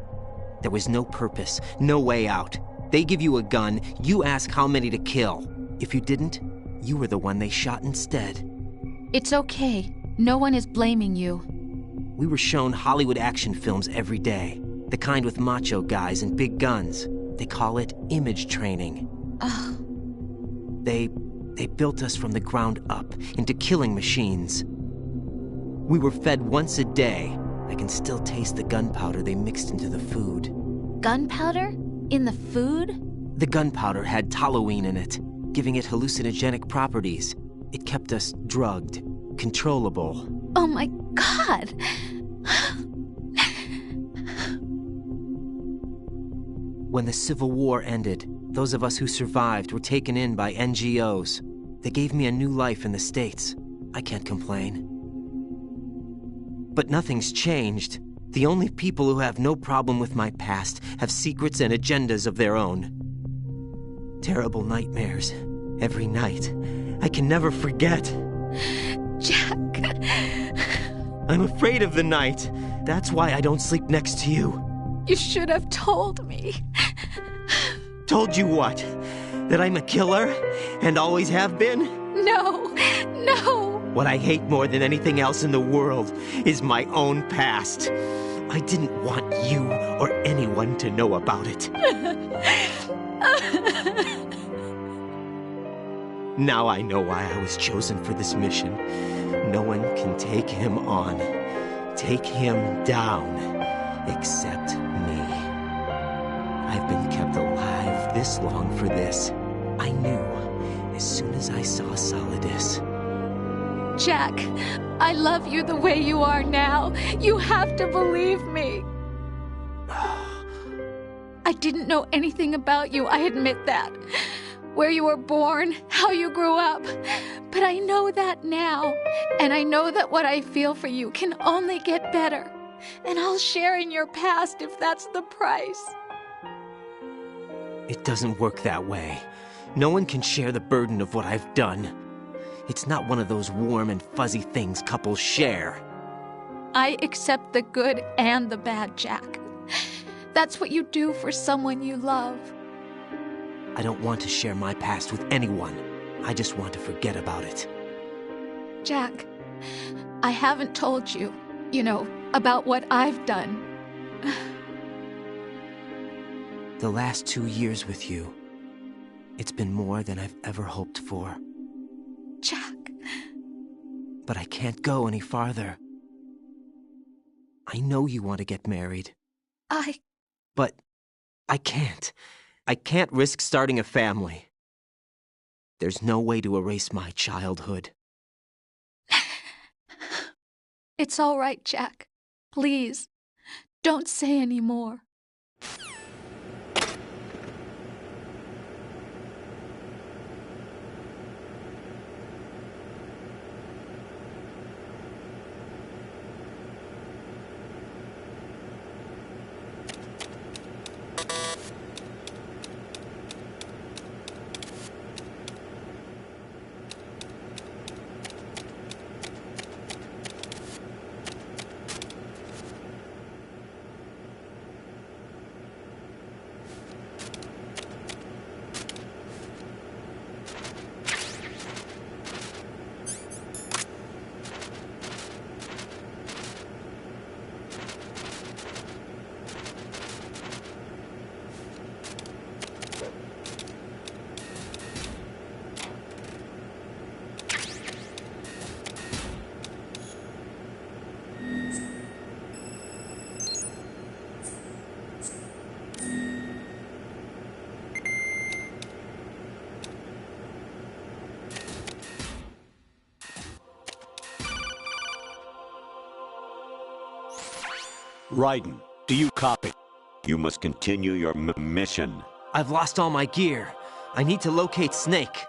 There was no purpose, no way out. They give you a gun, you ask how many to kill. If you didn't, you were the one they shot instead. It's okay. No one is blaming you. We were shown Hollywood action films every day. The kind with macho guys and big guns. They call it image training. They built us from the ground up into killing machines. We were fed once a day. I can still taste the gunpowder they mixed into the food. Gunpowder? In the food? The gunpowder had toluene in it, giving it hallucinogenic properties. It kept us drugged, controllable. Oh my God! When the Civil War ended, those of us who survived were taken in by NGOs. They gave me a new life in the States. I can't complain. But nothing's changed. The only people who have no problem with my past have secrets and agendas of their own. Terrible nightmares. Every night. I can never forget. Jack. I'm afraid of the night. That's why I don't sleep next to you. You should have told me. Told you what? That I'm a killer? And always have been? No, no. What I hate more than anything else in the world is my own past. I didn't want you or anyone to know about it. Now I know why I was chosen for this mission. No one can take him on, take him down, except me. I've been kept alive this long for this. I knew as soon as I saw Solidus. Jack, I love you the way you are now. You have to believe me. I didn't know anything about you, I admit that. Where you were born, how you grew up. But I know that now. And I know that what I feel for you can only get better. And I'll share in your past if that's the price. It doesn't work that way. No one can share the burden of what I've done. It's not one of those warm and fuzzy things couples share. I accept the good and the bad, Jack. That's what you do for someone you love. I don't want to share my past with anyone. I just want to forget about it. Jack, I haven't told you, about what I've done. The last 2 years with you, it's been more than I've ever hoped for. But I can't go any farther. I know you want to get married. But I can't. I can't risk starting a family. There's no way to erase my childhood. It's all right, Jack. Please, don't say any more. Raiden, do you copy? You must continue your mission. I've lost all my gear. I need to locate Snake.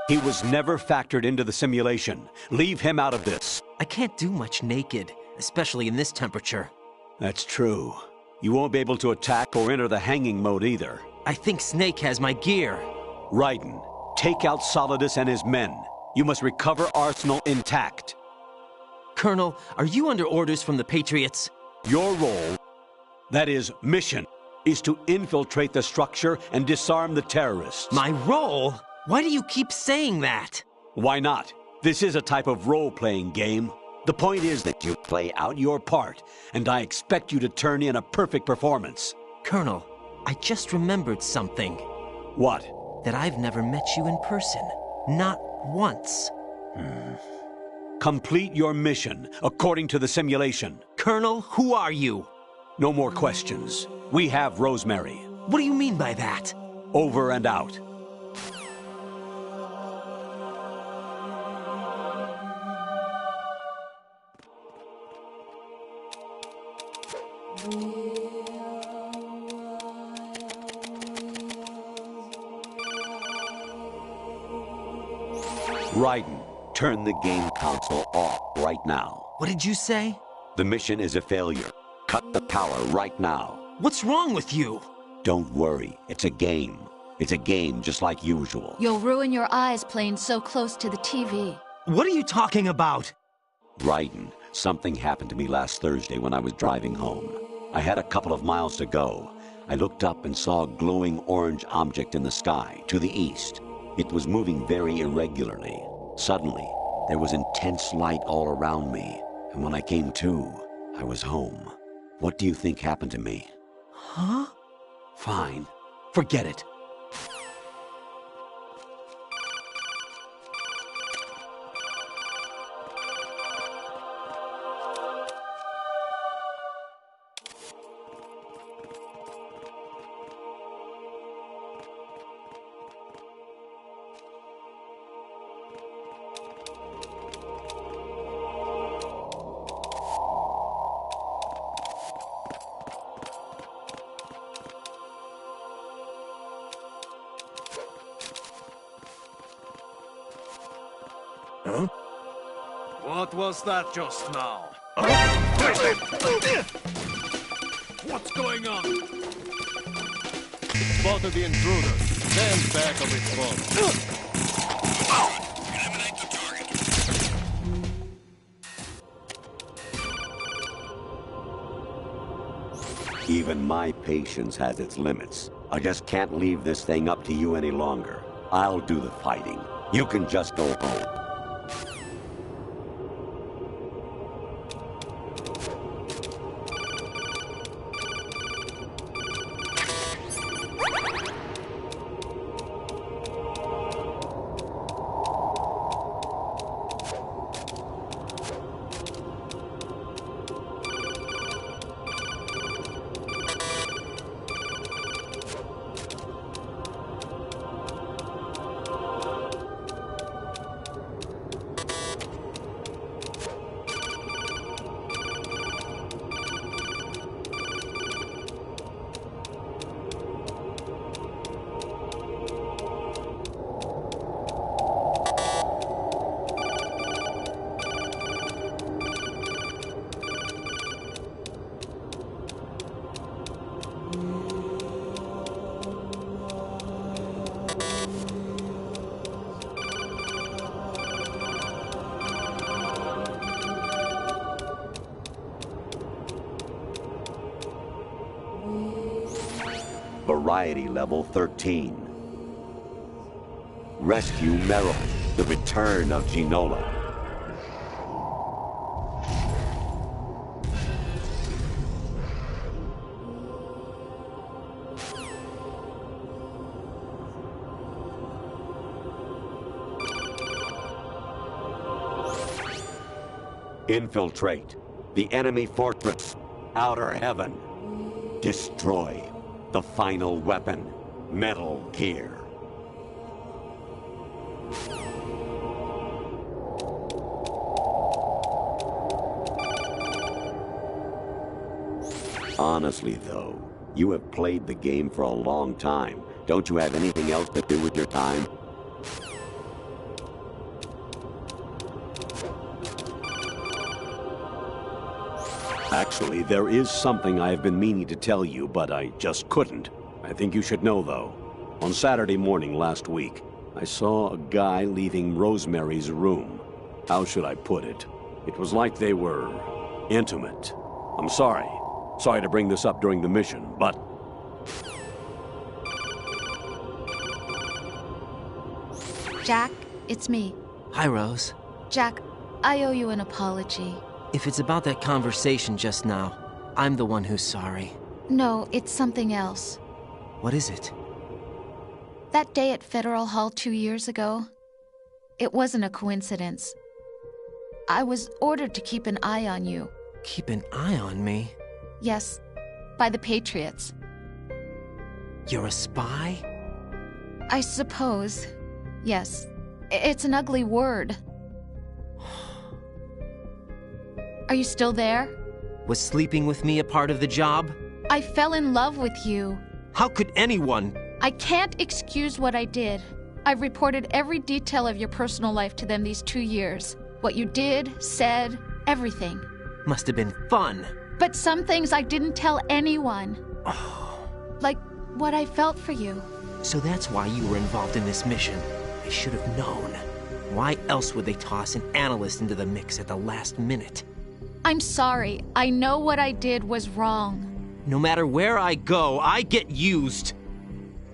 He was never factored into the simulation. Leave him out of this. I can't do much naked, especially in this temperature. That's true. You won't be able to attack or enter the hanging mode either. I think Snake has my gear. Raiden, take out Solidus and his men. You must recover Arsenal intact. Colonel, are you under orders from the Patriots? Your role, that is, mission, is to infiltrate the structure and disarm the terrorists. My role? Why do you keep saying that? Why not? This is a type of role-playing game. The point is that you play out your part, and I expect you to turn in a perfect performance. Colonel, I just remembered something. What? That I've never met you in person. Not once. Complete your mission, according to the simulation. Colonel, who are you? No more questions. We have Rosemary. What do you mean by that? Over and out. Raiden, turn the game console off right now. What did you say? The mission is a failure. Cut the power right now. What's wrong with you? Don't worry, it's a game. It's a game just like usual. You'll ruin your eyes playing so close to the TV. What are you talking about? Raiden, something happened to me last Thursday when I was driving home. I had a couple of miles to go. I looked up and saw a glowing orange object in the sky, to the east. It was moving very irregularly. Suddenly, there was intense light all around me, and when I came to, I was home. What do you think happened to me? Huh? Fine. Forget it. Huh? What was that just now? What's going on? Spotted the intruder. Stand back of its phone. Eliminate the target. Even my patience has its limits. I just can't leave this thing up to you any longer. I'll do the fighting. You can just go home. Variety level 13. Rescue Meryl, the return of Ginola. Infiltrate the enemy fortress, Outer Heaven. Destroy the final weapon, Metal Gear. Honestly, though, you have played the game for a long time. Don't you have anything else to do with your time? Actually, there is something I have been meaning to tell you, but I just couldn't. I think you should know, though. On Saturday morning last week, I saw a guy leaving Rosemary's room. How should I put it? It was like they were intimate. I'm sorry. Sorry to bring this up during the mission, but... Jack, it's me. Hi, Rose. Jack, I owe you an apology. If it's about that conversation just now, I'm the one who's sorry. No, it's something else. What is it? That day at Federal Hall 2 years ago, it wasn't a coincidence. I was ordered to keep an eye on you. Keep an eye on me? Yes, by the Patriots. You're a spy? I suppose. Yes. It's an ugly word. Are you still there? Was sleeping with me a part of the job? I fell in love with you. How could anyone? I can't excuse what I did. I've reported every detail of your personal life to them these 2 years. What you did, said, everything. Must have been fun. But some things I didn't tell anyone. Like what I felt for you. So that's why you were involved in this mission. I should have known. Why else would they toss an analyst into the mix at the last minute? I'm sorry. I know what I did was wrong. No matter where I go, I get used.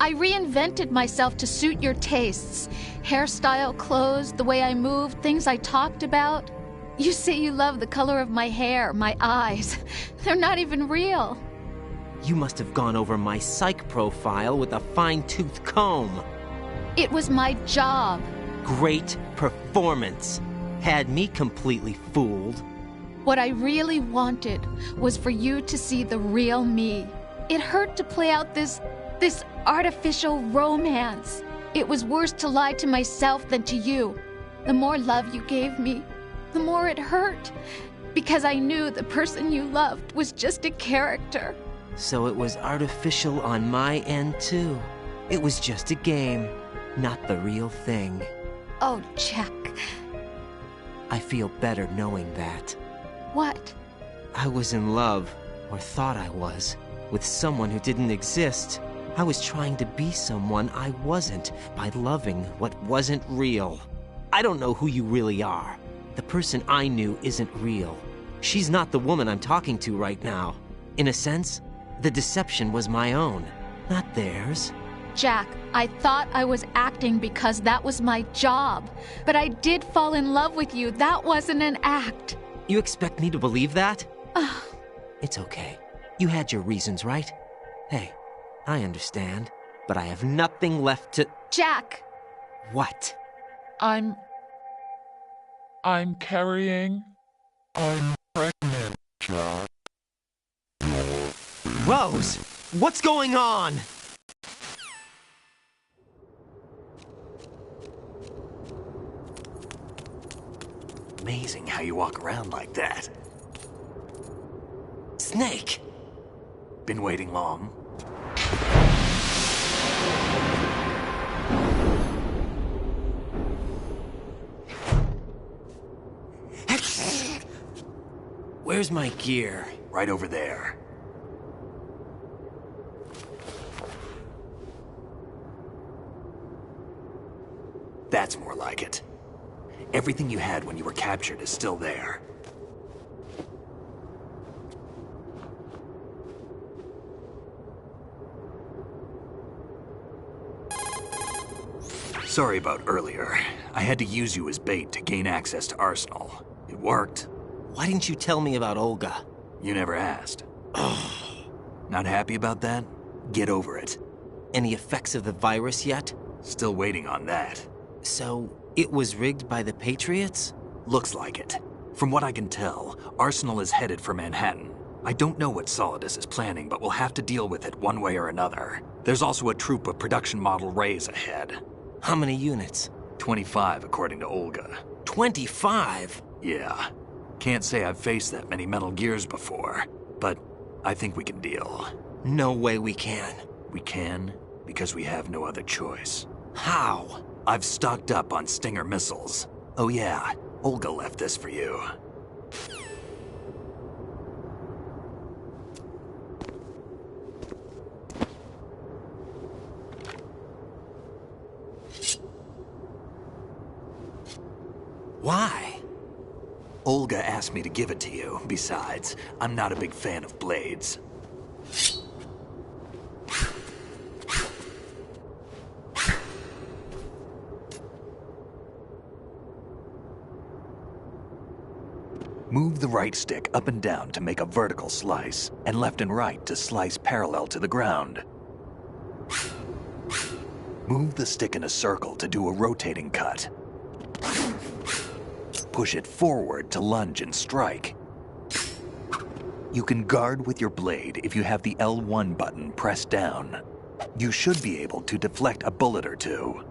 I reinvented myself to suit your tastes. Hairstyle, clothes, the way I moved, things I talked about. You say you love the color of my hair, my eyes. They're not even real. You must have gone over my psych profile with a fine-tooth comb. It was my job. Great performance. Had me completely fooled. What I really wanted was for you to see the real me. It hurt to play out this artificial romance. It was worse to lie to myself than to you. The more love you gave me, the more it hurt. Because I knew the person you loved was just a character. So it was artificial on my end, too. It was just a game, not the real thing. Oh, Jack. I feel better knowing that. What? I was in love, or thought I was, with someone who didn't exist. I was trying to be someone I wasn't by loving what wasn't real. I don't know who you really are. The person I knew isn't real. She's not the woman I'm talking to right now. In a sense, the deception was my own, not theirs. Jack, I thought I was acting because that was my job. But I did fall in love with you. That wasn't an act. You expect me to believe that? It's okay. You had your reasons, right? Hey, I understand. But I have nothing left to... Jack! What? I'm carrying... I'm pregnant, Jack. Rose! What's going on? Amazing how you walk around like that. Snake! Been waiting long? Where's my gear? Right over there. That's more like it. Everything you had when you were captured is still there. Sorry about earlier. I had to use you as bait to gain access to Arsenal. It worked. Why didn't you tell me about Olga? You never asked. Not happy about that? Get over it. Any effects of the virus yet? Still waiting on that. So, it was rigged by the Patriots? Looks like it. From what I can tell, Arsenal is headed for Manhattan. I don't know what Solidus is planning, but we'll have to deal with it one way or another. There's also a troop of production model Rays ahead. How many units? 25, according to Olga. 25? Yeah. Can't say I've faced that many Metal Gears before, but I think we can deal. No way we can. We can, because we have no other choice. How? I've stocked up on Stinger missiles. Oh yeah, Olga left this for you. Why? Olga asked me to give it to you. Besides, I'm not a big fan of blades. Move the right stick up and down to make a vertical slice, and left and right to slice parallel to the ground. Move the stick in a circle to do a rotating cut. Push it forward to lunge and strike. You can guard with your blade if you have the L1 button pressed down. You should be able to deflect a bullet or two.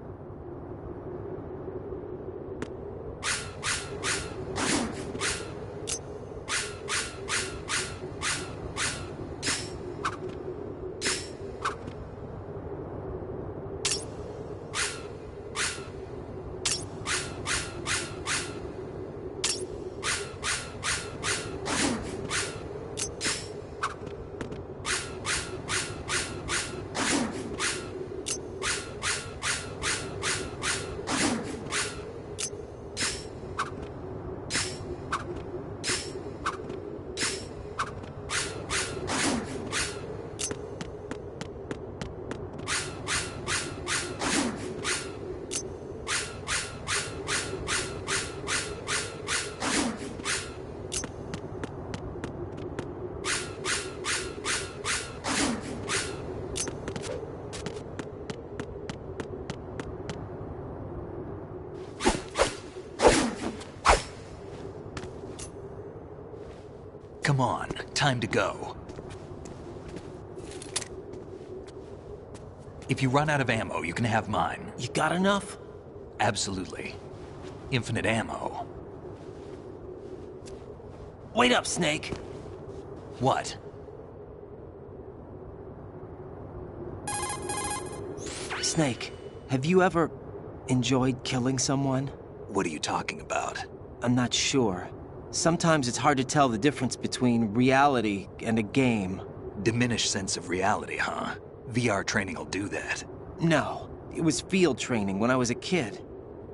Come on, time to go. If you run out of ammo, you can have mine. You got enough? Absolutely. Infinite ammo. Wait up, Snake. What? Snake, have you ever enjoyed killing someone? What are you talking about? I'm not sure. Sometimes it's hard to tell the difference between reality and a game. Diminished sense of reality, huh? VR training will do that. No, it was field training when I was a kid.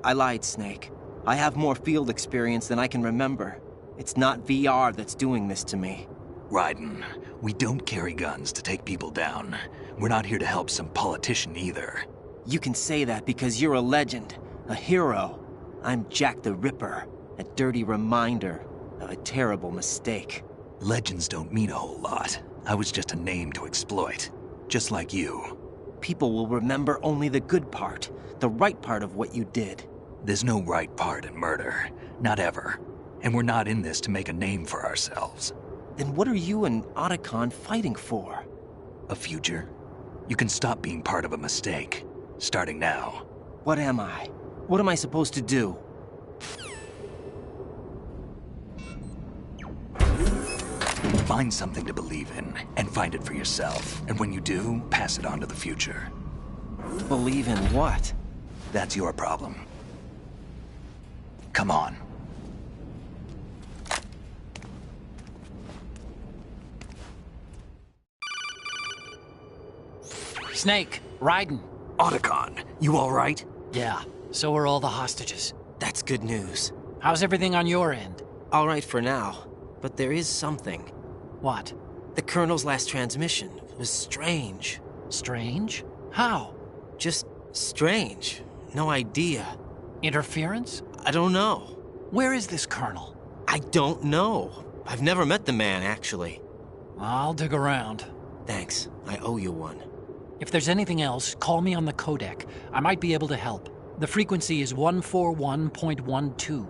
I lied, Snake. I have more field experience than I can remember. It's not VR that's doing this to me. Raiden, we don't carry guns to take people down. We're not here to help some politician either. You can say that because you're a legend, a hero. I'm Jack the Ripper, a dirty reminder of a terrible mistake. Legends don't mean a whole lot. I was just a name to exploit, just like you. People will remember only the good part, the right part of what you did. There's no right part in murder, not ever. And we're not in this to make a name for ourselves. Then what are you and Otacon fighting for? A future? You can stop being part of a mistake, starting now. What am I? What am I supposed to do? Find something to believe in, and find it for yourself. And when you do, pass it on to the future. Believe in what? That's your problem. Come on. Snake, Raiden. Otacon, you all right? Yeah, so are all the hostages. That's good news. How's everything on your end? All right for now, but there is something. What? The Colonel's last transmission was strange. Strange? How? Just strange. No idea. Interference? I don't know. Where is this colonel? I don't know. I've never met the man, actually. I'll dig around. Thanks. I owe you one. If there's anything else, call me on the codec. I might be able to help. The frequency is 141.12.